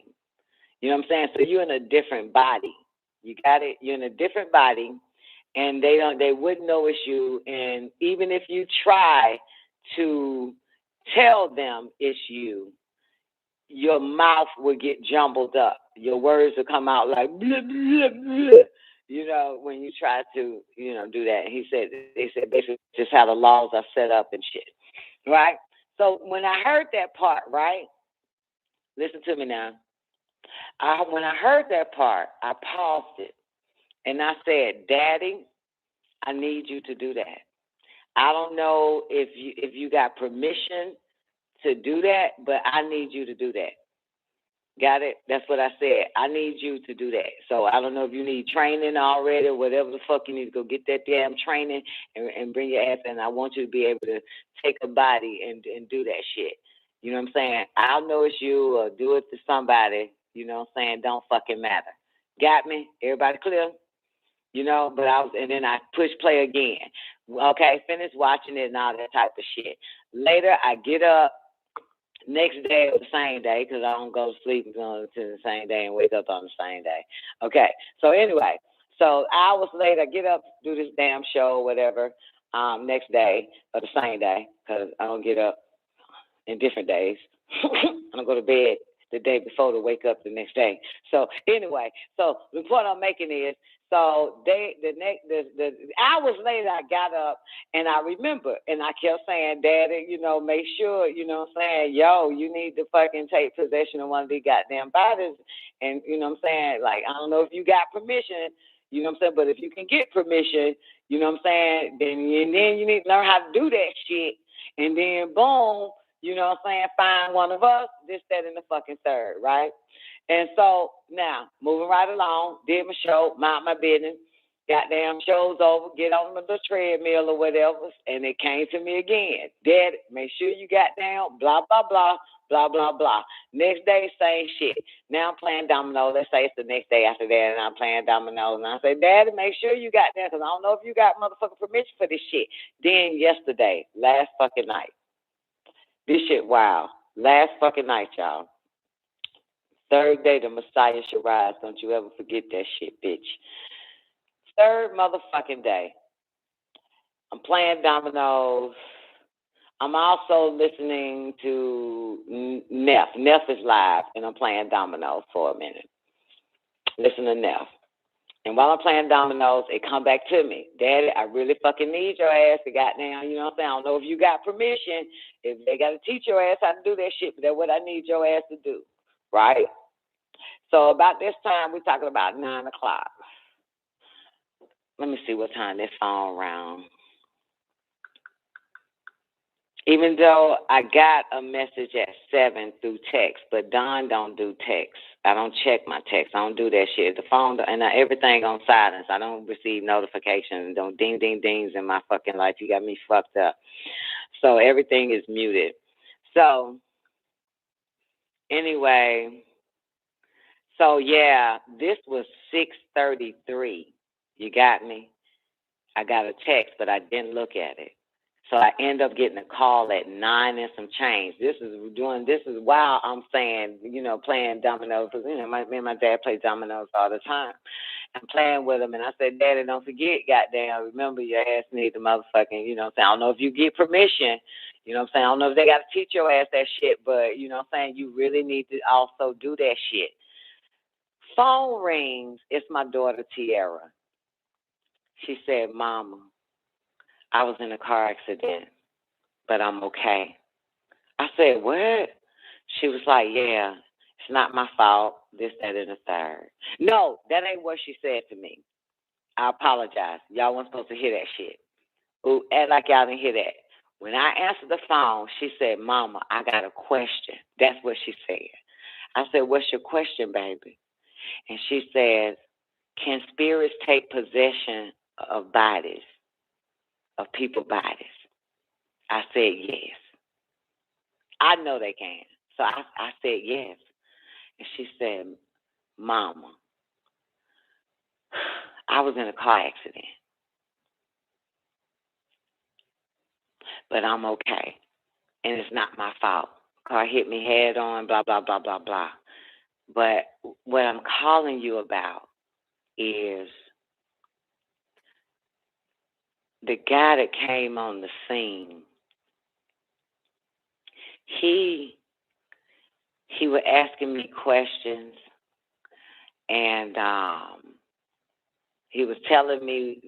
You know what I'm saying? So you're in a different body. You got it? You're in a different body, and they wouldn't know it's you. And even if you try to tell them it's you, your mouth will get jumbled up. Your words will come out like blah, blah, blah, you know, when you try to, you know, do that. They said basically just how the laws are set up and shit, right? So when I heard that part, right, listen to me now. When I heard that part, I paused it and I said, Daddy, I need you to do that. I don't know if you got permission to do that, but I need you to do that. Got it? That's what I said. I need you to do that. So I don't know if you need training already or whatever the fuck you need to go get that damn training and bring your ass in. I want you to be able to take a body and do that shit. You know what I'm saying? I'll know it's you or do it to somebody. You know what I'm saying? Don't fucking matter. Got me? Everybody clear? You know, but and then I push play again. Okay, finish watching it and all that type of shit. Later, I get up. Next day or the same day, because I don't go to sleep until the same day and wake up on the same day. Okay, so anyway, so hours later, I get up, do this damn show or whatever, next day or the same day, because I don't get up in different days. I don't go to bed the day before to wake up the next day. So anyway, so the point I'm making is, so the hours later I got up and I remember and I kept saying, Daddy, you know, make sure, you know what I'm saying, yo, you need to fucking take possession of one of these goddamn bodies. And you know what I'm saying, like, I don't know if you got permission, you know what I'm saying, but if you can get permission, you know what I'm saying, then you need to learn how to do that shit. And then boom, you know what I'm saying, find one of us, this, that, and the fucking third, right? And so now, moving right along, did my show, mind my business, goddamn show's over, get on the treadmill or whatever, and it came to me again. Daddy, make sure you got down, blah, blah, blah, blah, blah, blah. Next day, same shit. Now I'm playing dominoes. Let's say it's the next day after that, and I'm playing dominoes. And I say, Daddy, make sure you got down, because I don't know if you got motherfucking permission for this shit. Then yesterday, last fucking night. This shit, wow. Last fucking night, y'all. Third day, the Messiah shall rise. Don't you ever forget that shit, bitch. Third motherfucking day. I'm playing dominoes. I'm also listening to Neff. Neff is live, and I'm playing dominoes for a minute. Listen to Neff. And while I'm playing dominoes, it come back to me. Daddy, I really fucking need your ass to goddamn, you know what I'm saying? I don't know if you got permission. If they got to teach your ass how to do that shit, but that's what I need your ass to do. Right? So about this time, we're talking about 9 o'clock. Let me see what time this phone rang. Even though I got a message at 7 through text, but Don don't do text. I don't check my text. I don't do that shit. The phone, and everything on silence. I don't receive notifications. Don't ding, ding, dings in my fucking life. You got me fucked up. So everything is muted. So anyway, so yeah, this was 6:33. You got me? I got a text, but I didn't look at it. So I end up getting a call at 9 and some change. This is while I'm saying, playing dominoes, because, me and my dad play dominoes all the time. I'm playing with him, and I said, Daddy, don't forget, goddamn, remember your ass need the motherfucking, I don't know if you get permission, I don't know if they got to teach your ass that shit, but, you really need to also do that shit. Phone rings. It's my daughter, Tiara. She said, Mama, I was in a car accident, but I'm okay. I said, what? She was like, yeah, it's not my fault, this, that, and the third. No, that ain't what she said to me. I apologize. Y'all weren't supposed to hear that shit. Ooh, act like y'all didn't hear that. When I answered the phone, she said, Mama, I got a question. That's what she said. I said, what's your question, baby? And she says, can spirits take possession of bodies, of people's bodies? I said, yes. I know they can. So I said, yes. And she said, Mama, I was in a car accident, but I'm okay. And it's not my fault. Car hit me head on, blah, blah, blah, blah, blah. But what I'm calling you about is the guy that came on the scene. He was asking me questions, and he was telling me,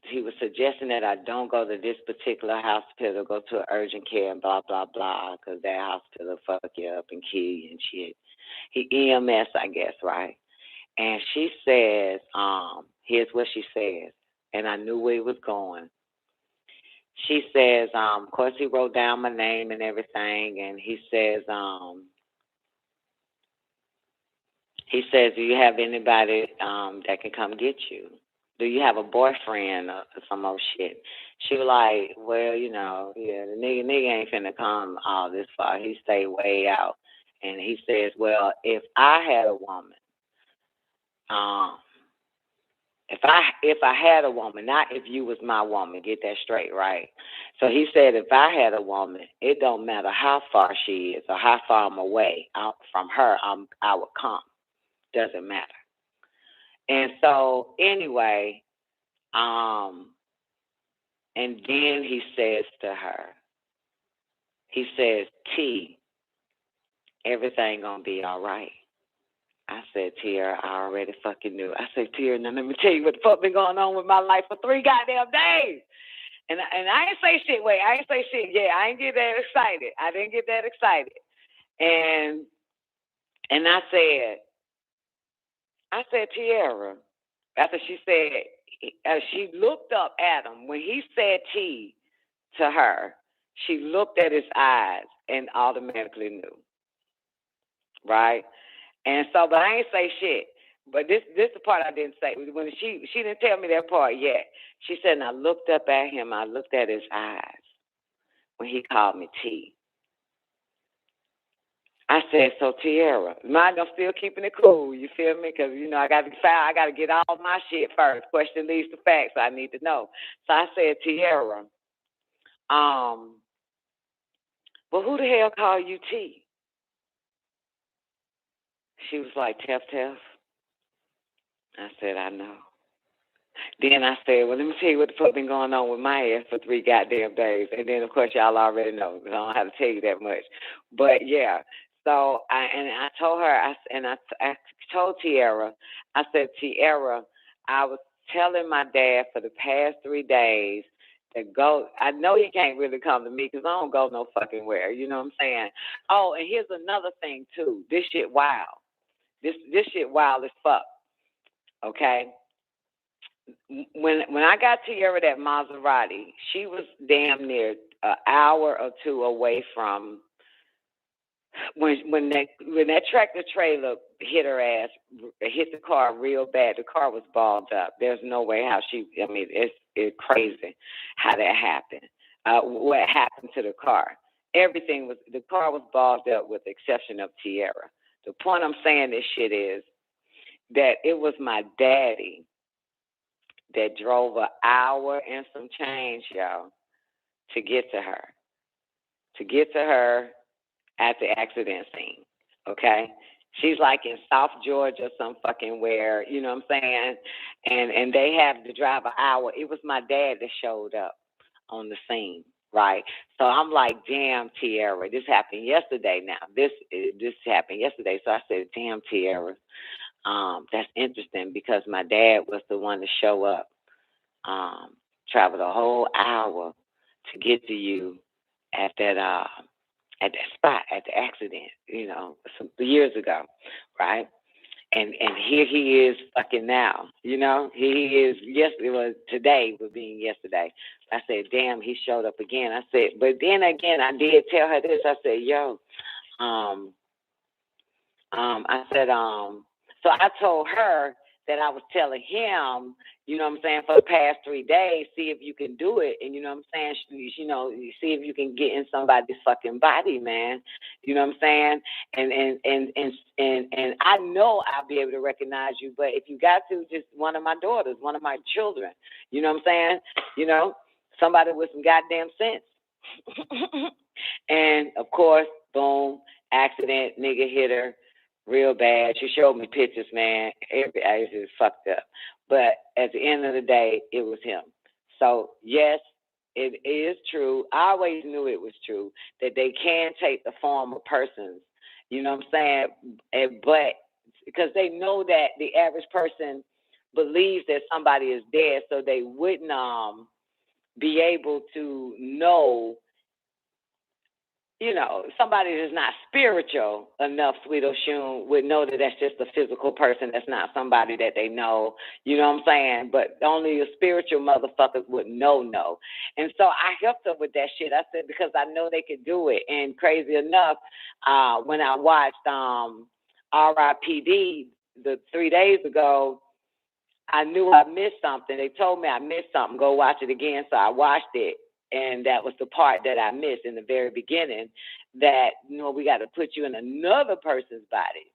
he was suggesting that I don't go to this particular hospital, go to urgent care and blah, blah, blah, because that hospital fuck you up and kill you and shit. He EMS, I guess, right? And she says, here's what she says, and I knew where he was going. She says, of course, he wrote down my name and everything, and he says, do you have anybody that can come get you? Do you have a boyfriend or some old shit? She was like, well, the nigga ain't finna come all this far. He stayed way out. And he says, well, if I had a woman, if I had a woman, not if you was my woman, get that straight, right? So he said, if I had a woman, it don't matter how far she is or how far I'm away from her, I would come. Doesn't matter. And so anyway, and then he says to her, he says, T, everything gonna be all right. I said, Tiara, I already fucking knew. I said, Tiara, now let me tell you what the fuck been going on with my life for 3 goddamn days. And I ain't say shit. Wait, I ain't say shit. Yeah, I ain't get that excited. I didn't get that excited. And I said, Tiara, after she said, she looked up at him. When he said T to her, she looked at his eyes and automatically knew. Right? And so, but I ain't say shit. But this the part I didn't say. When she didn't tell me that part yet. She said, and I looked up at him. I looked at his eyes when he called me T. I said, so Tiara, mind I'm still keeping it cool. You feel me? Because I got to get all my shit first. Question leads to facts. I need to know. So I said, Tiara, well, who the hell called you T? She was like, Tef. I said, I know. Then I said, well, let me tell you what the fuck been going on with my ass for 3 goddamn days. And then, of course, y'all already know. I don't have to tell you that much. But, yeah. So, I told her, I told Tiara, I said, Tiara, I was telling my dad for the past 3 days to go. I know he can't really come to me because I don't go no fucking where. You know what I'm saying? Oh, and here's another thing, too. This shit wild. This shit wild as fuck. Okay? When I got Tiara that Maserati, she was damn near an hour or 2 away from when that tractor trailer hit her ass, hit the car real bad. The car was balled up. There's no way how it's crazy how that happened. What happened to the car? The car was balled up with the exception of Tiara. The point I'm saying this shit is that it was my daddy that drove an hour and some change, y'all, to get to her. To get to her at the accident scene, okay? She's like in South Georgia, some fucking where, you know what I'm saying? And they have to drive an hour. It was my dad that showed up on the scene, right? So I'm like, damn, Tierra, this happened yesterday now. This happened yesterday. So I said, damn, Tierra, that's interesting because my dad was the one to show up, traveled a whole hour to get to you at that spot, at the accident, you know, some years ago, right? And here he is fucking now, you know? He is, today would be yesterday. I said, damn, he showed up again. I said, but then again, I did tell her this. I said, yo, I said, so I told her that I was telling him, you know what I'm saying, for the past 3 days, see if you can do it. And you know what I'm saying, you know, see if you can get in somebody's fucking body, man. You know what I'm saying? And I know I'll be able to recognize you, but if you got to, just one of my daughters, one of my children, you know what I'm saying? You know, somebody with some goddamn sense. And of course, boom, accident, nigga hit her real bad. She showed me pictures, man. I was just fucked up. But at the end of the day, it was him. So, yes, it is true. I always knew it was true that they can take the form of persons, you know what I'm saying? But because they know that the average person believes that somebody is dead, so they wouldn't be able to know, you know, somebody that's not spiritual enough, Sweet Oshun, would know that that's just a physical person. That's not somebody that they know. You know what I'm saying? But only a spiritual motherfuckers would know. And so I helped her with that shit. I said, because I know they could do it. And crazy enough, when I watched RIPD 3 days ago, I knew I missed something. They told me I missed something. Go watch it again. So I watched it. And that was the part that I missed in the very beginning, that, you know, we got to put you in another person's body.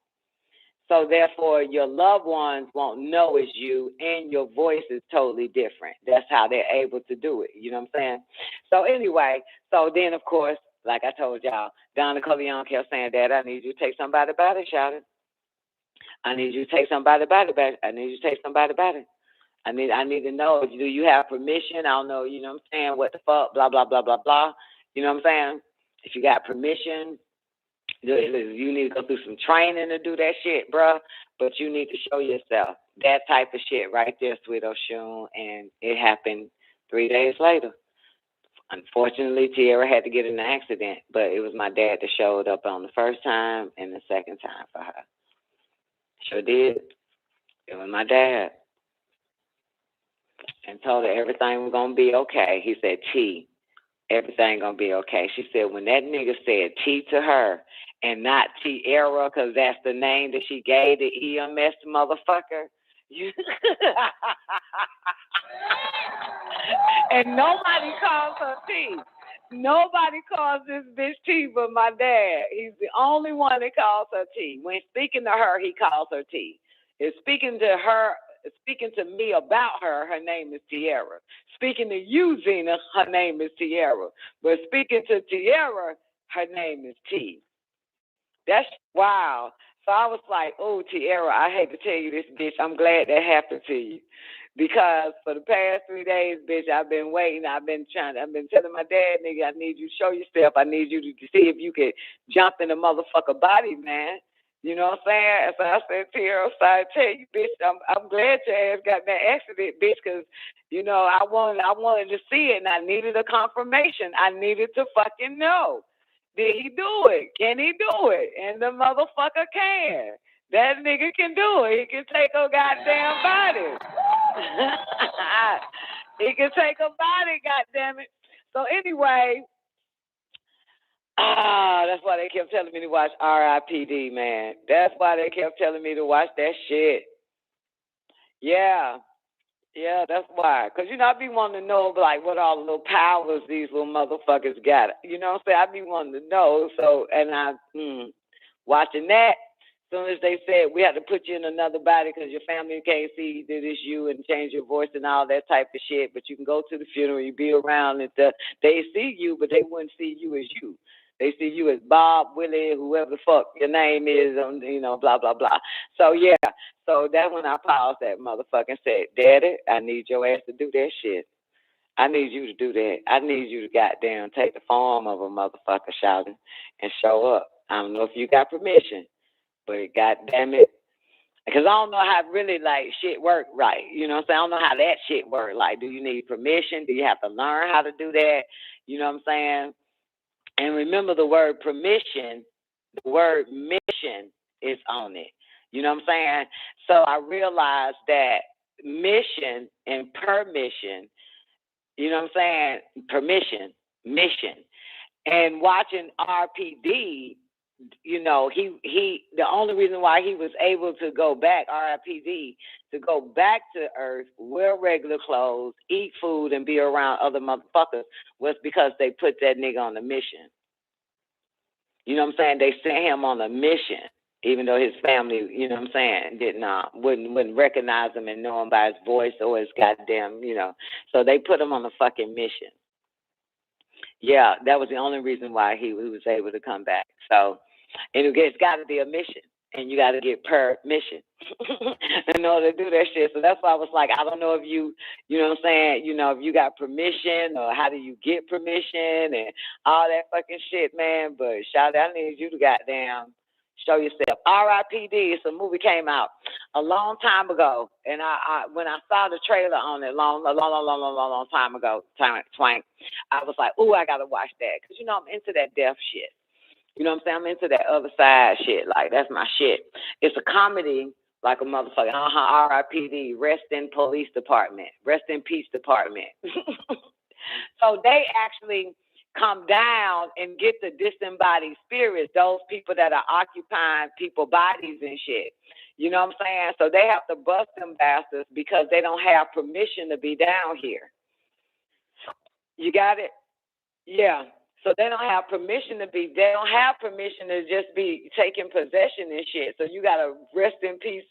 So therefore, your loved ones won't know it's you, and your voice is totally different. That's how they're able to do it. You know what I'm saying? So anyway, so then, of course, like I told y'all, Don Nicoleone kept saying, Dad, I need you to take somebody about it, shouted. I need you to take somebody about it. I need you to take somebody about it. I need to know, do you have permission? I don't know, you know what I'm saying, what the fuck, blah, blah, blah, blah, blah. You know what I'm saying? If you got permission, you need to go through some training to do that shit, bruh. But you need to show yourself. That type of shit right there, Sweet Oshun. And it happened 3 days later. Unfortunately, Tierra had to get in an accident, but it was my dad that showed up on the first time and the second time for her. Sure did. It was my dad. And told her everything was going to be okay. He said, T, everything going to be okay. She said, when that nigga said T to her and not Tierra, because that's the name that she gave the EMS motherfucker. And nobody calls her T. Nobody calls this bitch T but my dad. He's the only one that calls her T. When speaking to her, he calls her T. If speaking to me about her, her name is Tierra. Speaking to you, Zena, her name is Tierra. But speaking to Tierra, her name is T. That's wow. So I was like, oh, Tierra, I hate to tell you this, bitch. I'm glad that happened to you. Because for the past 3 days, bitch, I've been waiting. I've been telling my dad, nigga, I need you to show yourself. I need you to see if you can jump in the motherfucker body, man. You know what I'm saying? So I said, Tierra, sorry to tell you, bitch, I'm glad your ass got that accident, bitch, because, you know, I wanted to see it, and I needed a confirmation. I needed to fucking know. Did he do it? Can he do it? And the motherfucker can. That nigga can do it. He can take a goddamn body. He can take a body, goddammit. So anyway, that's why they kept telling me to watch RIPD, man. That's why they kept telling me to watch that shit. Yeah, that's why. Because, you know, I be wanting to know, like, what all the little powers these little motherfuckers got. You know what I'm saying? I be wanting to know. So, and watching that. soon as they said we had to put you in another body because your family can't see that it's you and change your voice and all that type of shit, but you can go to the funeral, you be around, and they see you, but they wouldn't see you as you. They see you as Bob, Willie, whoever the fuck your name is, blah, blah, blah. So, yeah. So that's when I paused that motherfucker and said, Daddy, I need your ass to do that shit. I need you to do that. I need you to goddamn take the form of a motherfucker shouting and show up. I don't know if you got permission, but goddamn it. Because I don't know how really, shit work right. You know what I'm saying? I don't know how that shit work. Like, do you need permission? Do you have to learn how to do that? You know what I'm saying? And remember the word permission, the word mission is on it. You know what I'm saying? So I realized that mission and permission, you know what I'm saying? Permission, mission. And watching RPD, he the only reason why he was able to go back, RIPD, to go back to Earth, wear regular clothes, eat food, and be around other motherfuckers was because they put that nigga on a mission. You know what I'm saying? They sent him on a mission, even though his family, you know what I'm saying, wouldn't recognize him and know him by his voice or his goddamn, So they put him on a fucking mission. Yeah, that was the only reason why he was able to come back. So, and it's got to be a mission, and you got to get permission in order to do that shit. So that's why I was like, I don't know if you know what I'm saying, if you got permission or how do you get permission and all that fucking shit, man. But shout out, I need you to goddamn show yourself. R.I.P.D. It's a movie came out a long time ago, and I when I saw the trailer on it, long time ago, twank, I was like, ooh, I gotta watch that because I'm into that death shit. You know what I'm saying? I'm into that other side shit. Like that's my shit. It's a comedy like a motherfucker. R.I.P.D. Rest in Police Department. Rest in Peace Department. So they actually come down and get the disembodied spirits, those people that are occupying people's bodies and shit. You know what I'm saying? So they have to bust them bastards because they don't have permission to be down here. You got it? Yeah. So they don't have permission to just be taking possession and shit. So you got a rest in peace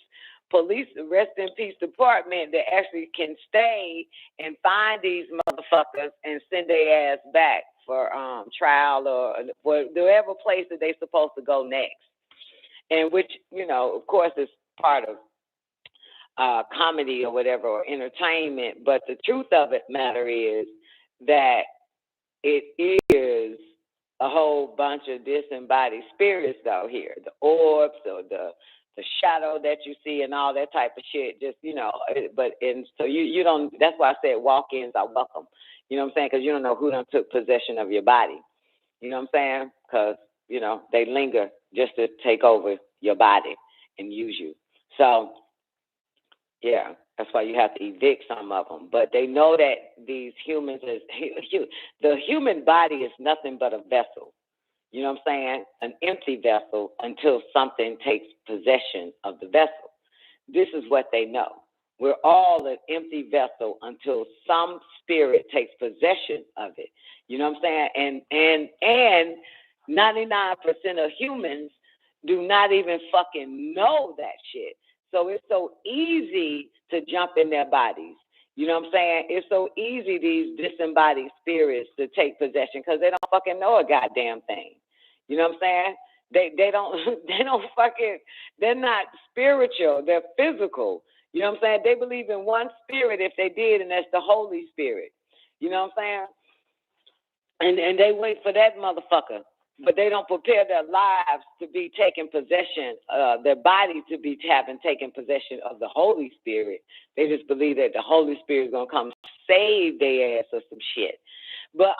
department that actually can stay and find these motherfuckers and send their ass back for trial or whatever place that they're supposed to go next. And which, of course, is part of comedy or whatever, or entertainment. But the truth of it matter is that it is a whole bunch of disembodied spirits out here. The orbs or the shadow that you see and all that type of shit, just, so you don't, that's why I said walk-ins are welcome. You know what I'm saying? Because you don't know who done took possession of your body. You know what I'm saying? Because, they linger just to take over your body and use you. So, yeah, that's why you have to evict some of them. But they know that these humans, the human body is nothing but a vessel. You know what I'm saying? An empty vessel until something takes possession of the vessel. This is what they know. We're all an empty vessel until some spirit takes possession of it. You know what I'm saying? And 99% of humans do not even fucking know that shit. So it's so easy to jump in their bodies. You know what I'm saying? It's so easy, these disembodied spirits, to take possession because they don't fucking know a goddamn thing. You know what I'm saying? They don't fucking, they're not spiritual, they're physical. You know what I'm saying? They believe in one spirit if they did, and that's the Holy Spirit. You know what I'm saying? And they wait for that motherfucker. But they don't prepare their lives to be taking possession, their body to be taken possession of the Holy Spirit. They just believe that the Holy Spirit is going to come save their ass or some shit. But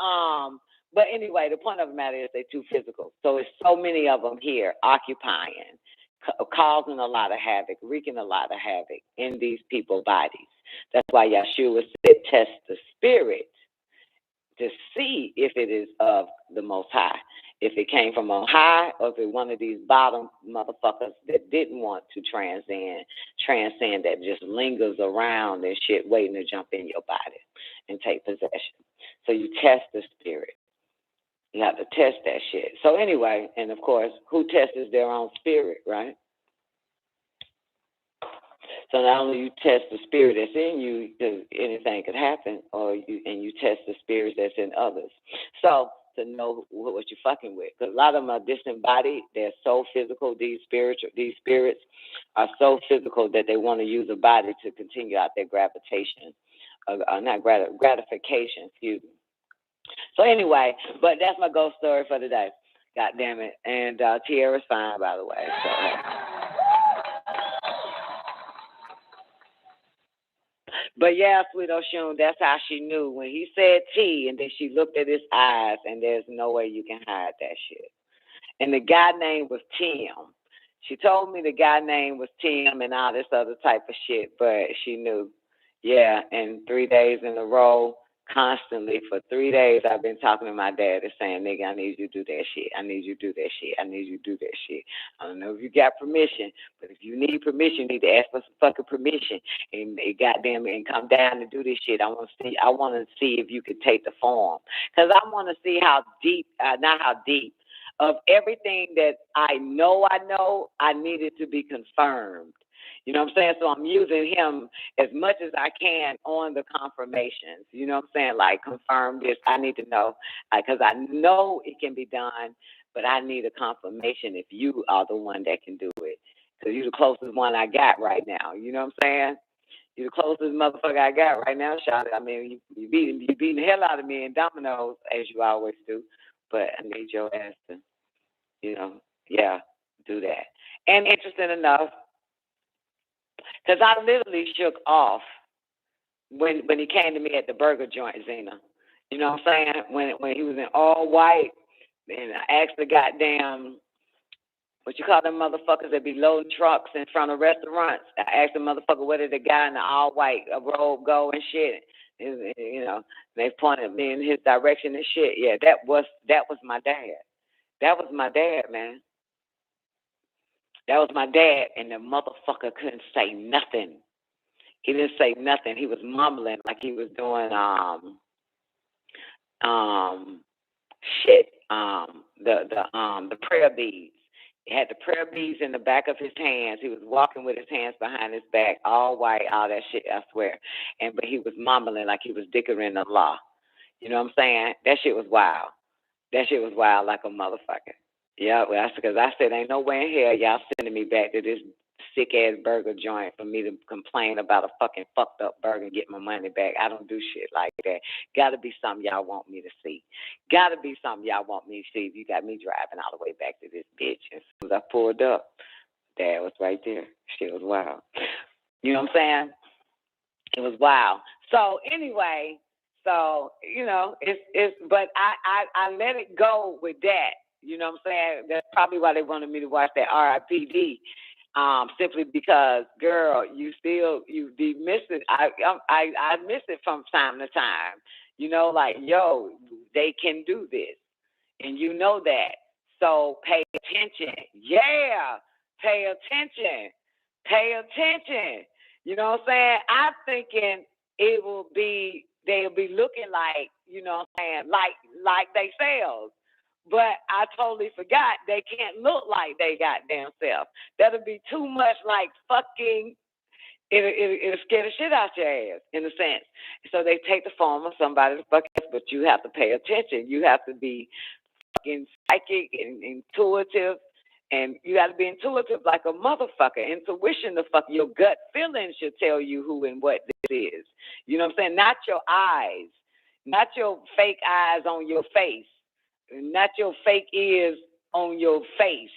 anyway, the point of the matter is they're too physical. So it's so many of them here occupying, causing a lot of havoc, wreaking a lot of havoc in these people's bodies. That's why Yeshua said, test the spirit to see if it is of the Most High. If it came from on high, or if it's one of these bottom motherfuckers that didn't want to transcend, that just lingers around and shit, waiting to jump in your body and take possession. So you test the spirit. You have to test that shit. So anyway, and of course, who tests their own spirit, right? So not only you test the spirit that's in you, because anything could happen, or you test the spirits that's in others. So to know what you're fucking with, because a lot of them are disembodied. They're so physical. These spirits are so physical that they want to use a body to continue out their gratification, excuse me. So anyway, but that's my ghost story for today. God damn it. And Tierra's fine, by the way. So. But yeah, Sweet Oshun, that's how she knew. When he said T, and then she looked at his eyes, and there's no way you can hide that shit. And the guy name was Tim. She told me the guy name was Tim and all this other type of shit, but she knew. Yeah, and 3 days in a row, constantly for 3 days, I've been talking to my dad and saying, nigga, I need you to do that shit. I need you to do that shit. I need you to do that shit. I don't know if you got permission, but if you need permission, you need to ask for some fucking permission and goddamn it, and come down and do this shit. I want to see if you could take the form, because I want to see how deep, not how deep, of everything that I know, I needed to be confirmed. You know what I'm saying? So I'm using him as much as I can on the confirmations. You know what I'm saying? Like, confirm this. I need to know, because I know it can be done, but I need a confirmation if you are the one that can do it. Because you're the closest one I got right now. You know what I'm saying? You're the closest motherfucker I got right now, Shawty. I mean, you beating the hell out of me in dominoes, as you always do. But I need your ass to, do that. And interesting enough, because I literally shook off when he came to me at the burger joint, Zena. You know what I'm saying? When he was in all white, and I asked the goddamn, what you call them motherfuckers that be loading trucks in front of restaurants. I asked the motherfucker, where did the guy in the all white robe go and shit? They pointed me in his direction and shit. Yeah, that was my dad. That was my dad, man. That was my dad, and the motherfucker couldn't say nothing. He didn't say nothing. He was mumbling like he was doing the prayer beads. He had the prayer beads in the back of his hands. He was walking with his hands behind his back, all white, all that shit, I swear. But he was mumbling like he was dickering the law. You know what I'm saying? That shit was wild. That shit was wild like a motherfucker. Yeah, well, that's because I said, ain't no way in hell y'all sending me back to this sick-ass burger joint for me to complain about a fucking fucked-up burger and get my money back. I don't do shit like that. Got to be something y'all want me to see. Got to be something y'all want me to see if you got me driving all the way back to this bitch. And as soon as I pulled up, Dad was right there. Shit was wild. You know what I'm saying? It was wild. So anyway, but I let it go with that. You know what I'm saying? That's probably why they wanted me to watch that RIPD, simply because, girl, you be missing. I miss it from time to time. Like, yo, they can do this, and you know that. So pay attention. Yeah, pay attention. Pay attention. You know what I'm saying? I'm thinking they'll be looking like, you know what I'm saying, like they selves. But I totally forgot they can't look like they goddamn self. That'll be too much like fucking, it'll scare the shit out your ass, in a sense. So they take the form of somebody to fuck ass, but you have to pay attention. You have to be fucking psychic and intuitive, and you got to be intuitive like a motherfucker. Intuition, your gut feeling should tell you who and what this is. You know what I'm saying? Not your eyes, not your fake eyes on your face. Not your fake ears on your face.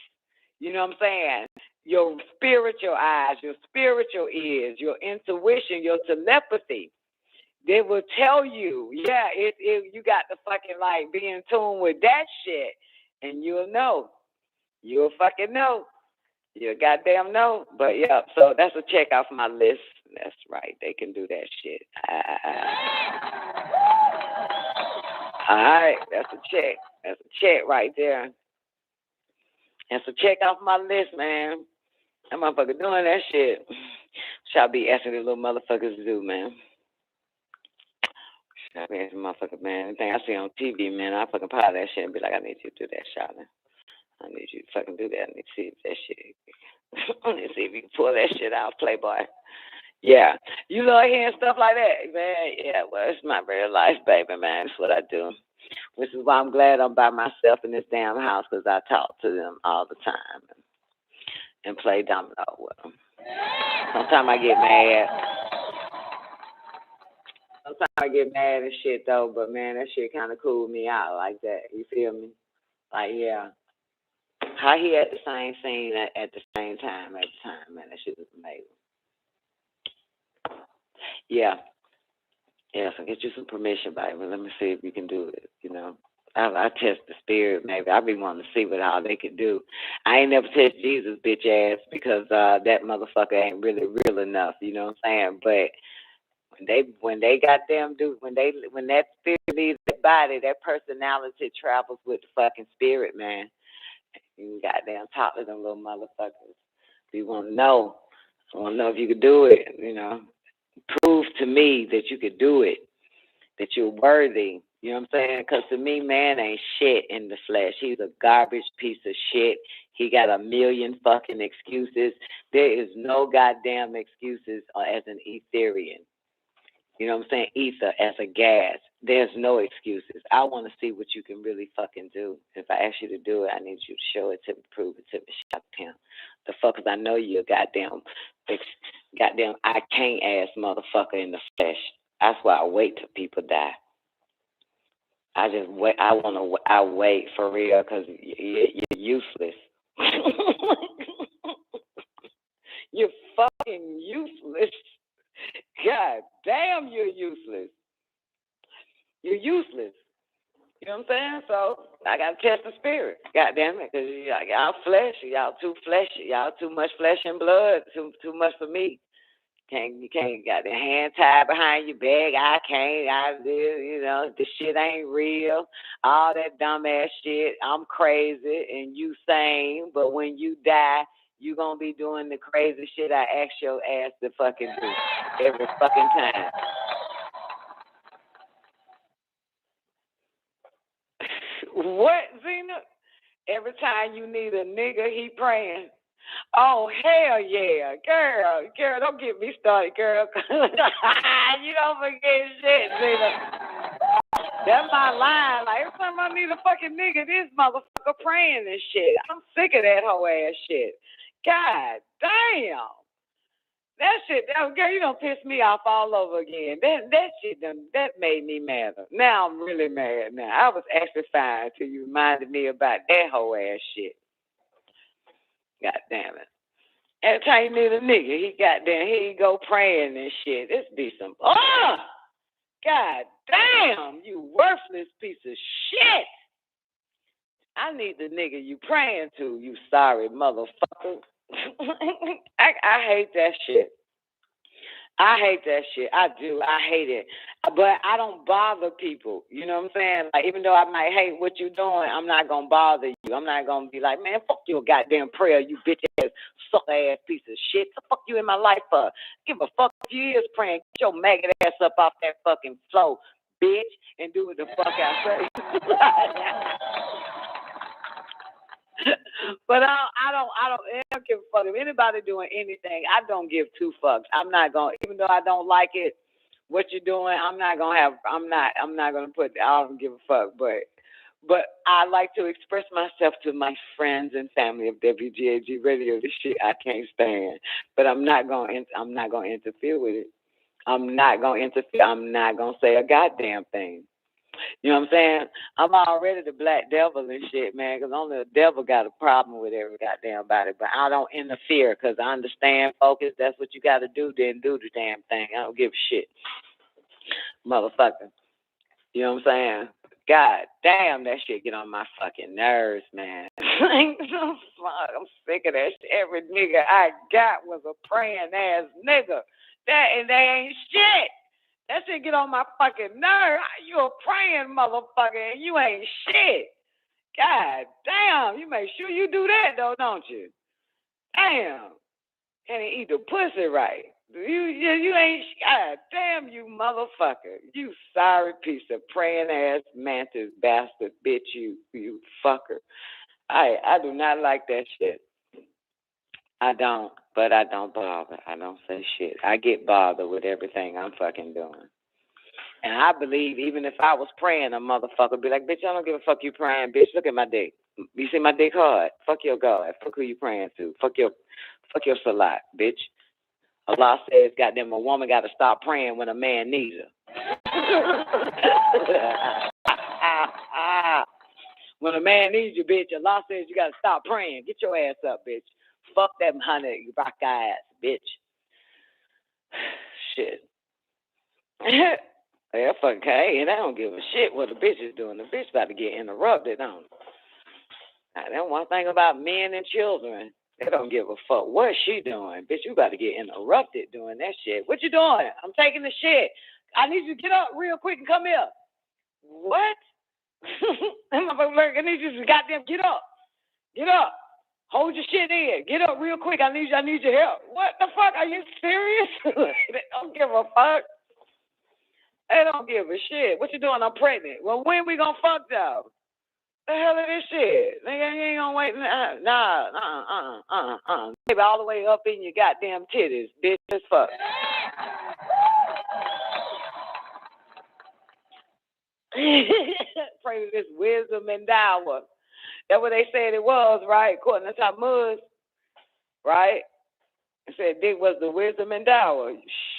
You know what I'm saying? Your spiritual eyes, your spiritual ears, your intuition, your telepathy. They will tell you, yeah, you got to fucking like be in tune with that shit, and you'll know. You'll fucking know. You'll goddamn know. But yeah, so that's a check off my list. That's right. They can do that shit. All right, that's a check. That's a check right there. That's a check off my list, man. That motherfucker doing that shit. Shall be asking the little motherfuckers to do, man. Shall be asking motherfuckers, man. Anything I see on TV, man, I fucking pile that shit and be like, I need you to do that, Charlotte. I need you to fucking do that. I need to see if that shit Let me see if you can pull that shit out, Playboy. Yeah. You love hearing stuff like that, man. Yeah, well, it's my real life, baby, man. It's what I do. Which is why I'm glad I'm by myself in this damn house, because I talk to them all the time and play domino with them. Sometimes I get mad. Sometimes I get mad and shit, though, but, man, that shit kind of cool me out like that. You feel me? Like, yeah. How he at the same scene at the same time at the time, man. That shit was amazing. Yeah. Yeah, so get you some permission, baby. Let me see if you can do it, you know. I test the spirit, maybe. I be wanting to see what all they could do. I ain't never test Jesus, bitch ass, because that motherfucker ain't really real enough, you know what I'm saying? But when they goddamn do, when that spirit leaves that body, that personality travels with the fucking spirit, man. You goddamn talk to them little motherfuckers. You want to know. I want to know if you could do it, you know. Prove to me that you could do it, that you're worthy. You know what I'm saying? Because to me, man ain't shit in the flesh. He's a garbage piece of shit. He got a million fucking excuses. There is no goddamn excuses as an Etherian. You know what I'm saying? Ether as a gas. There's no excuses. I want to see what you can really fucking do. If I ask you to do it, I need you to show it to me, prove it to me, shut down. The fuckers, I know you're goddamn I can't ass motherfucker in the flesh. That's why I wait till people die. I just wait. I wait for real, because you're useless. You're fucking useless. God damn, you're useless. You're useless. You know what I'm saying? So I gotta test the spirit. God damn it, because y'all flesh, y'all too fleshy, y'all too much flesh and blood, too much for me. You can't got the hand tied behind your back. I can't. You know, this shit ain't real. All that dumbass shit. I'm crazy and you sane, but when you die, you gonna be doing the crazy shit I ask your ass to fucking do every fucking time. What, Zena? Every time you need a nigga, he praying. Oh, hell yeah. Girl, don't get me started, girl. You don't forget shit, Zena. That's my line. Like, every time I need a fucking nigga, this motherfucker praying and shit. I'm sick of that whole ass shit. God damn. That shit, girl, you done pissed me off all over again. That shit that made me mad. Now I'm really mad now. I was actually fine till you reminded me about that whole ass shit. God damn it. Every time you need a nigga, he here you go praying and shit. This be some, God damn, you worthless piece of shit. I need the nigga you praying to, you sorry motherfucker. I hate that shit. I hate that shit. I do. I hate it. But I don't bother people. You know what I'm saying? Like, even though I might hate what you're doing, I'm not going to bother you. I'm not going to be like, man, fuck your goddamn prayer, you bitch-ass, suck-ass piece of shit. The fuck you in my life for? Give a fuck if you is praying. Get your maggot ass up off that fucking floor, bitch, and do what the fuck I say. But I don't give a fuck. If anybody doing anything, I don't give two fucks. I'm not gonna, even though I don't like it, what you're doing, I'm not gonna put, I don't give a fuck. But I like to express myself to my friends and family of WGAG Radio. This shit I can't stand. But I'm not gonna interfere with it. I'm not gonna interfere. I'm not gonna say a goddamn thing. You know what I'm saying? I'm already the black devil and shit, man, because only the devil got a problem with every goddamn body. But I don't interfere because I understand, focus, that's what you got to do, then do the damn thing. I don't give a shit. Motherfucker. You know what I'm saying? God damn, that shit get on my fucking nerves, man. I'm sick of that shit. Every nigga I got was a praying ass nigga. And they ain't shit. That shit get on my fucking nerve. You a praying motherfucker and you ain't shit. God damn, you make sure you do that though, don't you? Damn. And eat the pussy right. You ain't, God damn you motherfucker. You sorry piece of praying ass mantis bastard bitch, you fucker. I do not like that shit. I don't, but I don't bother. I don't say shit. I get bothered with everything I'm fucking doing. And I believe even if I was praying, a motherfucker would be like, bitch, I don't give a fuck you praying, bitch. Look at my dick. You see my dick hard? Fuck your God. Fuck who you praying to. Fuck your salat, bitch. Allah says, goddamn, a woman got to stop praying when a man needs her. When a man needs you, bitch, Allah says you got to stop praying. Get your ass up, bitch. Fuck that honey, you rock ass, bitch. Shit. Yeah, fuck, hey, and I don't give a shit what the bitch is doing. The bitch about to get interrupted, don't it? That's one thing about men and children. They don't give a fuck what she doing. Bitch, you about to get interrupted doing that shit. What you doing? I'm taking the shit. I need you to get up real quick and come here. What? I need you to goddamn get up. Get up. Hold your shit in. Get up real quick. I need your help. What the fuck? Are you serious? They don't give a fuck. They don't give a shit. What you doing? I'm pregnant. Well, when we gonna fuck though? The hell is this shit? Nigga, you ain't gonna wait. Maybe all the way up in your goddamn titties, bitch. As fuck. Pray to this wisdom endower. That's what they said it was, right? According to Talmud, right? It said dick was the wisdom endower.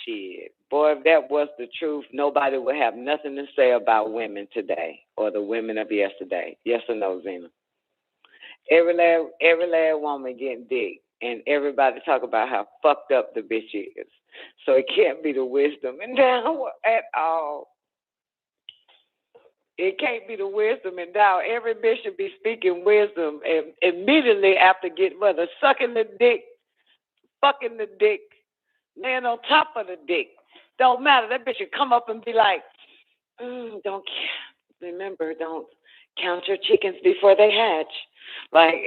Shit. Boy, if that was the truth, nobody would have nothing to say about women today or the women of yesterday. Yes or no, Zena? Every last woman getting dick, and everybody talk about how fucked up the bitch is. So it can't be the wisdom endower at all. It can't be the wisdom endowed. Every bitch should be speaking wisdom and immediately after getting whether sucking the dick, fucking the dick, laying on top of the dick. Don't matter. That bitch should come up and be like, don't count your chickens before they hatch. Like,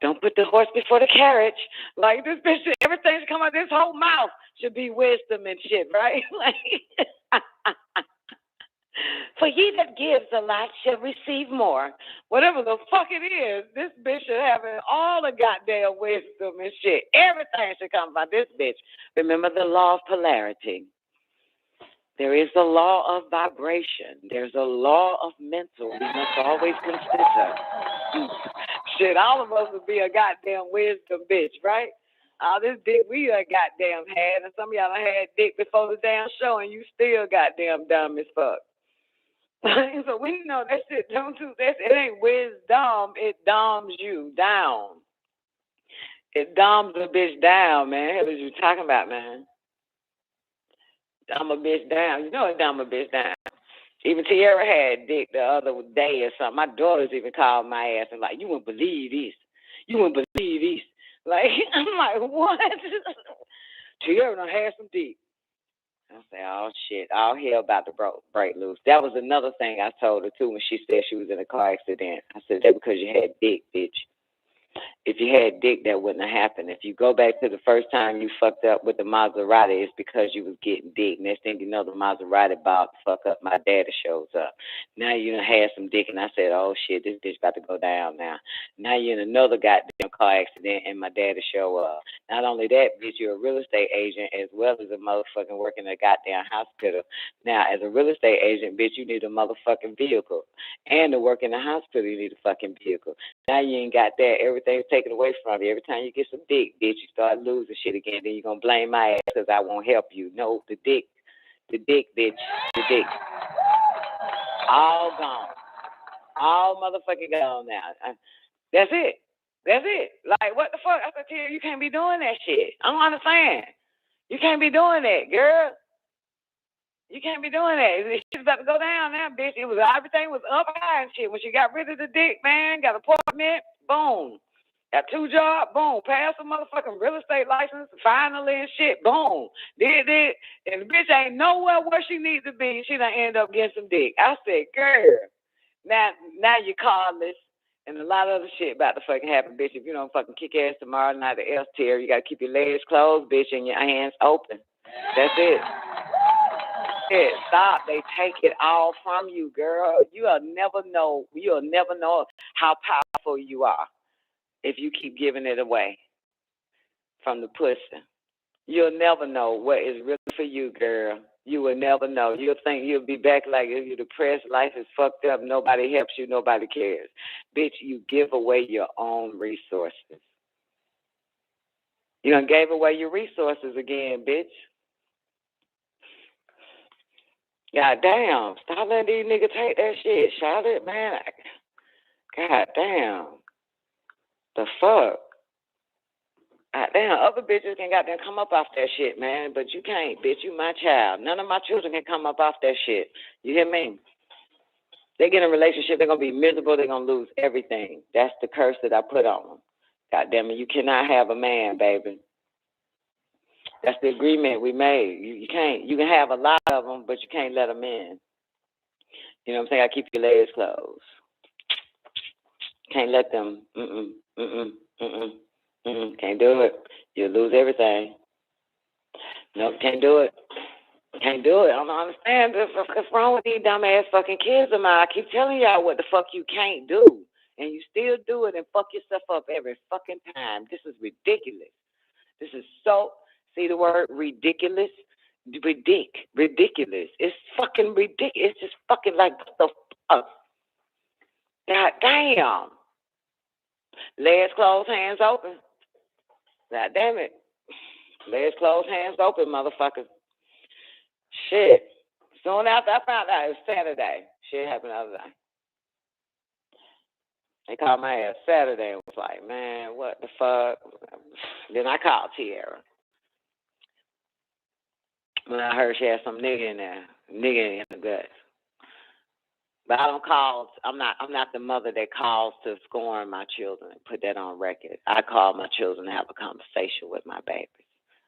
don't put the horse before the carriage. Like this bitch, everything should come out this whole mouth should be wisdom and shit, right? Like for ye that gives a lot shall receive more. Whatever the fuck it is, this bitch should have all the goddamn wisdom and shit. Everything should come by this bitch. Remember the law of polarity. There is a law of vibration. There's a law of mental. We must always consider. Shit, all of us would be a goddamn wisdom bitch, right? All this dick we goddamn had, and some of y'all had dick before the damn show, and you still goddamn dumb as fuck. So we know that shit don't do that. It ain't wisdom. It dumbs you down. It dumbs a bitch down, man. What are you talking about, man? Dumb a bitch down. You know it dumb a bitch down. Even Tierra had dick the other day or something. My daughters even called my ass and like, you wouldn't believe this. You wouldn't believe this. Like, I'm like, what? Tierra done had some dick. I say, oh shit, all hell about to break loose. That was another thing I told her too when she said she was in a car accident. I said, that because you had dick, bitch. If you had dick, that wouldn't have happened. If you go back to the first time you fucked up with the Maserati, it's because you was getting dick. Next thing you know, the Maserati about to fuck up. My daddy shows up. Now you done had some dick, and I said, oh shit, this bitch about to go down now. Now you're in another goddamn car accident, and my daddy show up. Not only that, bitch, you're a real estate agent as well as a motherfucking working at a goddamn hospital. Now, as a real estate agent, bitch, you need a motherfucking vehicle. And to work in the hospital, you need a fucking vehicle. Now you ain't got that. Everything's taken away from you. Every time you get some dick, bitch, you start losing shit again. Then you're going to blame my ass because I won't help you. No, the dick, bitch, the dick. All gone. All motherfucking gone now. That's it. That's it. Like, what the fuck? I said to you, you can't be doing that shit. I don't understand. You can't be doing that, girl. You can't be doing that. This shit's about to go down now, bitch. Everything was up high and shit. When she got rid of the dick, man, got an apartment, boom. Got 2 jobs, boom. Passed a motherfucking real estate license, finally and shit, boom. Did it. And the bitch ain't nowhere where she needs to be. She done end up getting some dick. I said, girl, now you're carless. And a lot of other shit about to fucking happen, bitch. If you don't fucking kick ass tomorrow night at L tier, you got to keep your legs closed, bitch, and your hands open. That's it. Stop. They take it all from you, girl. You'll never know how powerful you are if you keep giving it away. from the pussy. You'll never know what is really for you, girl. You will never know. You'll think you'll be back like you're depressed, life is fucked up, nobody helps you, nobody cares. Bitch, you give away your own resources. You done gave away your resources again, bitch. God damn. Stop letting these niggas take that shit. Charlotte, man. God damn. The fuck? God damn. Other bitches can goddamn come up off that shit, man. But you can't, bitch. You my child. None of my children can come up off that shit. You hear me? They get in a relationship, they're going to be miserable. They're going to lose everything. That's the curse that I put on them. God damn it. You cannot have a man, baby. That's the agreement we made. You can't. You can have a lot of them, but you can't let them in. You know what I'm saying? I keep your legs closed. Can't let them. Can't do it. You'll lose everything. Nope, can't do it. Can't do it. I don't understand what's wrong with these dumbass fucking kids of mine. I keep telling y'all what the fuck you can't do, and you still do it and fuck yourself up every fucking time. This is ridiculous. This is so. See the word ridiculous? Ridiculous. It's fucking ridiculous. It's just fucking like the fuck. God damn. Legs closed, hands open. God damn it. Legs closed, hands open, motherfuckers. Shit. Soon after I found out it was Saturday. Shit happened the other day. They called my ass Saturday and was like, man, what the fuck? Then I called Tierra. When I heard she had some nigga in there, nigga in the guts. But I don't call. I'm not the mother that calls to scorn my children and put that on record. I call my children to have a conversation with my babies.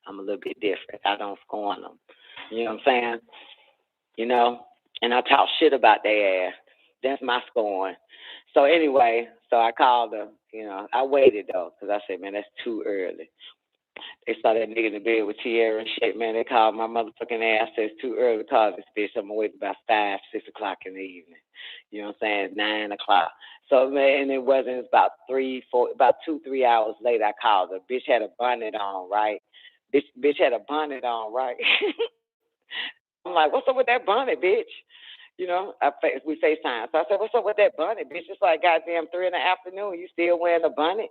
I'm a little bit different. I don't scorn them. You know what I'm saying? You know, and I talk shit about their ass. That's my scorn. So anyway, so I called her. You know, I waited though because I said, man, that's too early. They saw that nigga in the bed with Tierra and shit, man. They called my motherfucking ass. Said it's too early to call this bitch. I'm gonna wait about 5, 6 o'clock in the evening. You know what I'm saying? 9 o'clock. So man, and it wasn't. It's about 3, 4, about 2, 3 hours later. I called her. Bitch had a bonnet on, right? Bitch had a bonnet on, right? I'm like, what's up with that bonnet, bitch? You know, we FaceTime. So I said, what's up with that bonnet, bitch? It's like goddamn 3 in the afternoon. You still wearing a bonnet?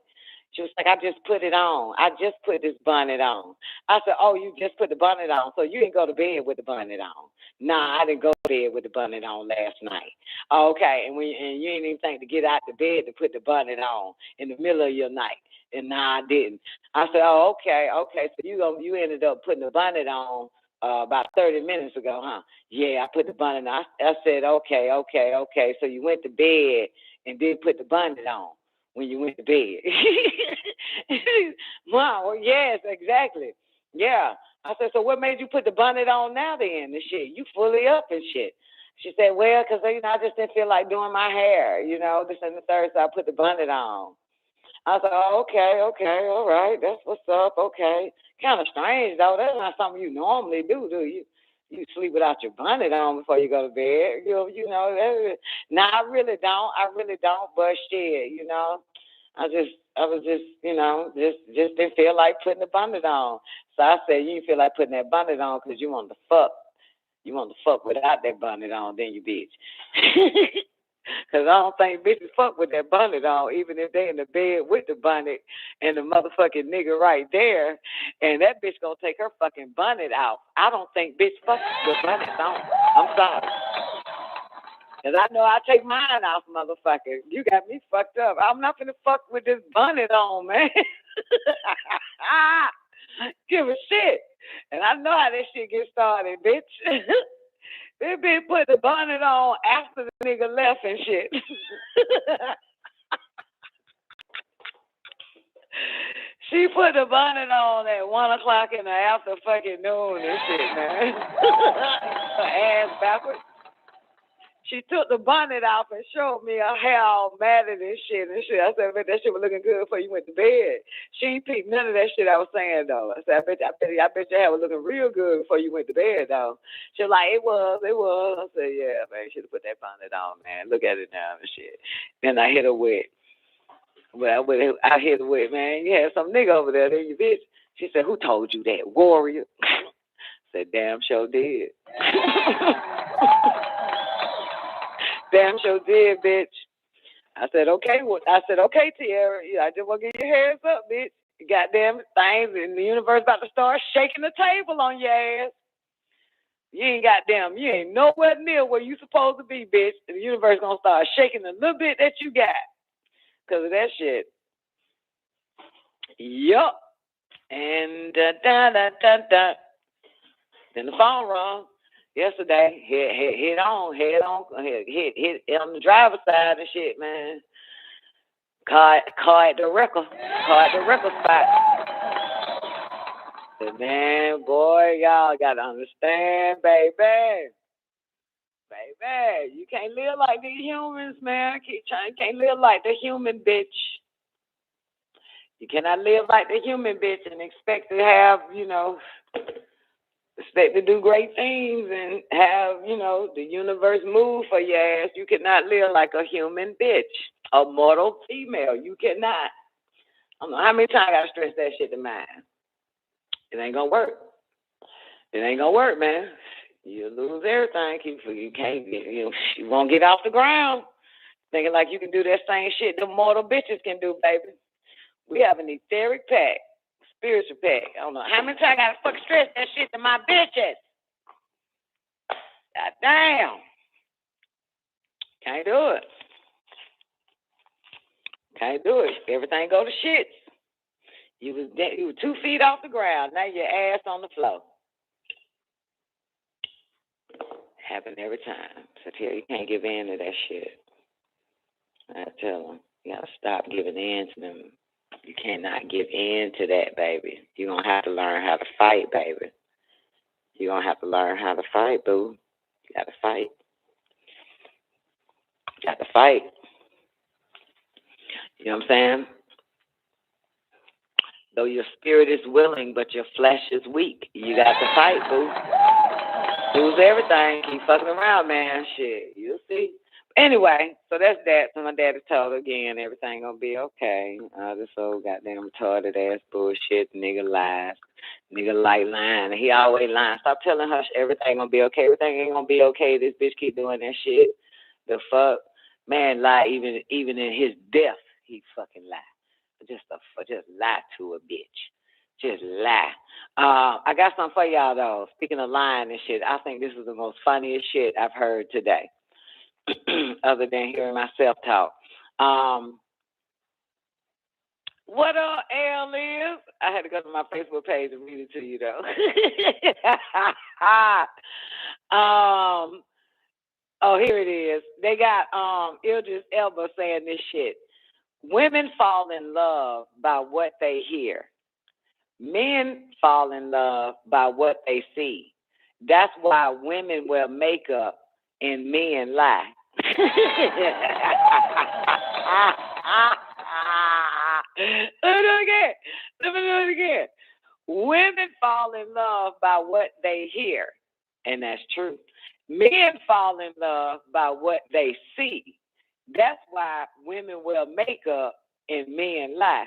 She was like, I just put it on. I just put this bonnet on. I said, oh, you just put the bonnet on, so you didn't go to bed with the bonnet on. Nah, I didn't go to bed with the bonnet on last night. Okay, and you didn't even think to get out the bed to put the bonnet on in the middle of your night. And nah, I didn't. I said, oh, okay. So you ended up putting the bonnet on about 30 minutes ago, huh? Yeah, I put the bonnet on. I said, okay. So you went to bed and didn't put the bonnet on when you went to bed. Mom, well, yes, exactly. Yeah. I said, so what made you put the bonnet on now then and shit? You fully up and shit. She said, well, because, you know, I just didn't feel like doing my hair, you know, this and the third, so I put the bonnet on. I said, oh, okay, all right, that's what's up, okay. Kind of strange, though. That's not something you normally do you? You sleep without your bonnet on before you go to bed. You know. No, I really don't. But shit, you know, I was just, you know, just didn't feel like putting the bonnet on. So I said, you didn't feel like putting that bonnet on because you want to fuck. You want to fuck without that bonnet on, then you bitch. Because I don't think bitches fuck with that bonnet on, even if they in the bed with the bonnet and the motherfucking nigga right there, and that bitch gonna take her fucking bonnet out. I don't think bitch fuck with bonnets on. I'm sorry. Because I know I take mine off, motherfucker. You got me fucked up. I'm not gonna fuck with this bonnet on, man. Give a shit. And I know how this shit get started, bitch. They been put the bonnet on after the nigga left and shit. She put the bonnet on at 1 o'clock in the after fucking noon and shit, man. Her ass backwards. She took the bonnet off and showed me her hair all matted and shit. I said, man, that shit was looking good before you went to bed. She ain't peeped none of that shit I was saying, though. I said, I bet your hair was looking real good before you went to bed, though. She was like, it was. I said, yeah, man, you should have put that bonnet on, man. Look at it now and shit. Then I hit her with, man, you had some nigga over there, didn't you, bitch? She said, who told you that, warrior? I said, damn sure did. Damn sure did, bitch. I said, okay, Tierra, I just want to get your hands up, bitch. You goddamn things in the universe about to start shaking the table on your ass. You ain't nowhere near where you supposed to be, bitch. And the universe gonna start shaking the little bit that you got because of that shit. Yup. And then the phone rung yesterday. Hit on the driver's side and shit, man. Car at the record spot. Said, man, boy, y'all gotta understand, baby, you can't live like these humans, man. Can't live like the human bitch. You cannot live like the human bitch and expect to have, expect to do great things and have, the universe move for your ass. You cannot live like a human bitch, a mortal female. You cannot. I don't know how many times I gotta stress that shit to mind. It ain't gonna work. It ain't gonna work, man. You'll lose everything. You can't get, you won't get off the ground thinking like you can do that same shit the mortal bitches can do, baby. We have an etheric pack, spiritual pack. I don't know how many times I gotta fucking stress that shit to my bitches. God damn. Can't do it. Can't do it. Everything go to shit. You were 2 feet off the ground. Now your ass on the floor. Happen every time. So tell you can't give in to that shit. I tell them, you gotta stop giving in to them. You cannot give in to that, baby. You're gonna have to learn how to fight, baby. You're gonna have to learn how to fight, boo. You gotta fight. You got to fight. You know what I'm saying? Though your spirit is willing, but your flesh is weak. You got to fight, boo. Lose everything. Keep fucking around, man. Shit, you'll see. Anyway, so that's that. So my daddy told her again, everything gonna be okay. This old goddamn retarded ass bullshit. Nigga lies. Nigga like lying. He always lying. Stop telling her everything gonna be okay. Everything ain't gonna be okay. This bitch keep doing that shit. The fuck? Man lie even in his death, he fucking lie. Just lie to a bitch. Just lie. I got something for y'all though. Speaking of lying and shit, I think this is the most funniest shit I've heard today. Other than hearing myself talk. What L is? I had to go to my Facebook page and read it to you though. Oh, here it is. They got Idris Elba saying this shit. Women fall in love by what they hear. Men fall in love by what they see. That's why women wear makeup and men lie. Let me do it again. Women fall in love by what they hear, and that's true. Men fall in love by what they see. That's why women wear makeup and men lie.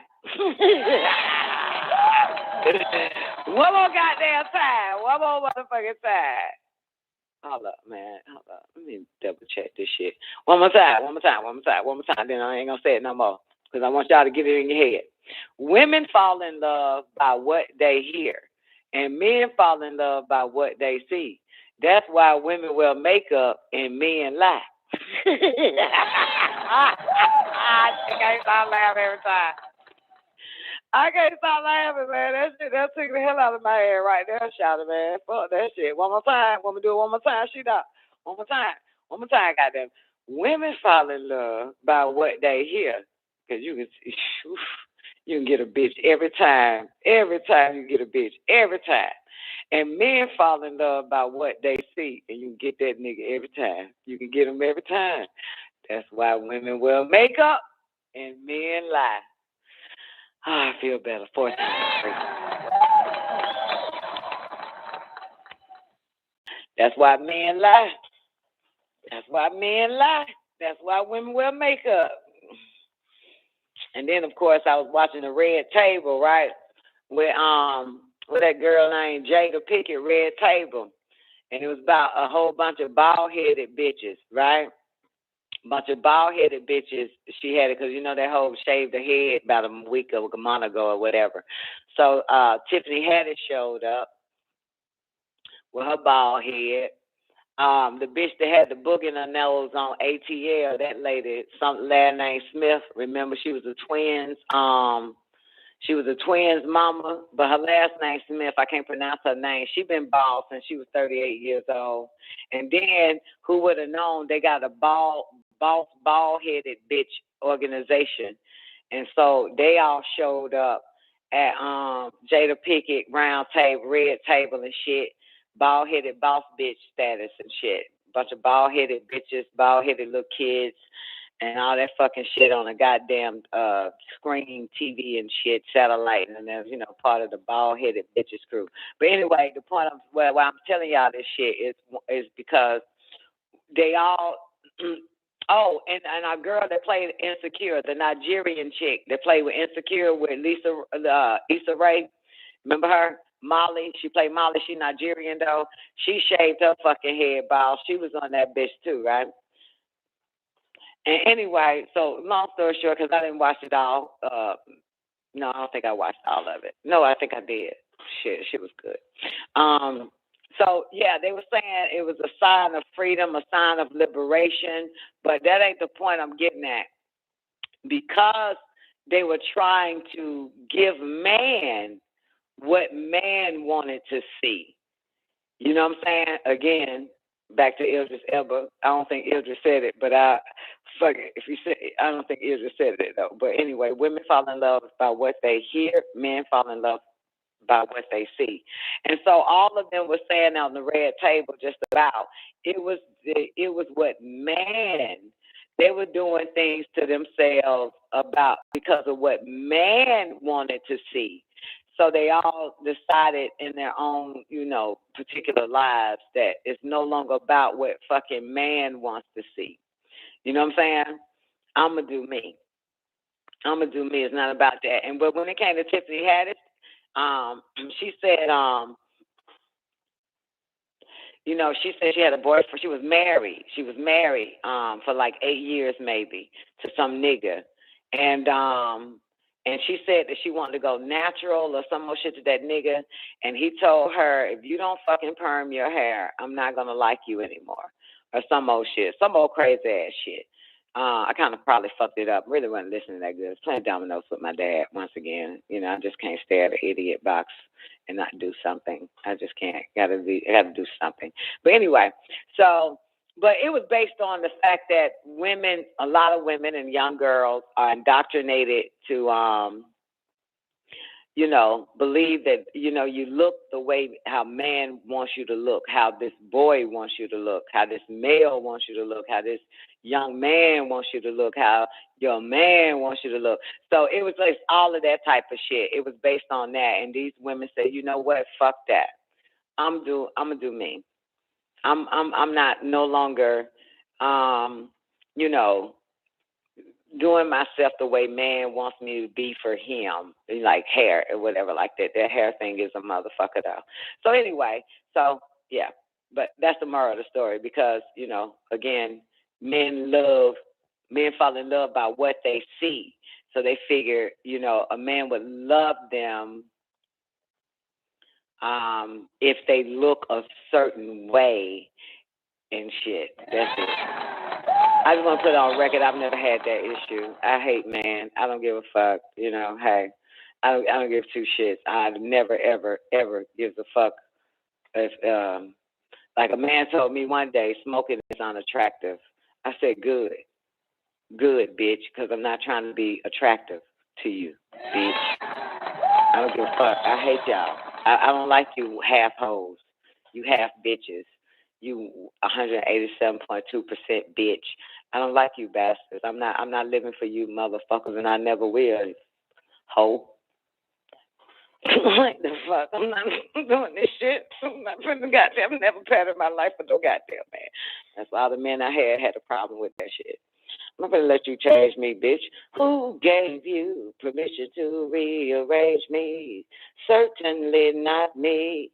One more goddamn time. One more motherfucking time. Hold up, man. Hold up. Let me double check this shit. One more time. Then I ain't gonna say it no more. Because I want y'all to get it in your head. Women fall in love by what they hear. And men fall in love by what they see. That's why women wear makeup and men lie. I can't stop laughing every time. I can't stop laughing, man. That shit, that took the hell out of my head right there, shouting, man. Fuck that shit. One more time. Want me to do it one more time? She not. One more time, goddamn. Women fall in love by what they hear. Because you can get a bitch every time. Every time you get a bitch. Every time. And men fall in love by what they see. And you can get that nigga every time. You can get him every time. That's why women wear makeup and men lie. Oh, I feel better. 4 times. That's why men lie. That's why men lie. That's why women wear makeup. And then, of course, I was watching the Red Table, right? with that girl named Jada Pickett, Red Table, and it was about a whole bunch of bald-headed bitches, right? Bunch of bald-headed bitches. She had it because, you know, that whole shaved her head about a week or a month ago or whatever. So Tiffany Haddish showed up with her bald head. The bitch that had the book in her nose on ATL, that lady, some lad named Smith. Remember, she was a twins. She was a twins mama, but her last name Smith. I can't pronounce her name. She been bald since she was 38 years old. And then, who would have known? They got a bald-headed bitch organization, and so they all showed up at Jada Pickett round table, red table and shit. Bald-headed boss bitch status and shit. Bunch of bald-headed bitches, bald-headed little kids, and all that fucking shit on a goddamn screen TV and shit, satellite, and then, you know, part of the bald-headed bitches crew. But anyway, the point why I'm telling y'all this shit is because they all. Oh, and our girl that played Insecure, the Nigerian chick that played with Insecure with Issa Rae. Remember her? Molly. She played Molly. She Nigerian though. She shaved her fucking head bald. She was on that bitch too, right? And anyway, so long story short, because I didn't watch it all. No, I don't think I watched all of it. No, I think I did. Shit was good. So yeah, they were saying it was a sign of freedom, a sign of liberation, but that ain't the point I'm getting at. Because they were trying to give man what man wanted to see. You know what I'm saying? Again, back to Idris Elba. I don't think Idris said it, but fuck it. If you say it, I don't think Idris said it though. But anyway, women fall in love by what they hear. Men fall in love by what they see. And so all of them were saying on the red table just about it was what man. They were doing things to themselves about because of what man wanted to see. So they all decided in their own, you know, particular lives that it's no longer about what fucking man wants to see. You know what I'm saying? I'm going to do me. I'm going to do me. It's not about that. And but when it came to Tiffany Haddish, she said, you know, she said she had a boyfriend. She was married. She was married for like 8 years maybe to some nigga. And she said that she wanted to go natural or some more shit to that nigga. And he told her, if you don't fucking perm your hair, I'm not going to like you anymore. Or some old shit. Some old crazy ass shit. I kind of probably fucked it up. Really wasn't listening that good. I was playing dominoes with my dad once again. You know, I just can't stare at the idiot box and not do something. I just can't. I got to do something. But anyway, but it was based on the fact that women, a lot of women and young girls are indoctrinated to, you know, believe that, you know, you look the way how man wants you to look, how this boy wants you to look, how this male wants you to look, how this young man wants you to look, how your man wants you to look. So it was like all of that type of shit. It was based on that. And these women said, you know what? Fuck that. I'm gonna do me. I'm not no longer, you know, doing myself the way man wants me to be for him, like hair or whatever like that. That hair thing is a motherfucker though. So anyway, so yeah, but that's the moral of the story because, you know, again, men fall in love by what they see. So they figure, you know, a man would love them if they look a certain way and shit. That's it. I just want to put it on record. I've never had that issue. I hate man. I don't give a fuck. You know, hey, I don't give two shits. I never, ever, ever give a fuck if, like a man told me one day, smoking is unattractive. I said, good, bitch, because I'm not trying to be attractive to you, bitch. I don't give a fuck. I hate y'all. I don't like you half hoes, you half bitches, you 187.2% bitch. I don't like you bastards. I'm not living for you motherfuckers, and I never will, hoe. What the fuck? I'm not doing this shit. I'm not putting the goddamn. I've never patted my life for no goddamn man. That's why all the men I had a problem with that shit. I'm gonna let you change me, bitch. Who gave you permission to rearrange me? Certainly not me.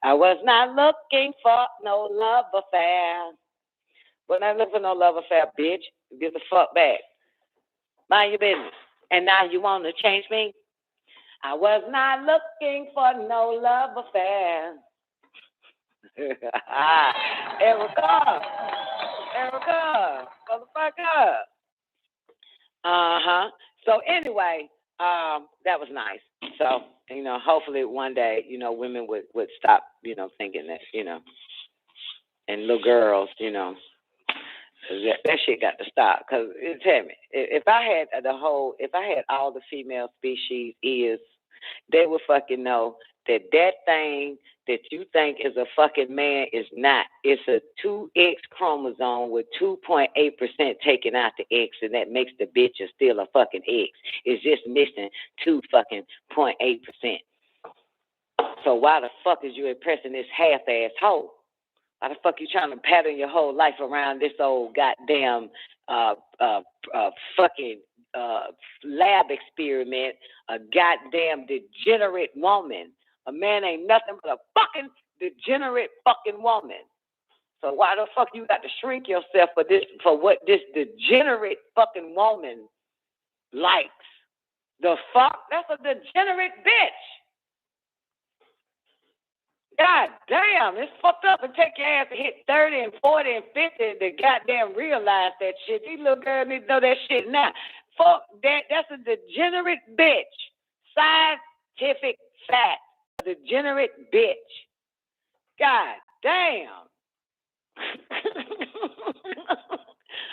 I was not looking for no love affair. But not looking for no love affair, bitch. Get the fuck back. Mind your business. And now you want to change me? I was not looking for no love affair. Erica, motherfucker. So anyway, that was nice. So, hopefully one day, women would stop, thinking that, and little girls, that shit got to stop. Because tell me, if I had all the female species ears, they would fucking know that thing that you think is a fucking man is not. It's a 2X chromosome with 2.8% taken out the X, and that makes the bitch still a fucking X. It's just missing 2.8%. So why the fuck is you impressing this half-ass hoe? Why the fuck you trying to pattern your whole life around this old goddamn fucking lab experiment, a goddamn degenerate woman? A man ain't nothing but a fucking degenerate fucking woman. So why the fuck you got to shrink yourself for what this degenerate fucking woman likes? The fuck? That's a degenerate bitch. God damn, it's fucked up and take your ass to hit 30 and 40 and 50 to goddamn realize that shit. These little girls need to know that shit now. Fuck that. That's a degenerate bitch. Scientific fact. A degenerate bitch. God damn.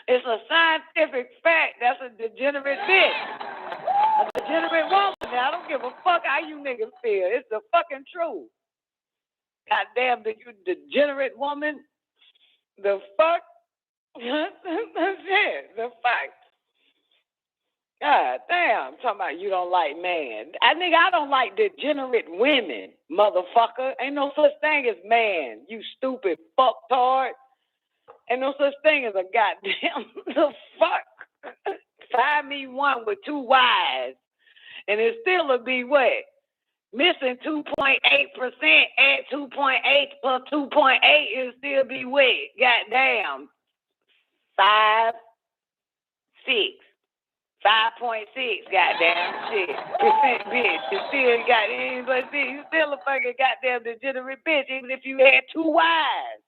It's a scientific fact. That's a degenerate bitch. A degenerate woman. Now, I don't give a fuck how you niggas feel. It's the fucking truth. Goddamn, you degenerate woman. The fuck? That's it. The fuck? God damn. I'm talking about you don't like man. I don't like degenerate women, motherfucker. Ain't no such thing as man, you stupid fucktard. Ain't no such thing as a goddamn the fuck. Find me one with 2 Y's, and it still will be what? Missing 2.8%, add 2.8 plus 2.8, it'll still be wet. Goddamn. 5.6. 5.6, goddamn shit. Percent bitch. You still got it, but see, you still a fucking goddamn degenerate bitch, even if you had 2 Y's.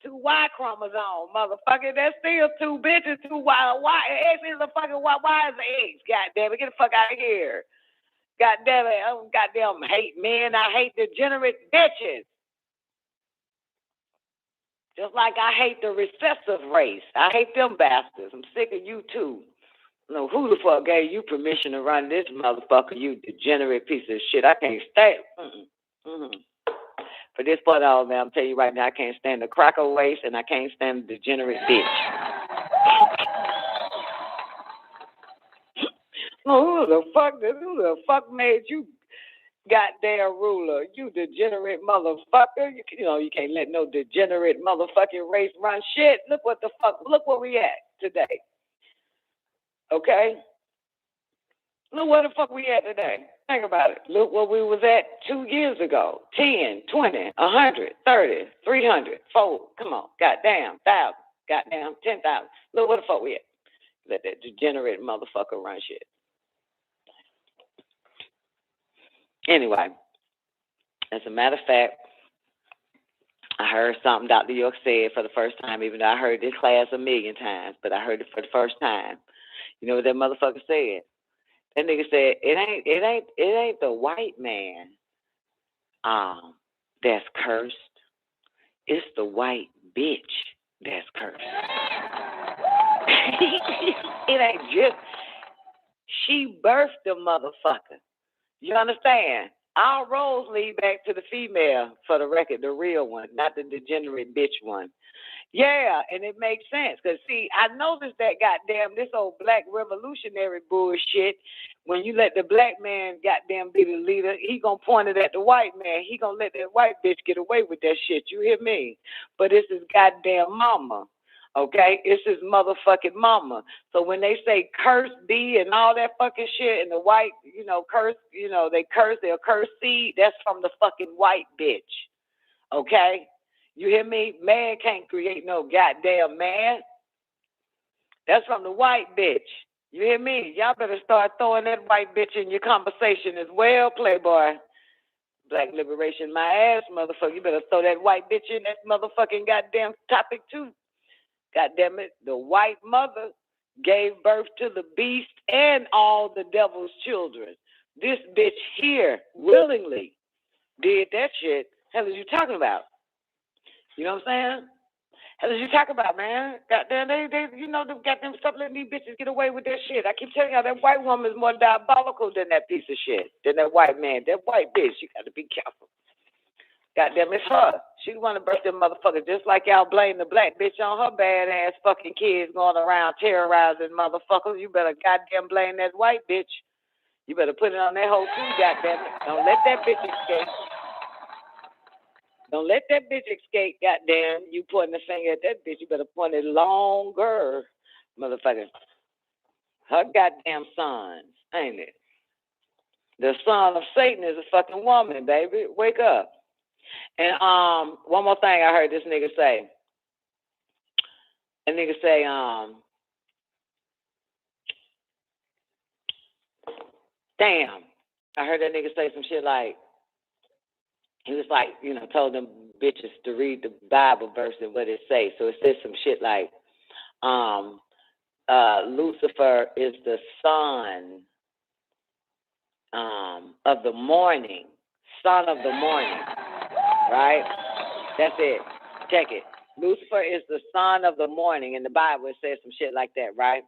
2 Y chromosome, motherfucker. That's still 2 bitches, 2 Y. X is a fucking Y. Y is an X. Goddamn it. Get the fuck out of here. God damn it, I don't goddamn hate men. I hate degenerate bitches. Just like I hate the recessive race. I hate them bastards. I'm sick of you too. No, who the fuck gave you permission to run this motherfucker, you degenerate piece of shit? I can't stand For this part of all, man, I'm telling you right now, I can't stand the cracker waste and I can't stand the degenerate bitch. Who the fuck made you goddamn ruler? You degenerate motherfucker. You can't let no degenerate motherfucking race run shit. Look where we at today. Okay? Look where the fuck we at today. Think about it. Look where we was at 2 years ago. 10, 20, 100, 30, 300, 4. Come on. Goddamn, 1,000. Goddamn, 10,000. Look where the fuck we at. Let that degenerate motherfucker run shit. Anyway, as a matter of fact, I heard something Dr. York said for the first time, even though I heard this class a million times, but I heard it for the first time. You know what that motherfucker said? That nigga said, it ain't the white man that's cursed. It's the white bitch that's cursed. It ain't just, she birthed the motherfucker. You understand? Our roles lead back to the female, for the record, the real one, not the degenerate bitch one. Yeah, and it makes sense. Because, see, I noticed that goddamn this old black revolutionary bullshit, when you let the black man goddamn be the leader, he going to point it at the white man. He going to let that white bitch get away with that shit. You hear me? But it's his goddamn mama. Okay, it's his motherfucking mama. So when they say curse be and all that fucking shit, and the white, curse, they'll curse seed, that's from the fucking white bitch. Okay? You hear me? Man can't create no goddamn man. That's from the white bitch. You hear me? Y'all better start throwing that white bitch in your conversation as well, playboy. Black liberation, my ass, motherfucker. You better throw that white bitch in that motherfucking goddamn topic too. God damn it, the white mother gave birth to the beast and all the devil's children. This bitch here willingly did that shit. Hell is you talking about? You know what I'm saying? Hell is you talking about, man? Goddamn, they goddamn stop letting these bitches get away with that shit. I keep telling y'all that white woman is more diabolical than that piece of shit, than that white man. That white bitch, you got to be careful. Goddamn, it's her. She the one to birth them motherfuckers. Just like y'all blame the black bitch on her bad ass fucking kids going around terrorizing motherfuckers. You better goddamn blame that white bitch. You better put it on that hoe too, goddamn it. Don't let that bitch escape. Don't let that bitch escape, goddamn. You pointing the finger at that bitch. You better point it longer, motherfucker. Her goddamn sons, ain't it? The son of Satan is a fucking woman, baby. Wake up. And one more thing I heard this nigga say. A nigga say, damn. I heard that nigga say some shit like, he was like, told them bitches to read the Bible verse and what it say. So it says some shit like, Lucifer is the son of the morning. Son of the morning. Right? That's it. Check it. Lucifer is the son of the morning. In the Bible, it says some shit like that, right?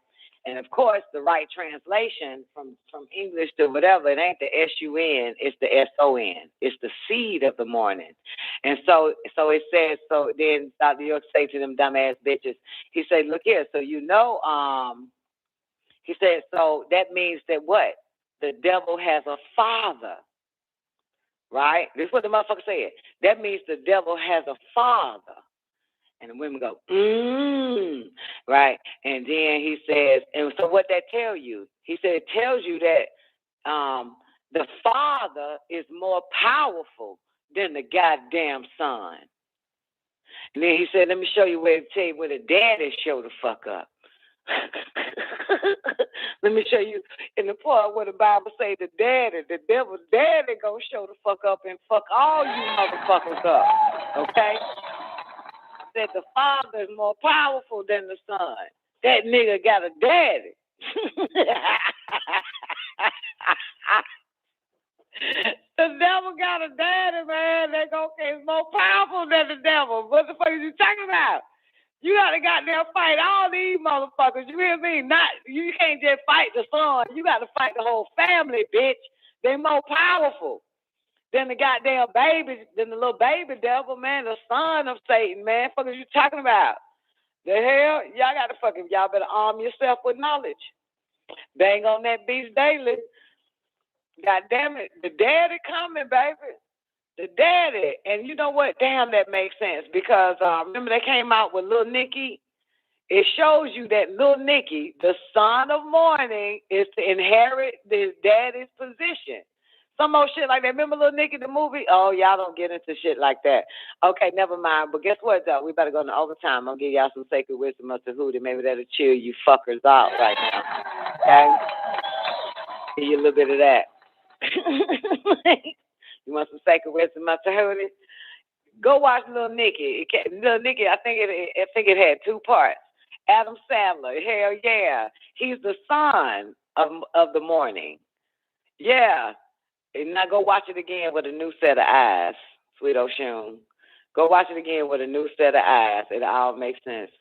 And of course, the right translation from English to whatever, it ain't the S-U-N, it's the S-O-N. It's the seed of the morning. And so it says, so then Dr. York say to them dumbass bitches, he said, look here, so he said, so that means that what? The devil has a father. Right? This is what the motherfucker said. That means the devil has a father. And the women go, right? And then he says, and so what that tell you? He said it tells you that the father is more powerful than the goddamn son. And then he said, let me show you where the daddy show the fuck up. Let me show you in the part where the Bible say the devil's daddy gonna show the fuck up and fuck all you motherfuckers up. Okay? Said the father is more powerful than the son. That nigga got a daddy. The devil got a daddy, man. It's more powerful than the devil. What the fuck are you talking about? You gotta goddamn fight all these motherfuckers. You hear me? You can't just fight the son. You gotta fight the whole family, bitch. They more powerful than the goddamn baby, than the little baby devil, man. The son of Satan, man. Fuck are you talking about? The hell? Y'all better arm yourself with knowledge. Bang on that beast daily. God damn it. The daddy coming, baby. The daddy. And you know what? Damn, that makes sense. Because remember they came out with Lil Nicky? It shows you that Lil Nicky, the son of morning, is to inherit his daddy's position. Some more shit like that. Remember Lil Nicky, the movie? Oh, y'all don't get into shit like that. Okay, never mind. But guess what, though? We better go into overtime. I'll give y'all some sacred wisdom of Tehuti. Maybe that'll chill you fuckers out right now. Okay? Give you a little bit of that. You want some sacred wisdom of Tehuti? Go watch Lil Nicky. Lil Nicky, I think it had 2 parts. Adam Sandler, hell yeah. He's the son of the morning. Yeah. And now go watch it again with a new set of eyes, Sweet Ocean. Go watch it again with a new set of eyes. It all makes sense.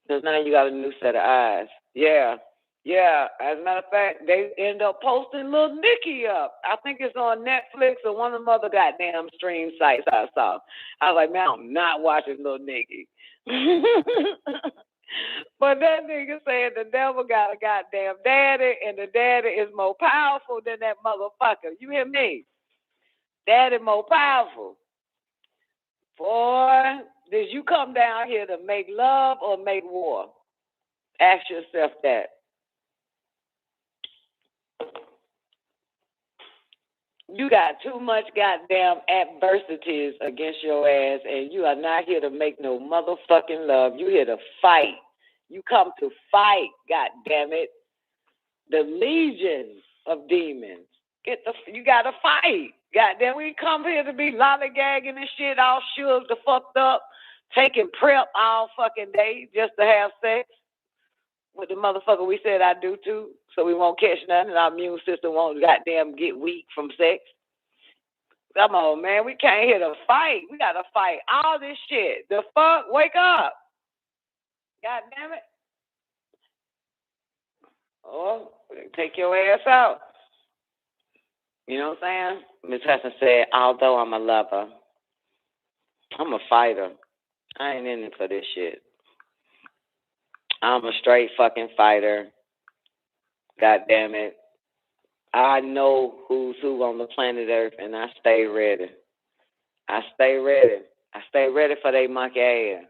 Because now you got a new set of eyes. Yeah. Yeah. As a matter of fact, they end up posting Lil Nicky up. I think it's on Netflix or one of them other goddamn stream sites I saw. I was like, man, I'm not watching Lil Nicky. But that nigga said the devil got a goddamn daddy, and the daddy is more powerful than that motherfucker. You hear me? Daddy more powerful. Boy, did you come down here to make love or make war? Ask yourself that. You got too much goddamn adversities against your ass, and you are not here to make no motherfucking love. You here to fight. You come to fight, goddamn it. The legions of demons. You gotta fight. Goddamn, we come here to be lollygagging and shit, all shook, the fucked up, taking prep all fucking day just to have sex with the motherfucker we said I do too, so we won't catch nothing and our immune system won't goddamn get weak from sex. Come on, man, we came here to fight. We gotta fight all this shit. The fuck? Wake up. God damn it. Oh, take your ass out. You know what I'm saying? Ms. Hudson said, although I'm a lover, I'm a fighter. I ain't in it for this shit. I'm a straight fucking fighter. God damn it. I know who's who on the planet Earth, and I stay ready. I stay ready. I stay ready for they monkey ass.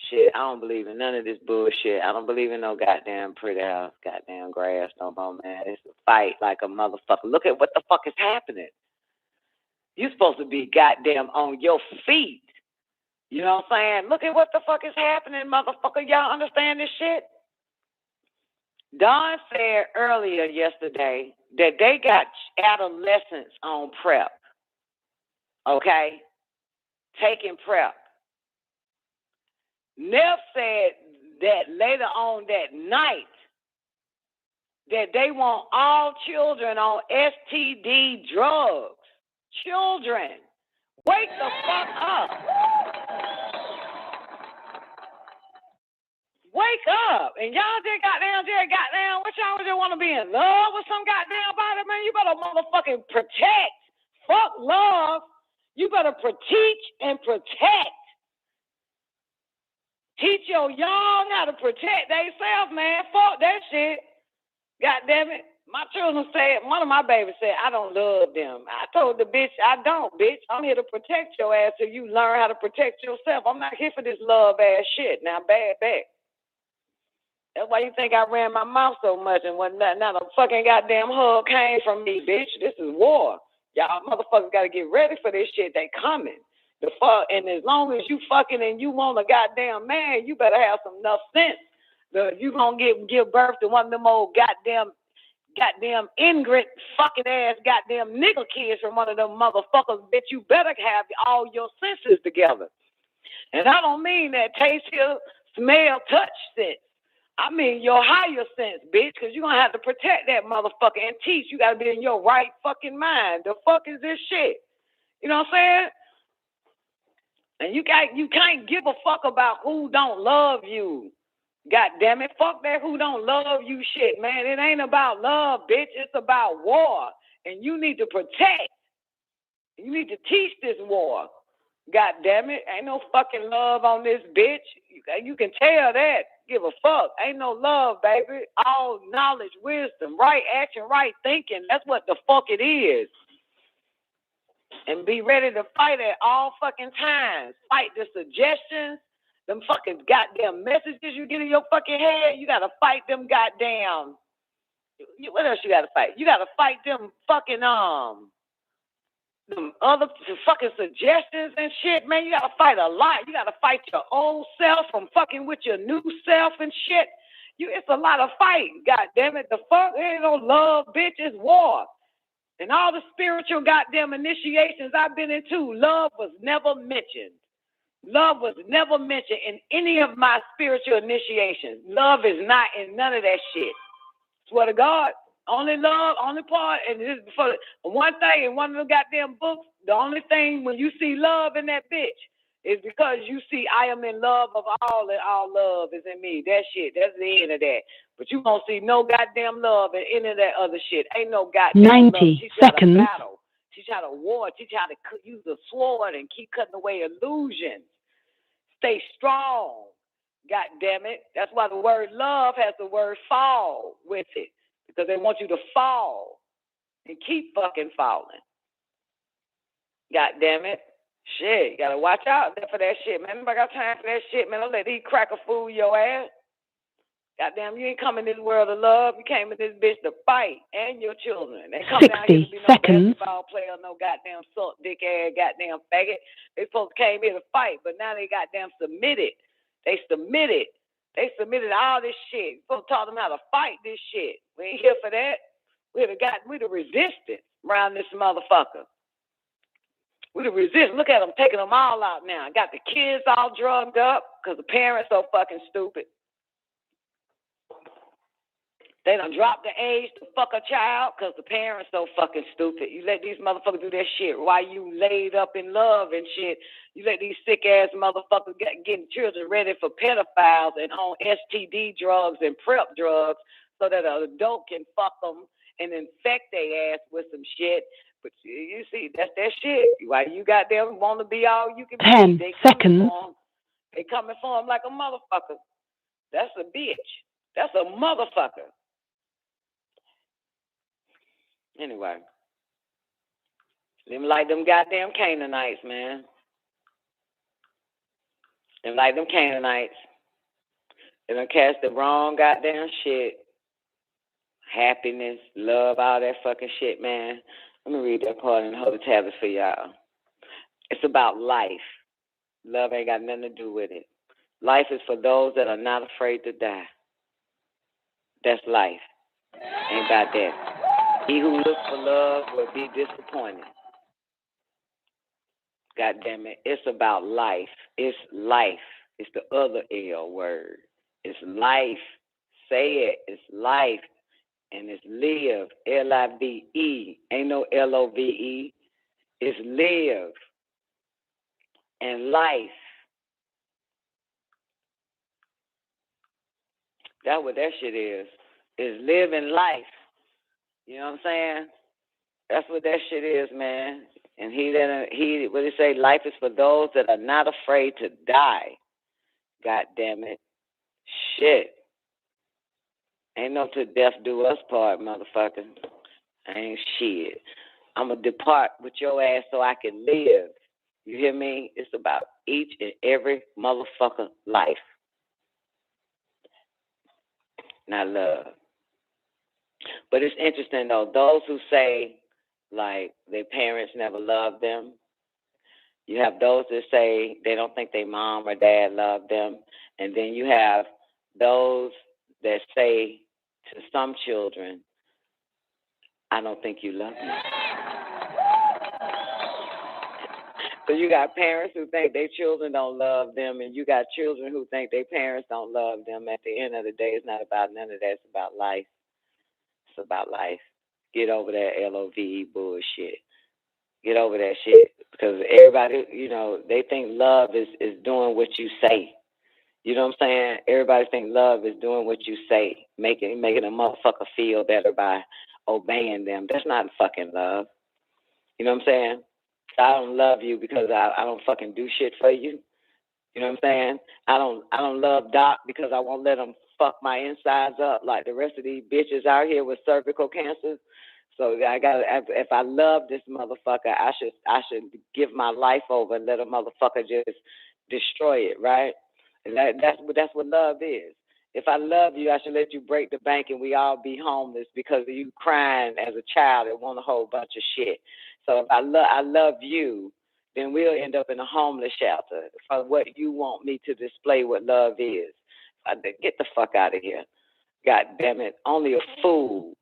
Shit, I don't believe in none of this bullshit. I don't believe in no goddamn pretty house, goddamn grass no more, man. It's a fight like a motherfucker. Look at what the fuck is happening. You're supposed to be goddamn on your feet. You know what I'm saying? Look at what the fuck is happening, motherfucker. Y'all understand this shit? Don said earlier yesterday that they got adolescents on prep. Okay? Taking prep. Neff said that later on that night that they want all children on STD drugs. Children, wake the fuck up. Wake up. And y'all just goddamn, what y'all just want to be in love with some goddamn body, man? You better motherfucking protect. Fuck love. You better teach and protect. Teach your young how to protect themselves, man. Fuck that shit. God damn it. My children said, one of my babies said, I don't love them. I told the bitch, I don't, bitch. I'm here to protect your ass so you learn how to protect yourself. I'm not here for this love ass shit. Now, bad back. That's why you think I ran my mouth so much and whatnot. Now the fucking goddamn hug came from me, bitch. This is war. Y'all motherfuckers got to get ready for this shit. They coming. The fuck, and as long as you fucking and you want a goddamn man, you better have some enough sense. You gonna give birth to one of them old goddamn ingrate fucking ass goddamn nigga kids from one of them motherfuckers. Bitch, you better have all your senses together. And I don't mean that taste, hear, smell, touch sense. I mean your higher sense, bitch, because you're gonna have to protect that motherfucker and teach. You gotta be in your right fucking mind. The fuck is this shit? You know what I'm saying? And you can't give a fuck about who don't love you. God damn it. Fuck that who don't love you shit, man. It ain't about love, bitch. It's about war. And you need to protect. You need to teach this war. God damn it. Ain't no fucking love on this bitch. You can tell that. Give a fuck. Ain't no love, baby. All knowledge, wisdom, right action, right thinking. That's what the fuck it is. And be ready to fight at all fucking times. Fight the suggestions, them fucking goddamn messages you get in your fucking head. You gotta fight them goddamn. What else you gotta fight? You gotta fight them fucking them other fucking suggestions and shit, man. You gotta fight a lot. You gotta fight your old self from fucking with your new self and shit. It's a lot of fighting. God damn it, the fuck ain't no love, bitch. It's war. And all the spiritual goddamn initiations I've been into, love was never mentioned. Love was never mentioned in any of my spiritual initiations. Love is not in none of that shit. Swear to God, only love, only part, and this is for one thing in one of the goddamn books, the only thing when you see love in that bitch is because you see I am in love of all and all love is in me. That shit, that's the end of that. But you won't see no goddamn love in any of that other shit. Ain't no goddamn 90 love. Teach seconds. You how to battle. Teach you how to war. Teach you how to use a sword and keep cutting away illusions. Stay strong. God damn it. That's why the word love has the word fall with it. Because they want you to fall and keep fucking falling. God damn it. Shit, you gotta watch out for that shit, man. Nobody got time for that shit, man. Don't let these cracker fool your ass. Goddamn, you ain't come in this world of love. You came in this bitch to fight and your children. They come down here to be no basketball player, no goddamn salt dick ass, goddamn faggot. They supposed to came here to fight, but now they goddamn submitted. They submitted. They submitted all this shit. You supposed to taught them how to fight this shit. We ain't here for that. We the resistance around this motherfucker. We the resistance. Look at them taking them all out now. Got the kids all drugged up because the parents so fucking stupid. They done dropped the age to fuck a child because the parents so fucking stupid. You let these motherfuckers do that shit while you laid up in love and shit. You let these sick-ass motherfuckers getting children ready for pedophiles and on STD drugs and PrEP drugs so that an adult can fuck them and infect their ass with some shit. But you see, that's that shit. Why you got them want to be all you can be. 10 seconds. They coming for them like a motherfucker. That's a bitch. That's a motherfucker. Anyway, them like them goddamn Canaanites, man. Them like them Canaanites. They done cast the wrong goddamn shit. Happiness, love, all that fucking shit, man. Let me read that part and hold the tablets for y'all. It's about life. Love ain't got nothing to do with it. Life is for those that are not afraid to die. That's life. Ain't about that. He who looks for love will be disappointed. God damn it. It's about life. It's life. It's the other L word. It's life. Say it. It's life. And it's live. L-I-V-E. Ain't no L-O-V-E. It's live. And life. That's what that shit is. It's living life. You know what I'm saying? That's what that shit is, man. And what did he say? Life is for those that are not afraid to die. God damn it. Shit. Ain't no till death do us part, motherfucker. Ain't shit. I'm going to depart with your ass so I can live. You hear me? It's about each and every motherfucker life. Not love. But it's interesting, though. Those who say, like, their parents never loved them. You have those that say they don't think their mom or dad loved them. And then you have those that say to some children, I don't think you love me. So you got parents who think their children don't love them, and you got children who think their parents don't love them. At the end of the day, it's not about none of that. It's about life. It's about life. Get over that LOVE bullshit. Get over that shit. Because everybody, you know, they think love is doing what you say. You know what I'm saying? Everybody think love is doing what you say, making a motherfucker feel better by obeying them. That's not fucking love. You know what I'm saying? I don't love you because I don't fucking do shit for you. You know what I'm saying? I don't love Doc because I won't let him fuck my insides up like the rest of these bitches out here with cervical cancer. So if I love this motherfucker, I should give my life over and let a motherfucker just destroy it, right? And that's what love is. If I love you, I should let you break the bank and we all be homeless because of you crying as a child and want a whole bunch of shit. So if I love you, then we'll end up in a homeless shelter for what you want me to display what love is. Get the fuck out of here. God damn it. Only a fool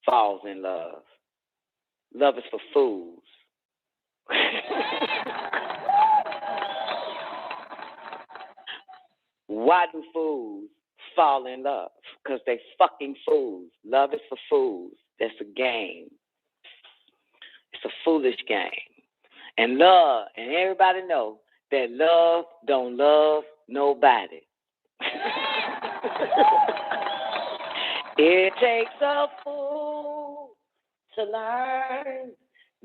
falls in love. Love is for fools. Why do fools fall in love? Because they fucking fools. Love is for fools. That's a game. It's a foolish game. And love, and everybody know that love don't love nobody. It takes a fool to learn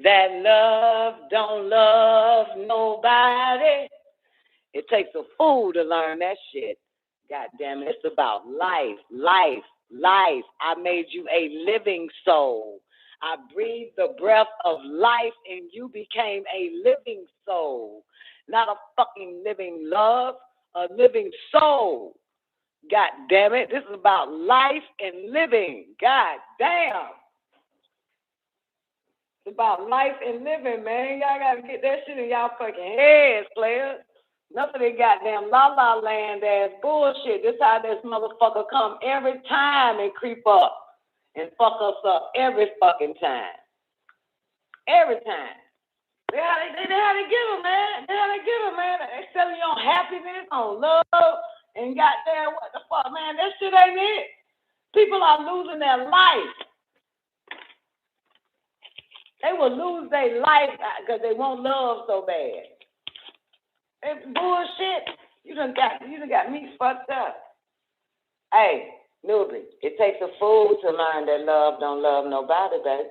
that love don't love nobody. It takes a fool to learn that shit. God damn it, it's about life, life, life. I made you a living soul. I breathed the breath of life and you became a living soul. Not a fucking living love, a living soul. God damn it. This is about life and living. God damn. It's about life and living, man. Y'all got to get that shit in y'all fucking heads, players. Enough of that goddamn la-la land ass bullshit. This how this motherfucker come every time and creep up and fuck us up every fucking time. Every time. They how they get them, man. They how they get them, man. They selling you on happiness, on love, and goddamn what the fuck, man. That shit ain't it. People are losing their life. They will lose their life because they want love so bad. It's bullshit. You done got me fucked up. Hey, newbie, it takes a fool to learn that love don't love nobody, baby.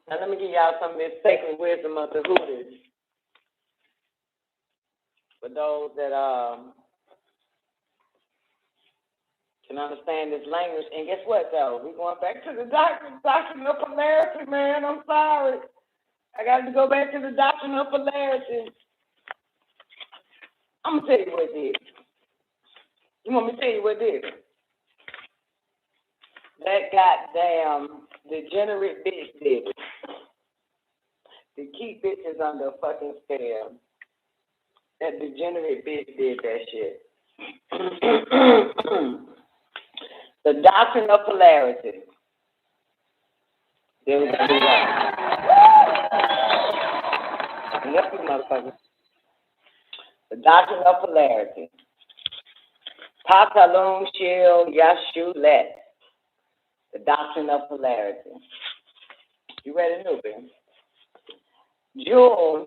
Now let me give y'all some of this sacred wisdom of the Hooties. For those that can understand this language. And guess what, though? We're going back to the doctrine of polarity, man. I'm sorry. I got to go back to the doctrine of polarity. I'm going to tell you what it is. You want me to tell you what it is? That goddamn degenerate bitch did it. To keep bitches under a fucking spell. That degenerate bitch did that shit. The doctrine of polarity. There we go. Enough you motherfuckers. The doctrine of polarity. Patalum shil yashulet. The doctrine of polarity. You ready, newbie? Jul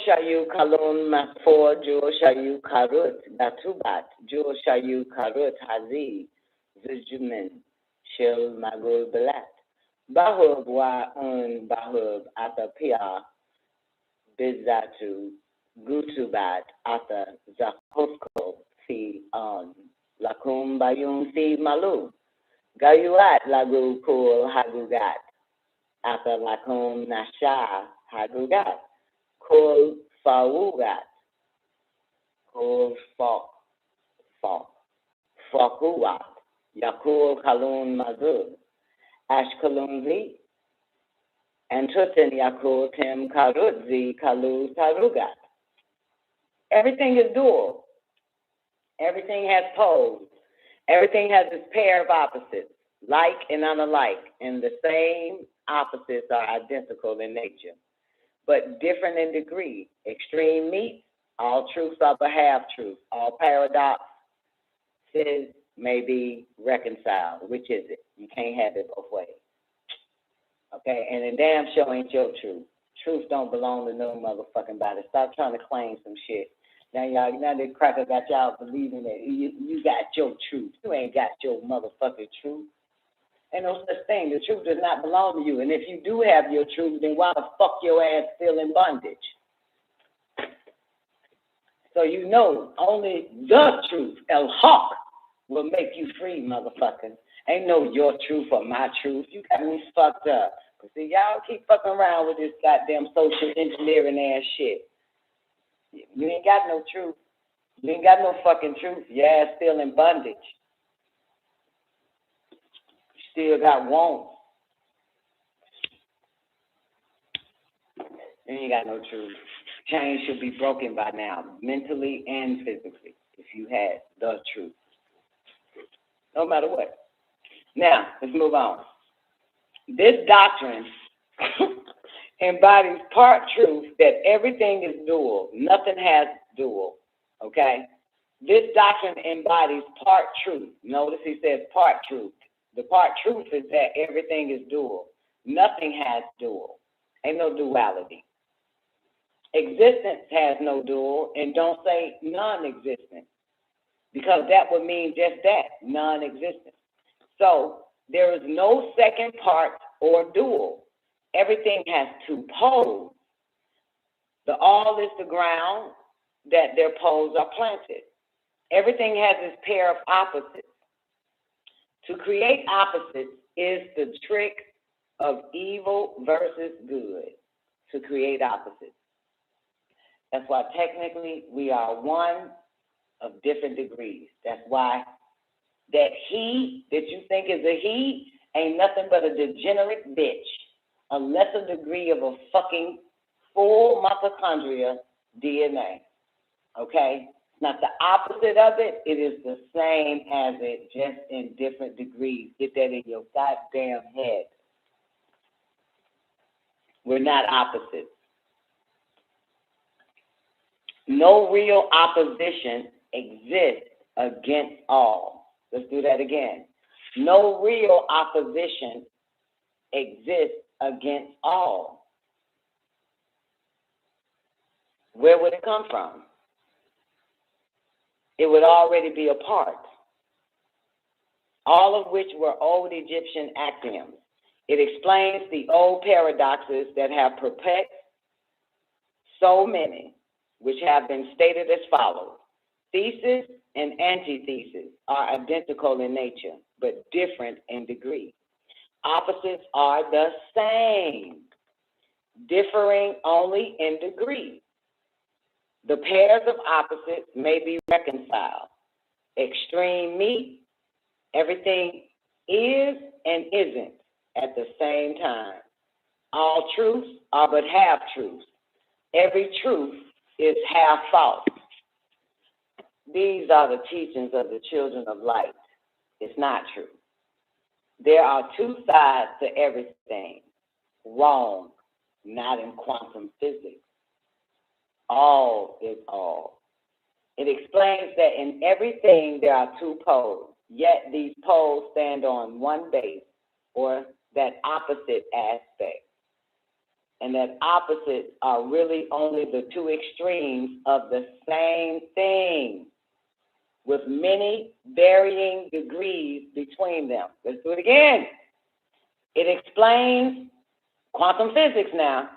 shayu kalun mafor, Jul shayu karut datubat, Jul shayu karut hazi, zujumen shil magul belat. Bahub wa un bahub atapia bizatu gutubat ata zahusko si lakum bayum si malu. Gayuat lagu kul hagugat. Ata lakum nasha hagugat. Kul fawugat. Kul fakuat. Yakul kalun mazud. Ashkalunzi. And tutin yakul tim karudzi kalu tarugat. Everything is dual. Everything has poles. Everything has its pair of opposites, like and unlike, and the same opposites are identical in nature, but different in degree. Extreme meets, all truths are but half truths. All paradoxes may be reconciled. Which is it? You can't have it both ways. Okay, and the damn show ain't your truth. Truth don't belong to no motherfucking body. Stop trying to claim some shit. Now the cracker got y'all believing that you got your truth. You ain't got your motherfucking truth. Ain't no such thing. The truth does not belong to you. And if you do have your truth, then why the fuck your ass still in bondage? So you know only the truth, El Haq, will make you free, motherfucker. Ain't no your truth or my truth. You got me fucked up. But see, y'all keep fucking around with this goddamn social engineering ass shit. You ain't got no truth. You ain't got no fucking truth. Your ass still in bondage. You still got wants. You ain't got no truth. Chains should be broken by now, mentally and physically, if you had the truth. No matter what. Now, let's move on. This doctrine embodies part truth that everything is dual. Nothing has dual, okay? This doctrine embodies part truth. Notice he says part truth. The part truth is that everything is dual. Nothing has dual. Ain't no duality. Existence has no dual, and don't say non-existent, because that would mean just that, non-existent. So there is no second part or dual. Everything has two poles. The all is the ground that their poles are planted. Everything has its pair of opposites. To create opposites is the trick of evil versus good. To create opposites. That's why technically we are one of different degrees. That's why that he that you think is a he ain't nothing but a degenerate bitch. A lesser degree of a fucking full mitochondria DNA. Okay? It's not the opposite of it. It is the same as it, just in different degrees. Get that in your goddamn head. We're not opposites. No real opposition exists against all. Let's do that again. No real opposition exists against all. Where would it come from? It would already be a part. All of which were old Egyptian axioms. It explains the old paradoxes that have perplexed so many, which have been stated as follows. Thesis and antithesis are identical in nature, but different in degree. Opposites are the same, differing only in degree. The pairs of opposites may be reconciled. Extreme meet, everything is and isn't at the same time. All truths are but half truths. Every truth is half false. These are the teachings of the children of light. It's not true. There are two sides to everything. Wrong, not in quantum physics. All is all. It explains that in everything there are two poles, yet these poles stand on one base, or that opposite aspect. And that opposites are really only the two extremes of the same thing, with many varying degrees between them. Let's do it again. It explains quantum physics now.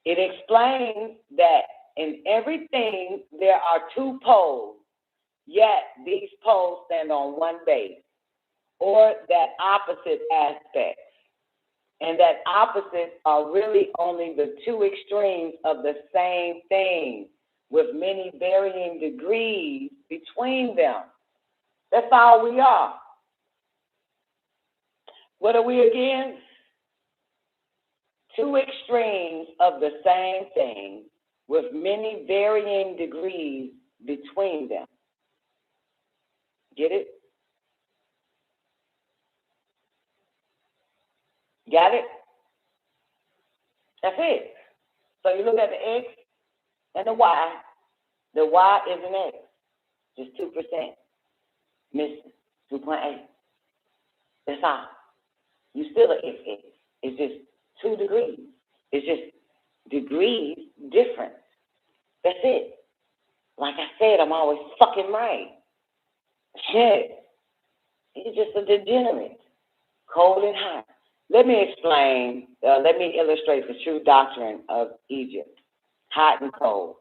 It explains that in everything there are two poles, yet these poles stand on one base, or that opposite aspect. And that opposites are really only the two extremes of the same thing, with many varying degrees between them. That's all we are. What are we again? Two extremes of the same thing, with many varying degrees between them. Get it? Got it? That's it. So you look at the X and the Y. The Y is an X, just 2%. Missing 2.8. That's all. You still an XX. It's just 2 degrees. It's just degrees different. That's it. Like I said, I'm always fucking right. Shit. He's just a degenerate. Cold and hot. Let me explain, let me illustrate the true doctrine of Egypt, hot and cold.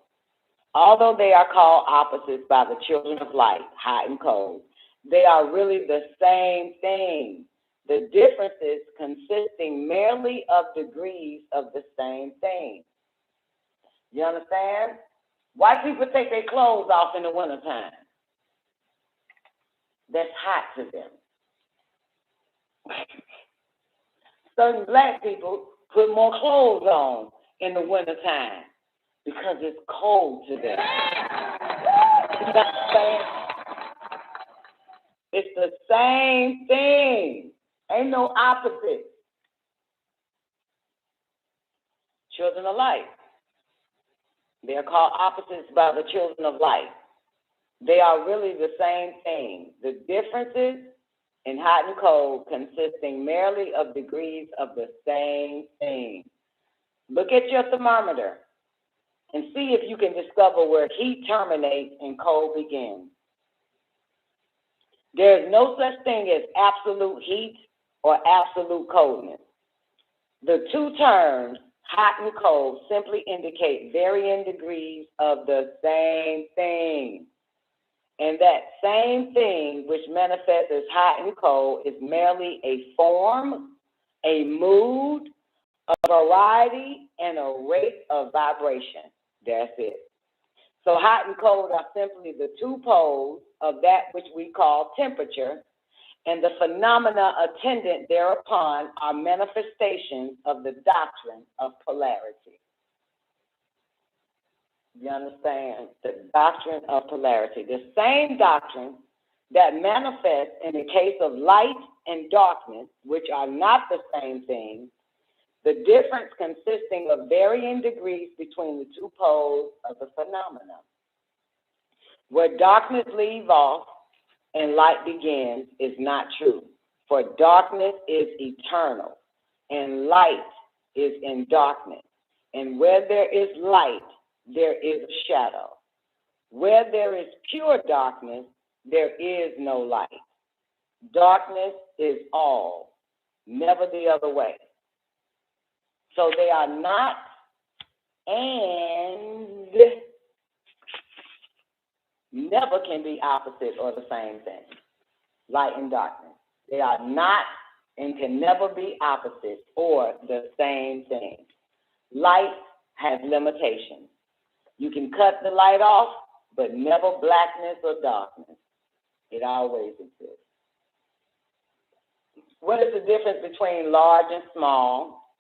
Although they are called opposites by the children of light, hot and cold, they are really the same thing. The differences consisting merely of degrees of the same thing. You understand? White people take their clothes off in the wintertime. That's hot to them. Certain black people put more clothes on in the wintertime because it's cold to them. You know what I'm saying? It's the same thing. Ain't no opposite. Children of light. They are called opposites by the children of light. They are really the same thing. The differences in hot and cold consisting merely of degrees of the same thing. Look at your thermometer and see if you can discover where heat terminates and cold begins. There is no such thing as absolute heat or absolute coldness. The two terms, hot and cold, simply indicate varying degrees of the same thing. And that same thing which manifests as hot and cold is merely a form, a mood, a variety, and a rate of vibration. That's it. So hot and cold are simply the two poles of that which we call temperature, and the phenomena attendant thereupon are manifestations of the doctrine of polarity. You understand? The doctrine of polarity. The same doctrine that manifests in the case of light and darkness, which are not the same thing, the difference consisting of varying degrees between the two poles of the phenomenon. Where darkness leaves off and light begins is not true, for darkness is eternal, and light is in darkness. And where there is light, there is a shadow. Where there is pure darkness, there is no light. Darkness is all, never the other way. So they are not and never can be opposite or the same thing. Light and darkness. They are not and can never be opposite or the same thing. Light has limitations. You can cut the light off, but never blackness or darkness. It always exists. What is the difference between large and small?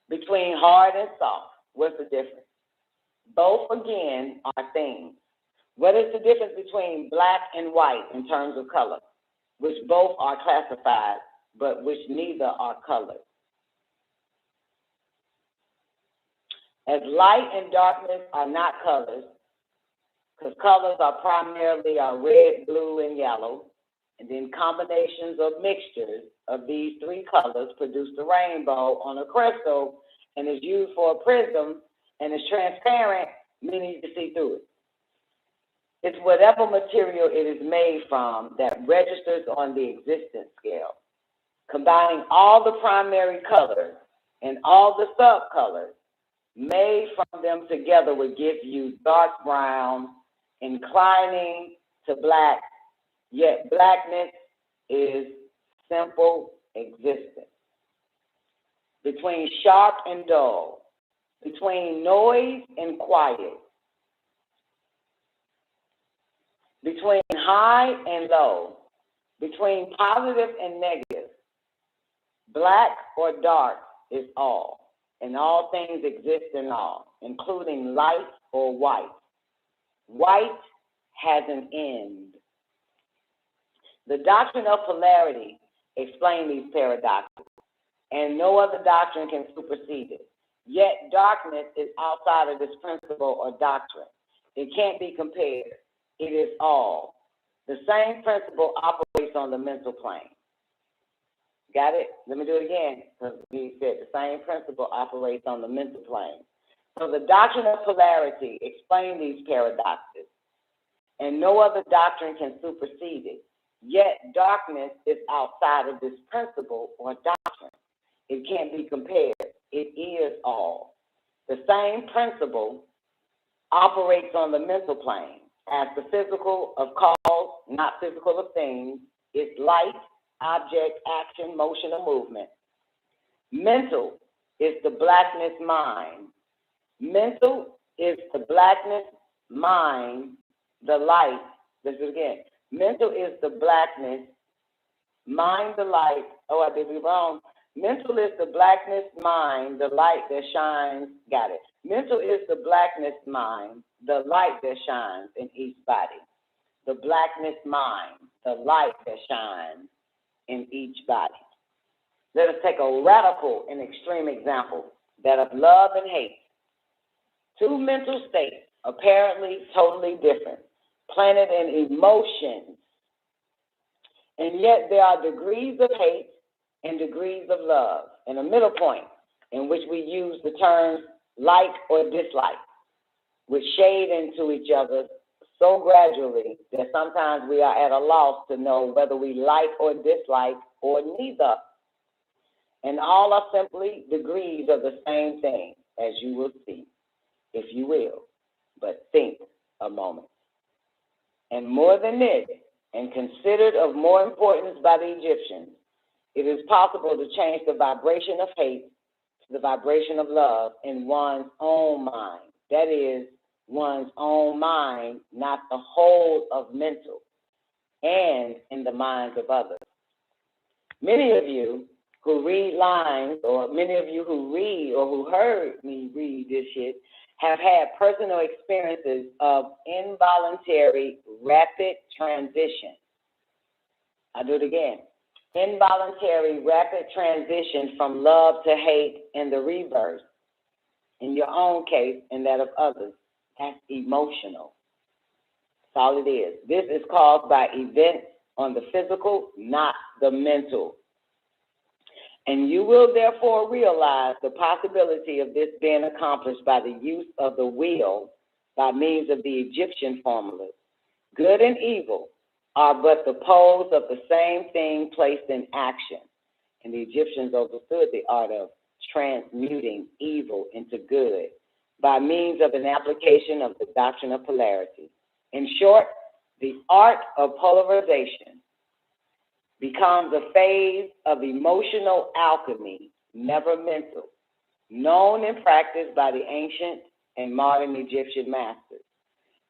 Between hard and soft? What's the difference? Both, again, are things. What is the difference between black and white in terms of color? Which both are classified, but which neither are colored. As light and darkness are not colors, because colors are primarily red, blue, and yellow, and then combinations of mixtures of these three colors produce the rainbow on a crystal and is used for a prism and is transparent, meaning you can see through it. It's whatever material it is made from that registers on the existence scale. Combining all the primary colors and all the subcolors made from them together would give you dark brown, inclining to black, yet blackness is simple existence. Between sharp and dull, between noise and quiet, between high and low, between positive and negative, black or dark is all, and all things exist in all, including light or white. White has an end. The doctrine of polarity explains these paradoxes, and no other doctrine can supersede it. Yet darkness is outside of this principle or doctrine. It can't be compared. It is all. The same principle operates on the mental plane. Got it? Let me do it again, because we said the same principle operates on the mental plane. So the doctrine of polarity explains these paradoxes, and no other doctrine can supersede it. Yet darkness is outside of this principle or doctrine. It can't be compared. It is all. The same principle operates on the mental plane. As the physical of cause, not physical of things, is light, object, action, motion, or movement. Mental is the blackness mind. Mental is the blackness mind, the light. Let's do it again. Mental is the blackness, mind, the light. Oh, I did it wrong. Mental is the blackness mind, the light that shines. Got it. Mental is the blackness mind, the light that shines in each body. The blackness mind, the light that shines in each body. Let us take a radical and extreme example, that of love and hate. Two mental states, apparently totally different, planted in emotions, and yet there are degrees of hate and degrees of love, and a middle point in which we use the terms like or dislike, which shade into each other so gradually that sometimes we are at a loss to know whether we like or dislike or neither. And all are simply degrees of the same thing, as you will see, if you will, but think a moment. and more than this, and considered of more importance by the Egyptians, it is possible to change the vibration of hate to the vibration of love in one's own mind. That is, one's own mind, not the whole of mental, and in the minds of others. Many of you who read lines, or many of you who read or who heard me read this shit, have had personal experiences of involuntary rapid transition. I'll do it again. Involuntary rapid transition from love to hate and the rebirth. In your own case and that of others, that's emotional. That's all it is. This is caused by events on the physical, not the mental. And you will therefore realize the possibility of this being accomplished by the use of the will by means of the Egyptian formulas. Good and evil are but the poles of the same thing placed in action. And the Egyptians understood the art of transmuting evil into good by means of an application of the Doctrine of Polarity. In short, the art of polarization becomes a phase of emotional alchemy, never mental, known and practiced by the ancient and modern Egyptian masters.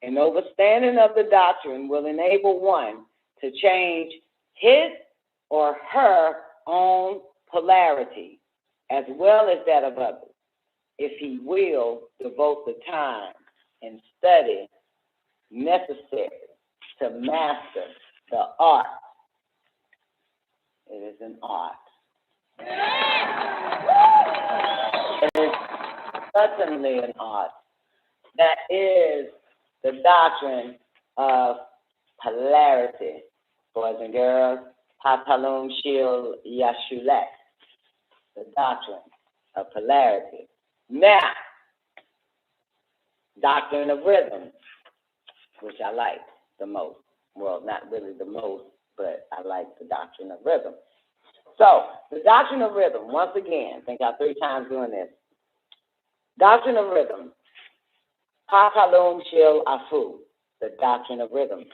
An understanding of the doctrine will enable one to change his or her own polarity, as well as that of others, if he will devote the time and study necessary to master the art. It is an art. It is certainly an art. That is the doctrine of polarity. Boys and girls, Patalum Shil Yashulet. The doctrine of polarity. Now, doctrine of rhythm, which I like the most. Well, not really the most, but I like the doctrine of rhythm. So, the doctrine of rhythm, once again, think out 3 times doing this. Doctrine of rhythm. Pakalum Shil Afu, the doctrine of rhythm.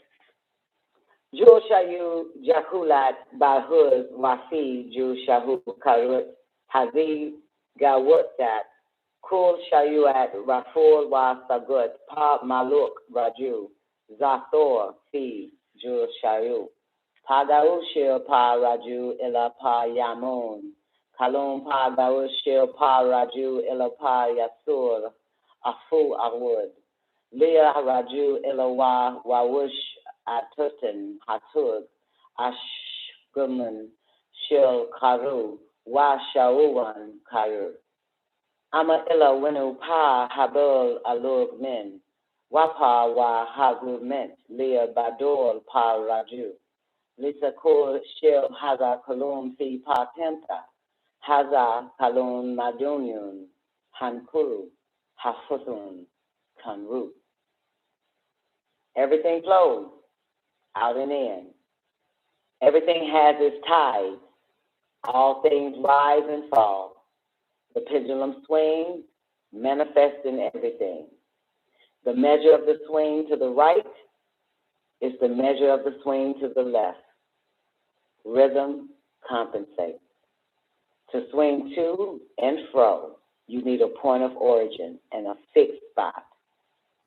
Jul Shayu Jakulat Bahuz Wafi Jul Shahu Karut Hazi Gawutat Kul Shayuat Raful Wa Sagut Pa Maluk Raju Zathor Fi Jul Shayu Pagaushil Pa Raju Ila Pa Yamun Kalum Pagaushil Pa Raju Ila Pa Yasur Afu Awud Leah Raju Ila Wa Wawush Atutin Hatud Ashguman Shil Karu Wa Shauwan Karu Ama Ila Winu Pa Habul Alug Min Wapa Wa Hagu Mint Leah Badol Pa Raju Lisa Kur Shil Haza Kalum Fi Pa Tenta Haza Kalum Madunyun Hankuru Hafutun Kanru. Everything flows out and in. Everything has its tides. All things rise and fall. The pendulum swings, manifesting everything. The measure of the swing to the right is the measure of the swing to the left. Rhythm compensates. To swing to and fro, you need a point of origin and a fixed spot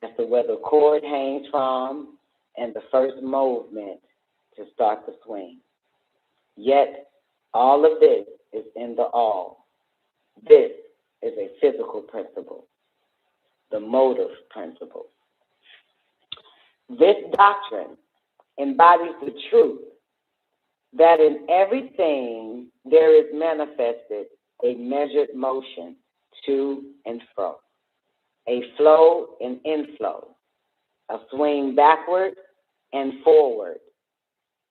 as to where the cord hangs from and the first movement to start the swing. Yet, all of this is in the all. This is a physical principle, the motive principle. This doctrine embodies the truth that in everything there is manifested a measured motion to and fro, a flow and inflow, a swing backward and forward,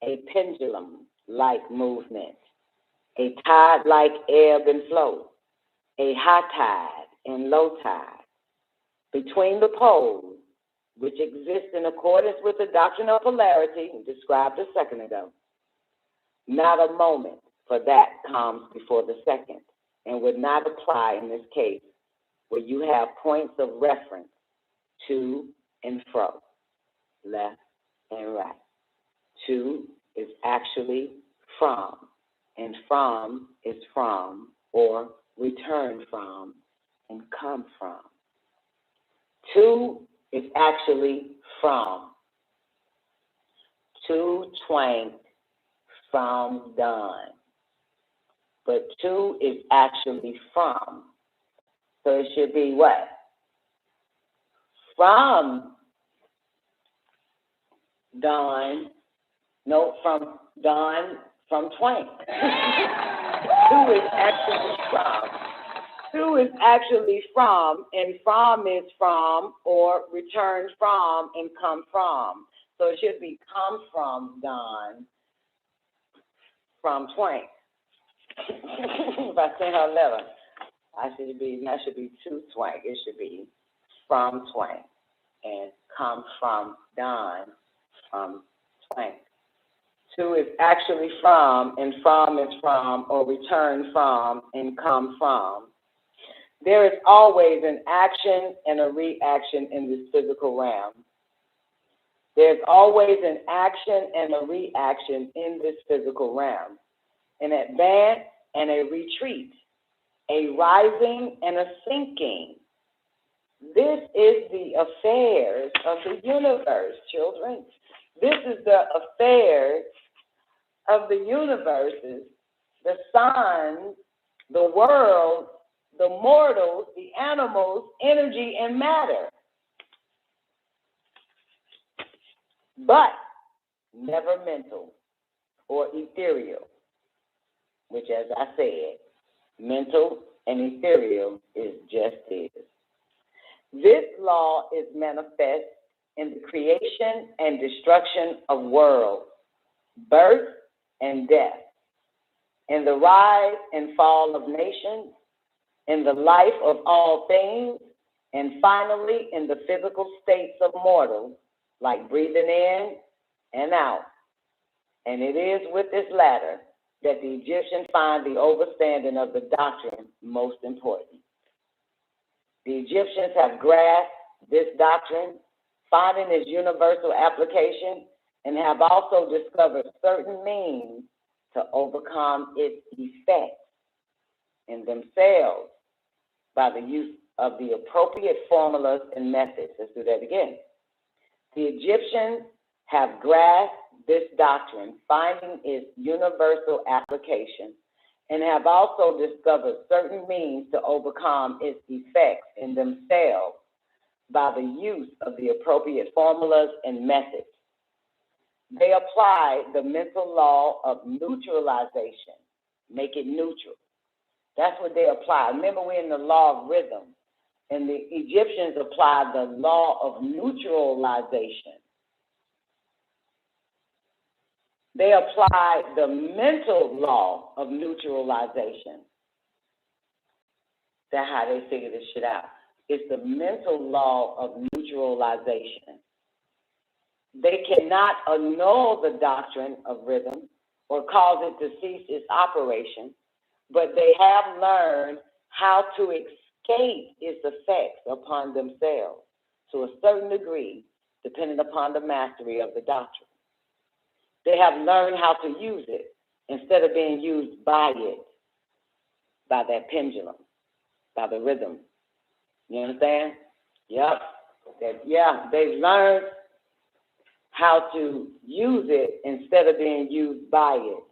a pendulum-like movement, a tide-like ebb and flow, a high tide and low tide. Between the poles, which exist in accordance with the doctrine of polarity described a second ago, not a moment for that comes before the second, and would not apply in this case, where you have points of reference to and fro, left, and right. To is actually from, and from is from or return from and come from. To is actually from. To twang, from done. But to is actually from. So it should be what? From dawn. No, from dawn, from twang. To is actually from. To is actually from, and from is from, or return from, and come from. So it should be come from dawn, from twang. If I send her a letter, that should be to twang. It should be from twang, and come from dawn, from twang. To is actually from, and from is from, or return from, and come from. There is always an action and a reaction in this physical realm. There's always an action and a reaction in this physical realm. An advance and a retreat. A rising and a sinking. This is the affairs of the universe, children. This is the affairs of the universes, the sun, the world, the mortals, the animals, energy, and matter. But never mental or ethereal, which, as I said, mental and ethereal is just is. This law is manifest in the creation and destruction of worlds, birth and death, in the rise and fall of nations, in the life of all things, and finally in the physical states of mortals, like breathing in and out. And it is with this latter that the Egyptians find the overstanding of the doctrine most important. The Egyptians have grasped this doctrine, finding its universal application, and have also discovered certain means to overcome its effects in themselves by the use of the appropriate formulas and methods. Let's do that again. The Egyptians have grasped this doctrine, finding its universal application, and have also discovered certain means to overcome its effects in themselves by the use of the appropriate formulas and methods. They apply the mental law of neutralization, make it neutral. That's what they apply. Remember, we're in the law of rhythm, and the Egyptians applied the law of neutralization. They applied the mental law of neutralization. That's how they figure this shit out. It's the mental law of neutralization. They cannot annul the doctrine of rhythm or cause it to cease its operation, but they have learned how to escape its effects upon themselves to a certain degree, depending upon the mastery of the doctrine. They have learned how to use it instead of being used by it, by that pendulum, by the rhythm. You understand? Yep. They've learned how to use it instead of being used by it.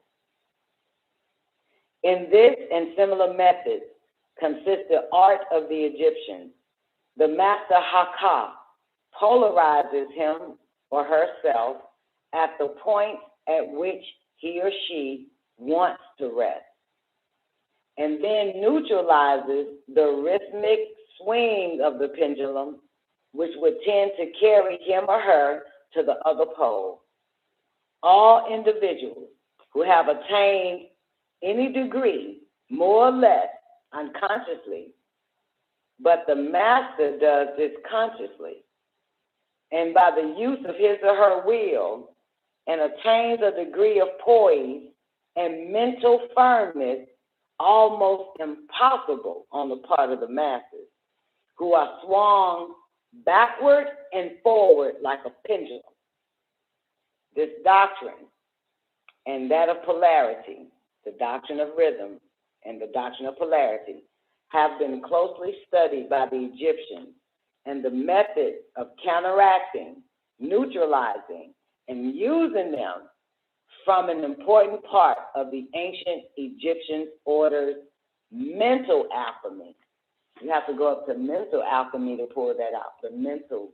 In this and similar methods consists the art of the Egyptians. The master Haka polarizes him or herself at the point at which he or she wants to rest, and then neutralizes the rhythmic swing of the pendulum, which would tend to carry him or her to the other pole. All individuals who have attained any degree, more or less unconsciously, but the master does this consciously, and by the use of his or her will, and attains a degree of poise and mental firmness almost impossible on the part of the masses, who are swung backward and forward like a pendulum. This doctrine and that of polarity, the doctrine of rhythm and the doctrine of polarity, have been closely studied by the Egyptians, and the method of counteracting, neutralizing, and using them from an important part of the ancient Egyptian order's mental alchemy. You have to go up to mental alchemy to pull that out, the mental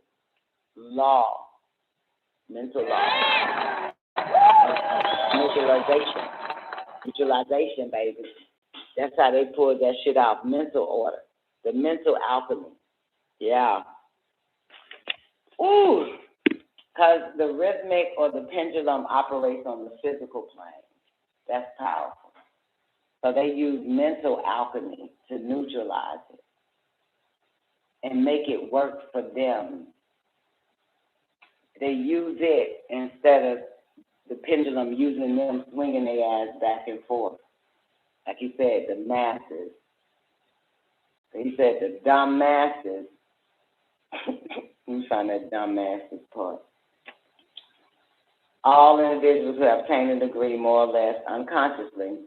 law. Mental law. Neutralization, baby. That's how they pull that shit out. Mental order. The mental alchemy. Yeah. Ooh. Because the rhythmic or the pendulum operates on the physical plane. That's powerful. So they use mental alchemy to neutralize it and make it work for them. They use it instead of the pendulum using them swinging their ass back and forth. Like he said, the masses. He said the dumb masses. Let me find that dumb masses part. All individuals who have obtained a degree more or less unconsciously,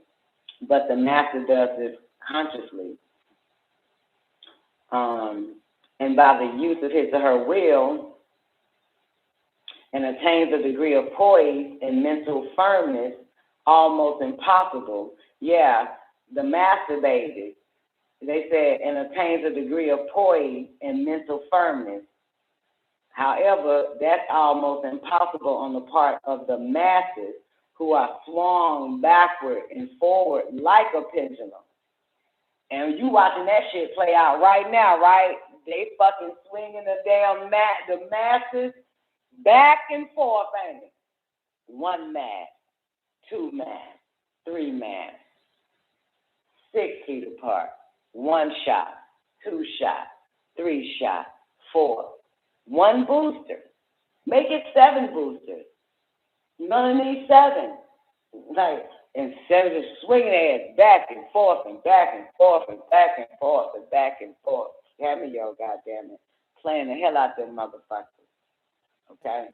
but the master does this consciously. And by the use of his or her will, and attains a degree of poise and mental firmness, almost impossible. Yeah, the master baby, they said, and attains a degree of poise and mental firmness. However, that's almost impossible on the part of the masses who are swung backward and forward like a pendulum. And you watching that shit play out right now, right? They fucking swinging the damn the masses back and forth, ain't it? One mass, two mass, three mass, 6 feet apart, one shot, two shots, three shots, 4. One booster. Make it 7 boosters. You're gonna need 7. Like, instead of just swinging it back and forth and back and forth and back and forth and back and forth. Damn me, yo, goddamn it. Playing the hell out them motherfuckers. Okay?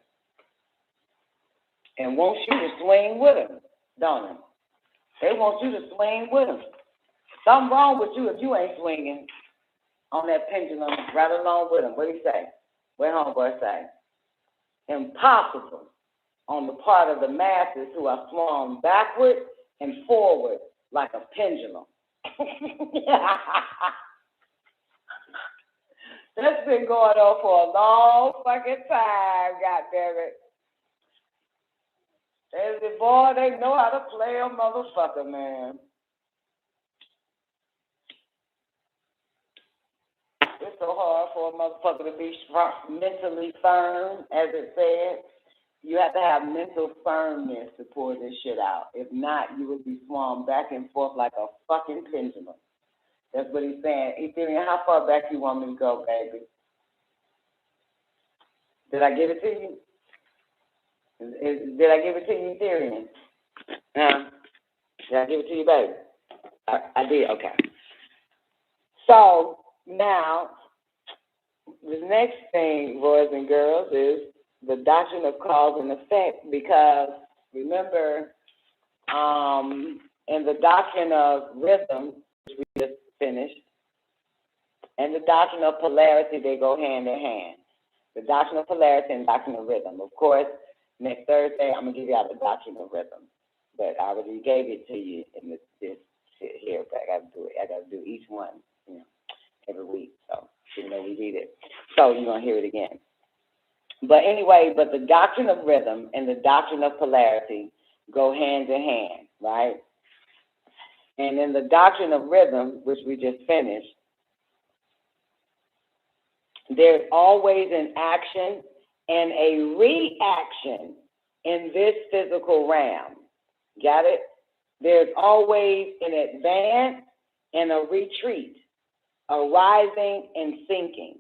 And want you to swing with them, don't they? They want you to swing with them. Something wrong with you if you ain't swinging on that pendulum right along with them. What do you say? What homeboy say? Impossible on the part of the masses who are swung backward and forward like a pendulum. That's been going on for a long fucking time, goddammit. Boy, they know how to play a motherfucker, man. It's so hard for a motherfucker to be mentally firm, as it said. You have to have mental firmness to pull this shit out. If not, you will be swung back and forth like a fucking pendulum. That's what he's saying. Ethereum, how far back you want me to go, baby? Did I give it to you? Did I give it to you, Ethereum? Did I give it to you, baby? I did, okay. So, now, the next thing, boys and girls, is the doctrine of cause and effect, because remember, in the doctrine of rhythm, which we just finished, and the doctrine of polarity, they go hand in hand. The doctrine of polarity and doctrine of rhythm. Of course, next Thursday, I'm going to give you out the doctrine of rhythm, but I already gave it to you in this shit here, but I got to do it. I got to do each one, every week, so you know we did it. So you're going to hear it again. But anyway, but the doctrine of rhythm and the doctrine of polarity go hand in hand, right? And in the doctrine of rhythm, which we just finished, there's always an action and a reaction in this physical realm. Got it? There's always an advance and a retreat, a rising and sinking.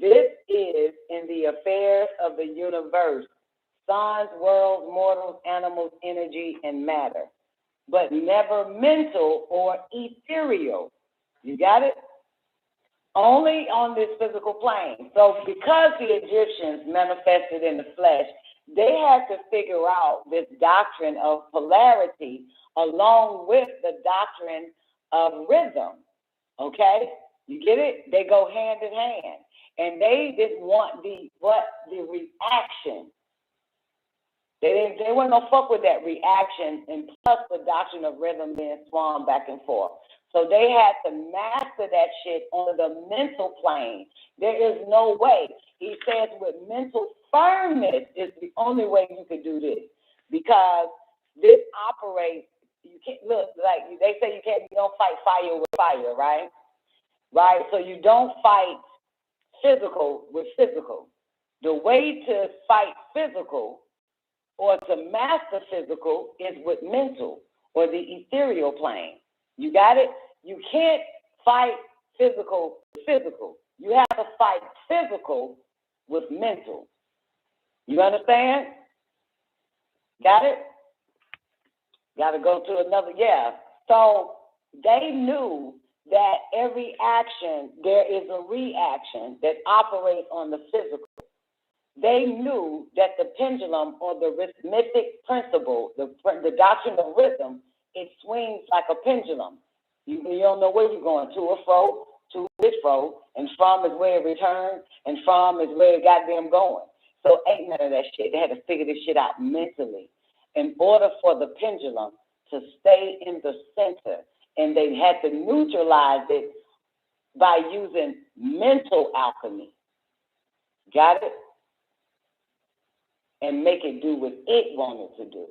This is in the affairs of the universe, suns, worlds, mortals, animals, energy, and matter, but never mental or ethereal. You got it? Only on this physical plane. So because the Egyptians manifested in the flesh, they had to figure out this doctrine of polarity along with the doctrine of rhythm. Okay? You get it? They go hand in hand. And they didn't want the reaction. They weren't gonna fuck with that reaction, and plus the doctrine of rhythm being swung back and forth. So they had to master that shit on the mental plane. There is no way. He says with mental firmness is the only way you could do this, because this operates. You can't look like they say you don't fight fire with fire, right? Right. So you don't fight physical with physical. The way to fight physical or to master physical is with mental or the ethereal plane. You got it? You can't fight physical with physical. You have to fight physical with mental. You understand? Got it? Got to go to another, yeah. So they knew that every action, there is a reaction that operates on the physical. They knew that the pendulum or the rhythmic principle, the doctrine of rhythm, it swings like a pendulum. You don't know where you're going, to or fro, and from is where it returns, and from is where it goddamn going. So ain't none of that shit. They had to figure this shit out mentally in order for the pendulum to stay in the center. And they had to neutralize it by using mental alchemy. Got it? And make it do what it wanted to do.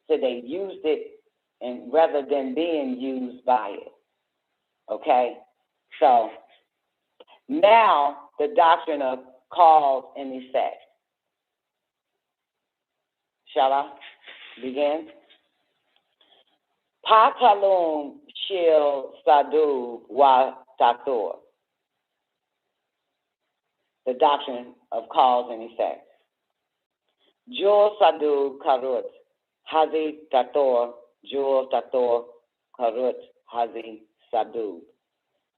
So they used it, and rather than being used by it. Okay? So now the doctrine of cause and effect. Shall I begin? Patalum shil sadu wa tator. The doctrine of cause and effect. Jo sadu karut hazi tator, jo tator karut hazi sadu.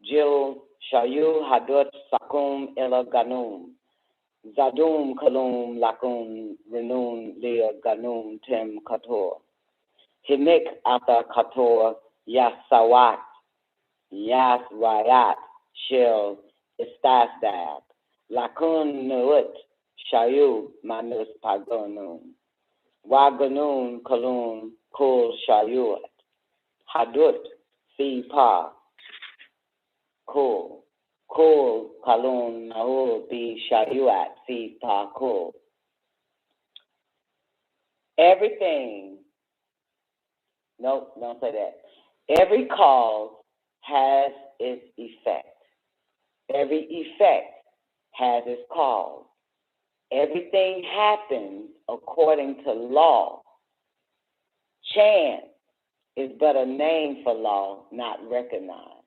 Jo shayu hadut sakum ela ganum. Zadum kalum lakum renun lea ganum tem kator. Himik ata kator yasawat yaswayat shil istasdab. Lakun nuut shayu manus pagonum. Waganun kalum kul shayut. Hadut fi pa kul. Kul kalum naul bi shayuat fi pa kul. Everything. Nope, don't say that. Every cause has its effect. Every effect has its cause. Everything happens according to law. Chance is but a name for law, not recognized.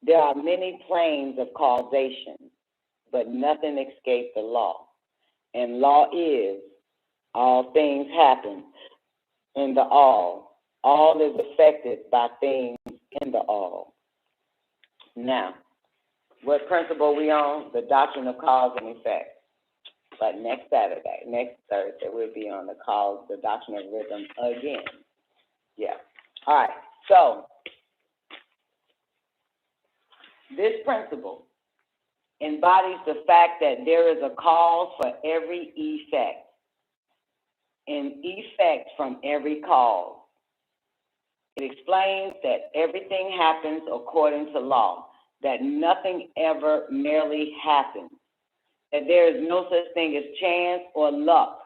There are many planes of causation, but nothing escapes the law. And law is all things happen in the all. All is affected by things in the all. Now, what principle we on? The doctrine of cause and effect. But next Thursday, we'll be on the doctrine of rhythm again. Yeah. All right. So, this principle embodies the fact that there is a cause for every effect, and effect from every cause. It explains that everything happens according to law, that nothing ever merely happens, that there is no such thing as chance or luck,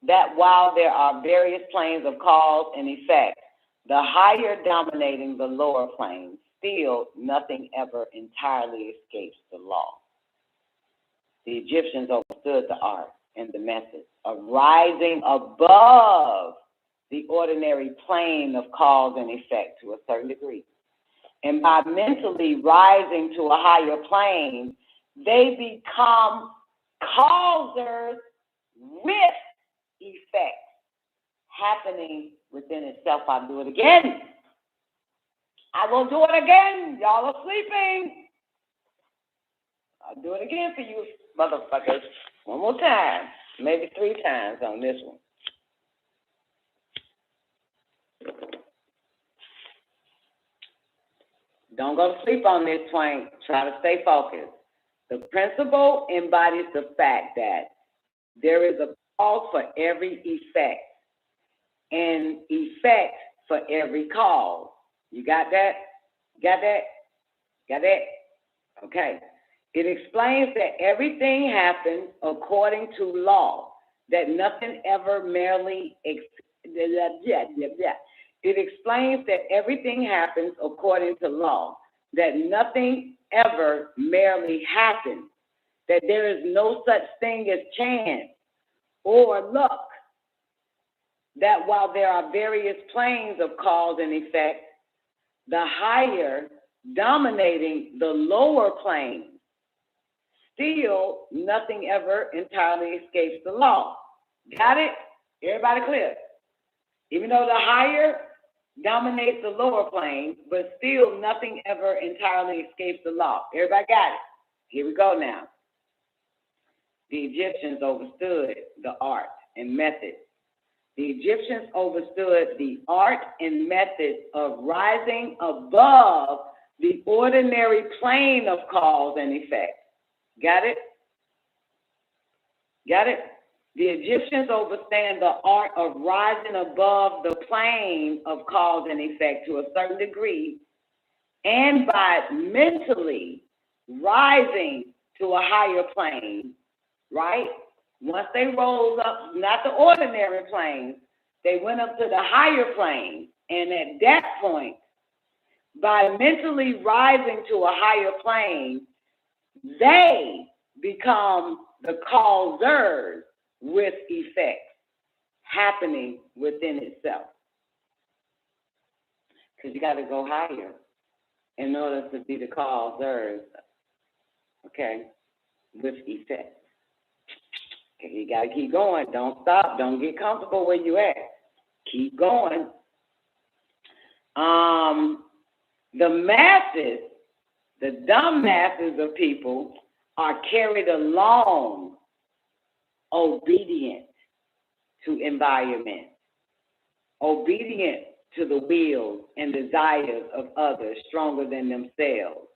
that while there are various planes of cause and effect, the higher dominating the lower planes, still nothing ever entirely escapes the law. The Egyptians understood the art and the method of rising above the ordinary plane of cause and effect to a certain degree. And by mentally rising to a higher plane, they become causers with effect happening within itself. I'll do it again. I will do it again. Y'all are sleeping. I'll do it again for you, motherfuckers. One more time. maybe 3 times on this one. Don't go to sleep on this, Twain. Try to stay focused. The principle embodies the fact that there is a cause for every effect and effect for every cause. You got that? Got that? Got that? Okay. It explains that everything happens according to law, that nothing ever merely It explains that everything happens according to law, that nothing ever merely happens, that there is no such thing as chance or luck, that while there are various planes of cause and effect, the higher dominating the lower plane, still nothing ever entirely escapes the law. Got it? Everybody clear? Even though the higher dominates the lower plane, but still nothing ever entirely escapes the law. Everybody got it? Here we go now. The Egyptians understood the art and method. The Egyptians understood the art and method of rising above the ordinary plane of cause and effect. Got it? Got it? The Egyptians understand the art of rising above the plane of cause and effect to a certain degree, and by mentally rising to a higher plane, right? Once they rose up, not the ordinary plane, they went up to the higher plane. And at that point, by mentally rising to a higher plane, they become the causers with effect happening within itself. Because you got to go higher in order to be the causers, okay, with effect. Okay, you got to keep going. Don't stop. Don't get comfortable where you at. Keep going. The masses, the dumb masses of people are carried along obedient to environment, obedient to the will and desires of others stronger than themselves.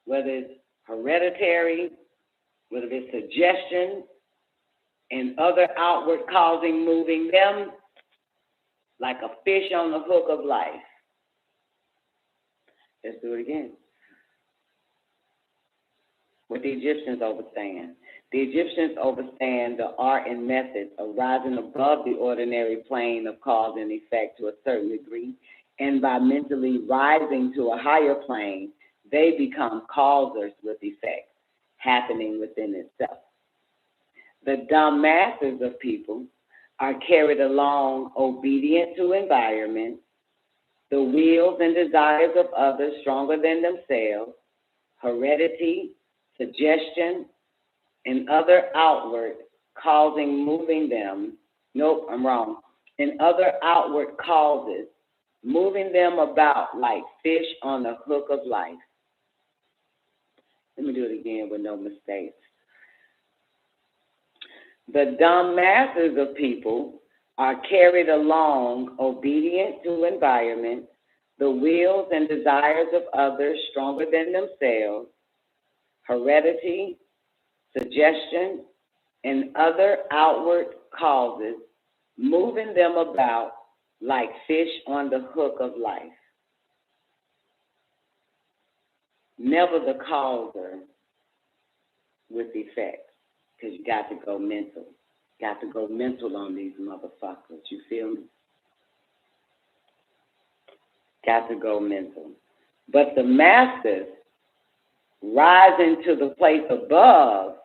Whether it's hereditary, whether it's suggestion, and other outward causing moving them like a fish on the hook of life. Let's do it again. What the Egyptians understand. The Egyptians understand the art and method of rising above the ordinary plane of cause and effect to a certain degree, and by mentally rising to a higher plane, they become causers with effect happening within itself. The dumb masses of people are carried along obedient to environment, the wills and desires of others stronger than themselves, heredity, suggestion, and other outward causing moving them, nope, I'm wrong, and other outward causes moving them about like fish on the hook of life. Let me do it again with no mistakes. The dumb masses of people are carried along obedient to environment, the wills and desires of others stronger than themselves, heredity, suggestion, and other outward causes moving them about like fish on the hook of life. Never the causer with effect, because you got to go mental. Got to go mental on these motherfuckers, you feel me? Got to go mental. But the masters rising to the place above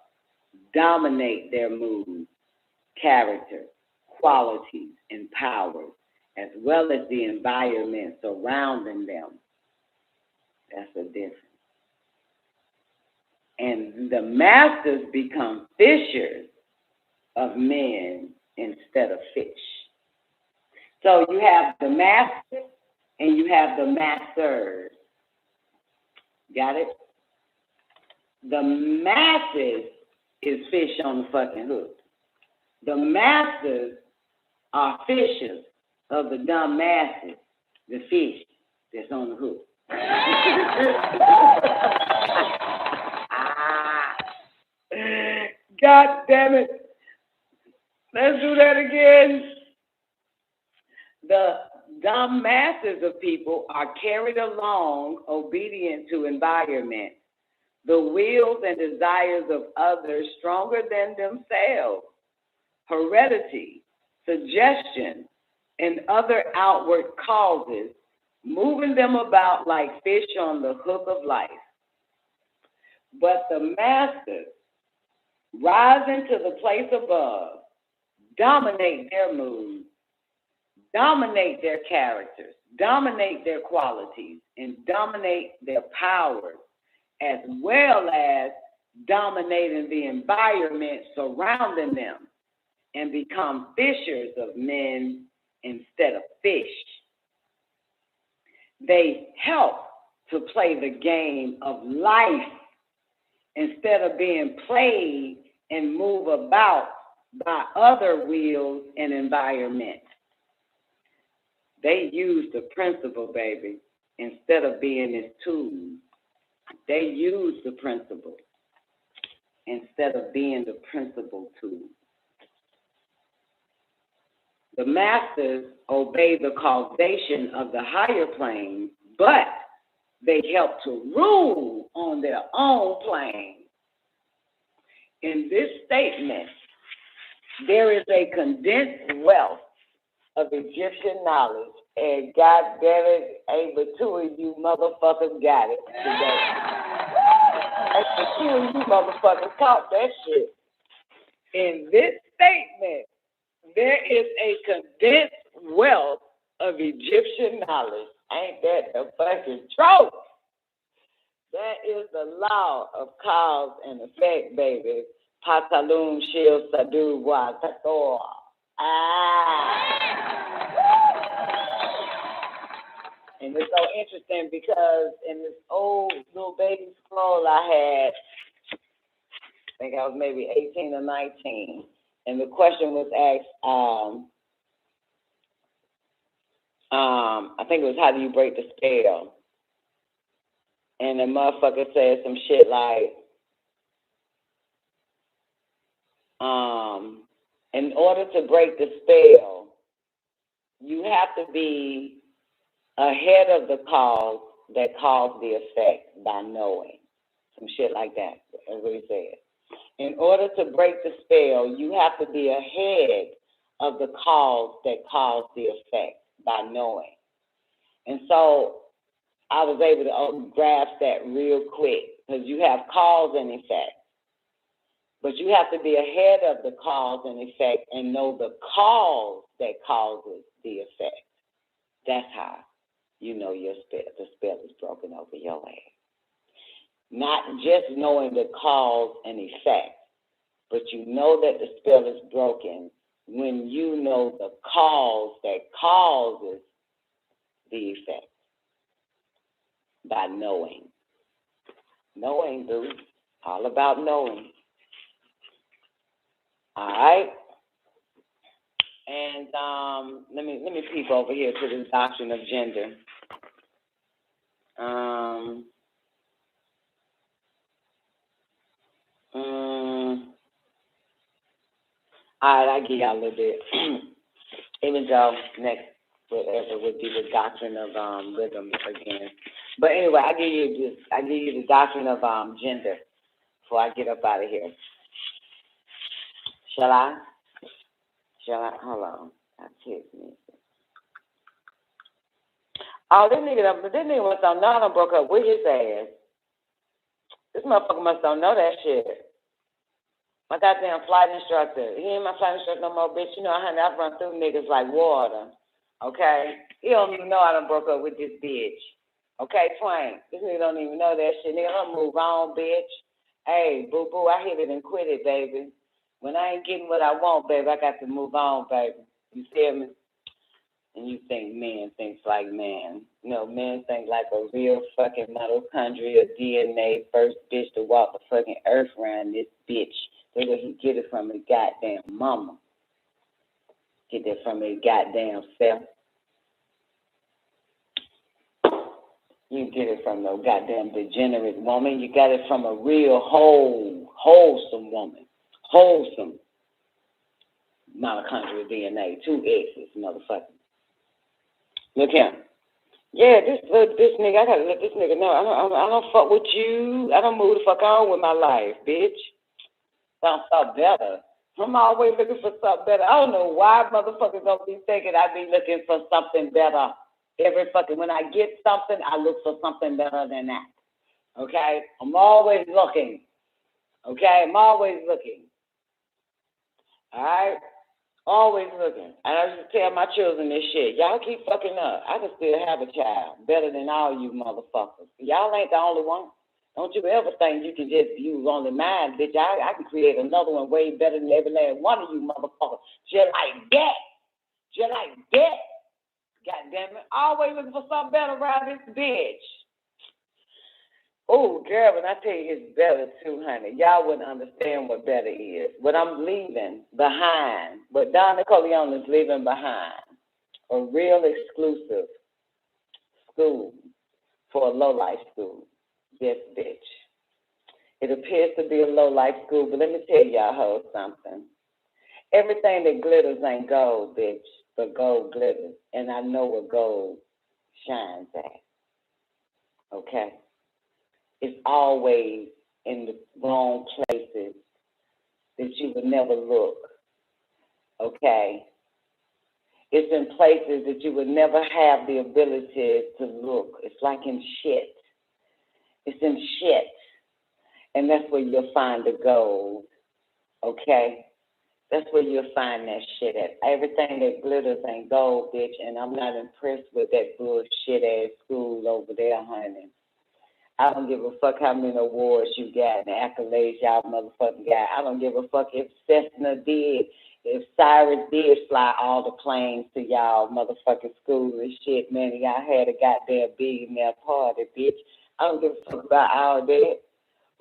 dominate their mood, character, qualities, and powers, as well as the environment surrounding them. That's the difference. And the masters become fishers of men instead of fish. So you have the masters and you have the masters. Got it? The masses is fish on the fucking hook. The masters are fishers of the dumb masses, the fish that's on the hook. God damn it. Let's do that again. The dumb masses of people are carried along obedient to environment, the wills and desires of others stronger than themselves, heredity, suggestion, and other outward causes, moving them about like fish on the hook of life. But the masters, rising to the place above, dominate their moods, dominate their characters, dominate their qualities, and dominate their powers, as well as dominating the environment surrounding them, and become fishers of men instead of fish. They help to play the game of life instead of being played and move about by other wills and environment. They use the principle, baby, instead of being its tool. They use the principle instead of being the principle tool. The masters obey the causation of the higher plane, but they help to rule on their own plane. In this statement, there is a condensed wealth of Egyptian knowledge, and God damn it, ain't but two of you motherfuckers got it today. And the two of you motherfuckers caught that shit. In this statement, there is a condensed wealth of Egyptian knowledge. Ain't that the fucking truth? That is the law of cause and effect, baby. Patalum shil sadu wa tator. And it's so interesting because in this old little baby scroll I had, I think I was maybe 18 or 19, and the question was asked, I think it was, how do you break the spell? And the motherfucker said some shit like, in order to break the spell, you have to be ahead of the cause that caused the effect by knowing. Some shit like that. That's what he said. In order to break the spell, you have to be ahead of the cause that caused the effect by knowing. And so I was able to grasp that real quick, because you have cause and effect. But you have to be ahead of the cause and effect and know the cause that causes the effect. That's how you know the spell is broken over your ass. Not just knowing the cause and effect, but you know that the spell is broken when you know the cause that causes the effect by knowing. Knowing, dude. All about knowing. All right. And let me peep over here to the doctrine of gender. All right, I give y'all a little bit. Even though next whatever would be the doctrine of rhythm again. But anyway, I give you the doctrine of gender before I get up out of here. Shall I? Hold on. That's his music. Oh, this nigga must have known I done broke up with his ass. This motherfucker must don't know that shit. My goddamn flight instructor. He ain't my flight instructor no more, bitch. You know, honey, I've run through niggas like water. Okay? He don't even know I done broke up with this bitch. Okay, Twain? This nigga don't even know that shit. Nigga, I'm move on, bitch. Hey, boo-boo, I hit it and quit it, baby. When I ain't getting what I want, baby, I got to move on, baby. You feel me? And you think men thinks like men. No, men think like a real fucking mitochondria DNA first bitch to walk the fucking earth around this bitch. So that he get it from his goddamn mama. Get that from his goddamn self. You get it from no goddamn degenerate woman. You got it from a real wholesome woman. Wholesome mitochondrial DNA. 2 X's, motherfucker. Look here. Yeah, this nigga, I gotta let this nigga know. I don't fuck with you. I don't move the fuck on with my life, bitch. Found something better. I'm always looking for something better. I don't know why motherfuckers don't be thinking I be looking for something better. When I get something, I look for something better than that. Okay? I'm always looking. Okay? I'm always looking. All right? Always looking. And I used to tell my children this shit. Y'all keep fucking up. I can still have a child better than all you motherfuckers. Y'all ain't the only one. Don't you ever think you can just use only mine, bitch. I can create another one way better than every last one of you motherfuckers. Just like that. Just like that. God damn it. Always looking for something better around this bitch. Oh, girl, when I tell you it's better too, honey, y'all wouldn't understand what better is. What I'm leaving behind, what Don Nicoleone is leaving behind, a real exclusive school for a low-life school. Yes, bitch. It appears to be a low-life school, but let me tell y'all hoes something. Everything that glitters ain't gold, bitch, but gold glitters. And I know where gold shines at. Okay? It's always in the wrong places that you would never look. Okay? It's in places that you would never have the ability to look. It's like in shit. It's in shit. And that's where you'll find the gold. Okay? That's where you'll find that shit at. Everything that glitters ain't gold, bitch, and I'm not impressed with that bullshit-ass school over there, honey. I don't give a fuck how many awards you got and the accolades y'all motherfucking got. I don't give a fuck if Cyrus did fly all the planes to y'all motherfucking school and shit, man, and y'all had a goddamn billionaire party, bitch. I don't give a fuck about all that.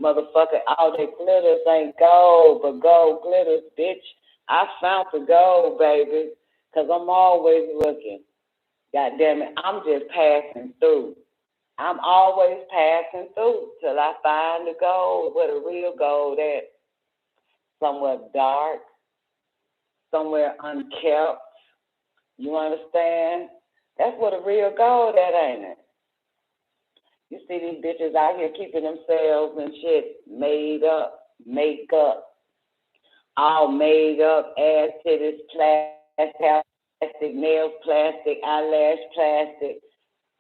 Motherfucker, all that glitters ain't gold, but gold glitters, bitch. I found the gold, baby, because I'm always looking. God damn it, I'm just passing through. I'm always passing through till I find the gold, where the real gold at. Somewhere dark, somewhere unkept. You understand? That's where the real gold at, ain't it? You see these bitches out here keeping themselves and shit made up, makeup, all made up, ass, titties, plastic, nails, plastic, eyelash, plastic.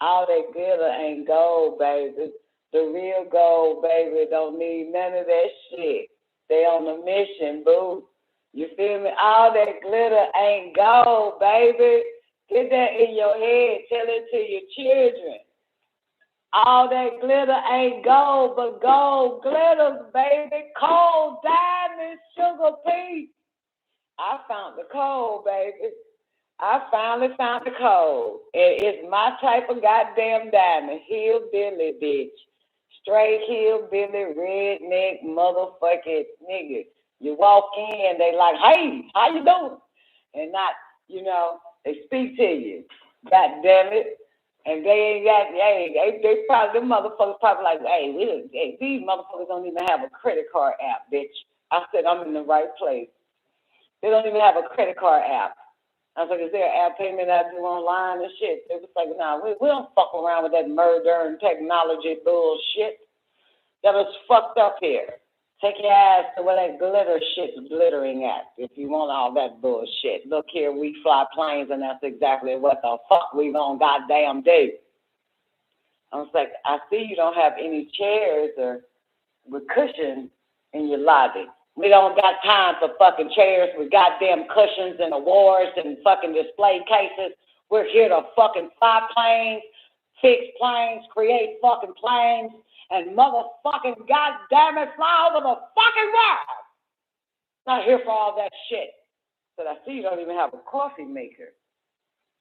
All that glitter ain't gold, baby. The real gold, baby, don't need none of that shit. They on a mission, boo. You feel me? All that glitter ain't gold, baby. Get that in your head. Tell it to your children. All that glitter ain't gold, but gold glitters, baby. Coal, diamonds, sugar, peace. I found the coal, baby. I finally found the coal. It's my type of goddamn diamond. Hillbilly, bitch. Straight hillbilly, redneck, motherfucking nigga. You walk in, they like, hey, how you doing? And not, they speak to you. God damn it. And they ain't got, they probably, them motherfuckers probably like, these motherfuckers don't even have a credit card app, bitch. I said, I'm in the right place. They don't even have a credit card app. I was like, is there an app payment I do online and shit? They was like, nah, we don't fuck around with that murder and technology bullshit. That was fucked up here. Take your ass to where that glitter shit's glittering at if you want all that bullshit. Look here, we fly planes and that's exactly what the fuck we gonna goddamn do. I was like, I see you don't have any chairs or with cushions in your lobby. We don't got time for fucking chairs with goddamn cushions and awards and fucking display cases. We're here to fucking fly planes, fix planes, create fucking planes, and motherfucking goddamn it, fly over the fucking world. Not here for all that shit. But I see you don't even have a coffee maker.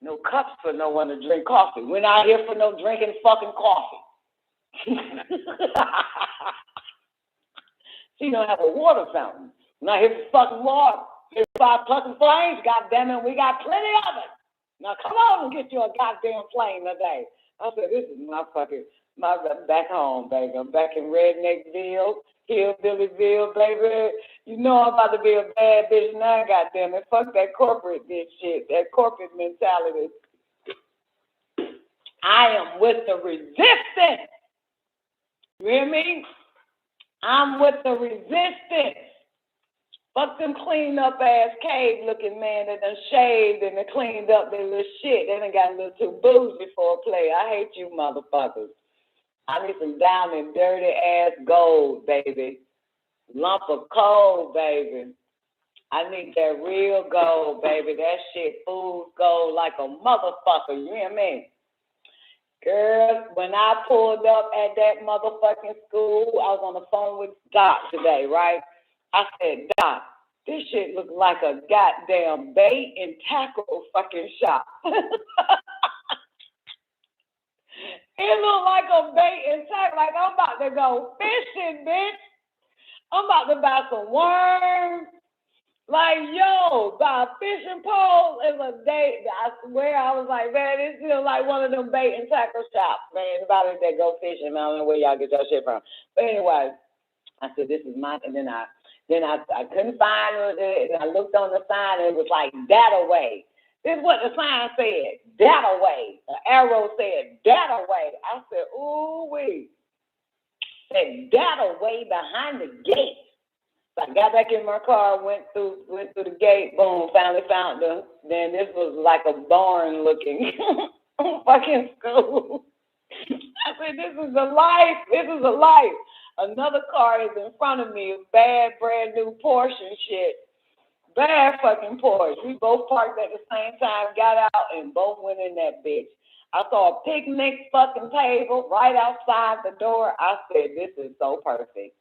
No cups for no one to drink coffee. We're not here for no drinking fucking coffee. She don't have a water fountain. We're not here for fucking water. Here for our fucking flames, goddammit. We got plenty of it. Now come on and get you a goddamn flame today. I said, this is my back home, baby. I'm back in Redneckville, Hillbillyville, baby. You know I'm about to be a bad bitch now, goddammit. Fuck that corporate bitch shit, that corporate mentality. I am with the resistance. You hear me? I'm with the resistance. Fuck them cleaned up ass cave looking man that done shaved and done cleaned up their little shit. They done got a little too bougie for a play. I hate you motherfuckers. I need some down and dirty ass gold, baby. Lump of coal, baby. I need that real gold, baby. That shit food gold like a motherfucker. You hear me? Girl, when I pulled up at that motherfucking school, I was on the phone with Doc today, right? I said, Doc, this shit look like a goddamn bait and tackle fucking shop. It look like a bait and tackle. Like I'm about to go fishing, bitch. I'm about to buy some worms. Like, yo, buy a fishing pole and a date. I swear, I was like, man, this feels like one of them bait and tackle shops, man. Anybody that go fishing, man, I don't know where y'all get your shit from. But anyway, I said, this is mine. And then I couldn't find it. And I looked on the sign, and it was like, that away. This is what the sign said, that away. The arrow said, that away. I said, ooh, wait. Said, that away behind the gate. So I got back in my car, went through the gate, boom, finally found them. Then this was like a barn looking fucking school. I said, this is a life. This is a life. Another car is in front of me, a bad, brand new Porsche and shit. Bad fucking Porsche. We both parked at the same time, got out, and both went in that bitch. I saw a picnic fucking table right outside the door. I said, this is so perfect.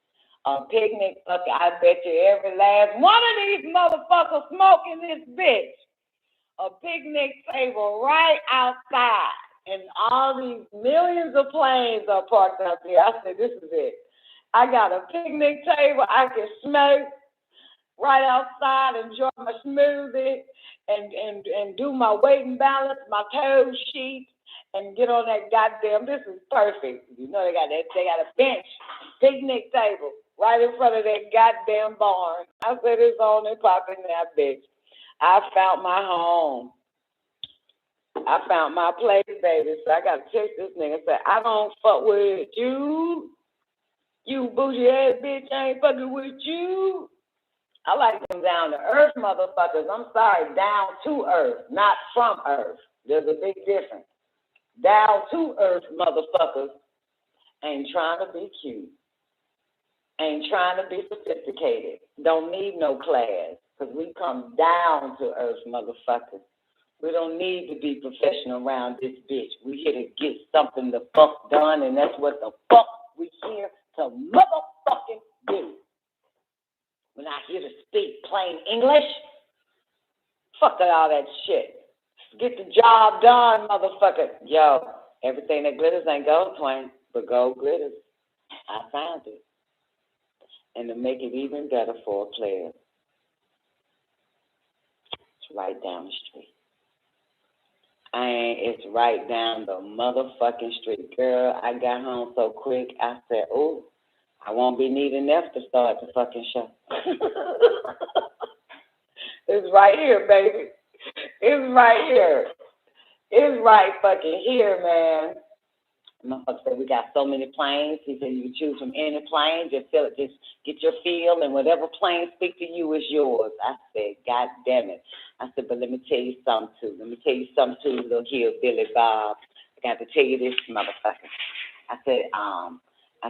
A picnic fucking, I bet you every last one of these motherfuckers smoking this bitch. A picnic table right outside. And all these millions of planes are parked out there. I said, this is it. I got a picnic table. I can smoke right outside, enjoy my smoothie, and do my weight and balance, my toe sheet, and get on that goddamn, this is perfect. You know they got a bench, picnic table, right in front of that goddamn barn. I said, it's on and popping that bitch. I found my home. I found my place, baby. So I got to text this nigga and say, I don't fuck with you. You bougie ass bitch, I ain't fucking with you. I like them down to earth motherfuckers. I'm sorry, down to earth, not from earth. There's a big difference. Down to earth motherfuckers ain't trying to be cute. Ain't trying to be sophisticated. Don't need no class, because we come down to earth motherfuckers. We don't need to be professional around this bitch. We here to get something the fuck done, and that's what the fuck we here to motherfucking do. We're not here to speak plain English. Fuck all that shit. Get the job done, motherfucker. Yo, everything that glitters ain't gold, twin, but gold glitters. I found it. And to make it even better for a player, it's right down the street. It's right down the motherfucking street. Girl, I got home so quick, I said, oh, I won't be needing F to start the fucking show. It's right here, baby. It's right here. It's right fucking here, man. Motherfucker said, we got so many planes. He said, you can choose from any plane. Just feel it. Just get your feel, and whatever plane speak to you is yours. I said, God damn it. I said, but let me tell you something, too. Let me tell you something, too, little hillbilly Bob. I got to tell you this, motherfucker. I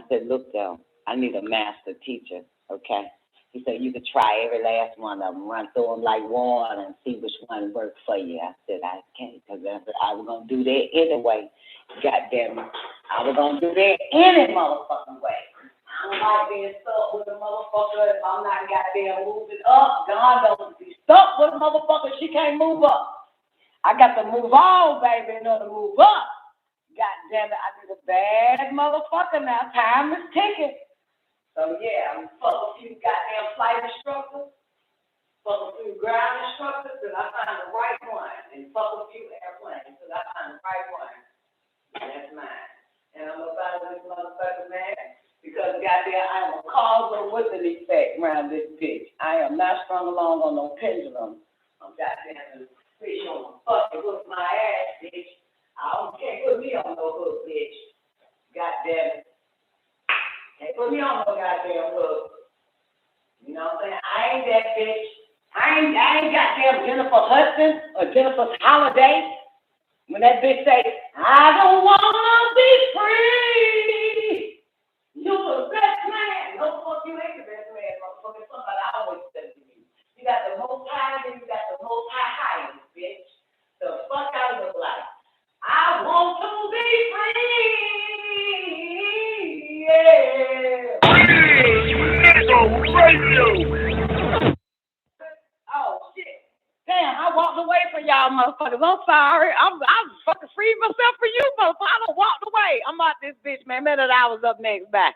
said, look, though, I need a master teacher, okay? He said, you could try every last one of them, run through them like water and see which one works for you. I said, I can't, because I was going to do that anyway. God damn it. I was going to do that any motherfucking way. I don't like being stuck with a motherfucker if I'm not goddamn moving up. God don't be stuck with a motherfucker, she can't move up. I got to move on, baby, in order to move up. God damn it, I need a bad motherfucker now. Time is ticking. So yeah, I'm fuck a few goddamn flight instructors, fuck a few ground instructors till I find the right one, and fuck a few airplanes till I find the right one. That's mine. And I'm about this motherfucker, man, because goddamn, I am a causal with an effect around this bitch. I am not strung along on no pendulum. I'm goddamn fish on the fucking hook my ass, bitch. Can't put me on no hook, bitch. Goddamn it. Can't put me on no goddamn hook. You know what I'm saying? I ain't that bitch. I ain't goddamn Jennifer Hudson or Jennifer Holiday. When that bitch say, I don't wanna be free. You're the best man. No, fuck you ain't the best man, motherfucker. Somebody I always said to you. You got the most high, then you got the most high, bitch. The fuck I look like. I want to be free. Yeah. Radio. Oh shit. Damn, I walked away from y'all motherfuckers. I'm sorry. I'm fucking freed myself for you, motherfucker. I done walked away. I'm out this bitch, man. Minute I was up next. Bye.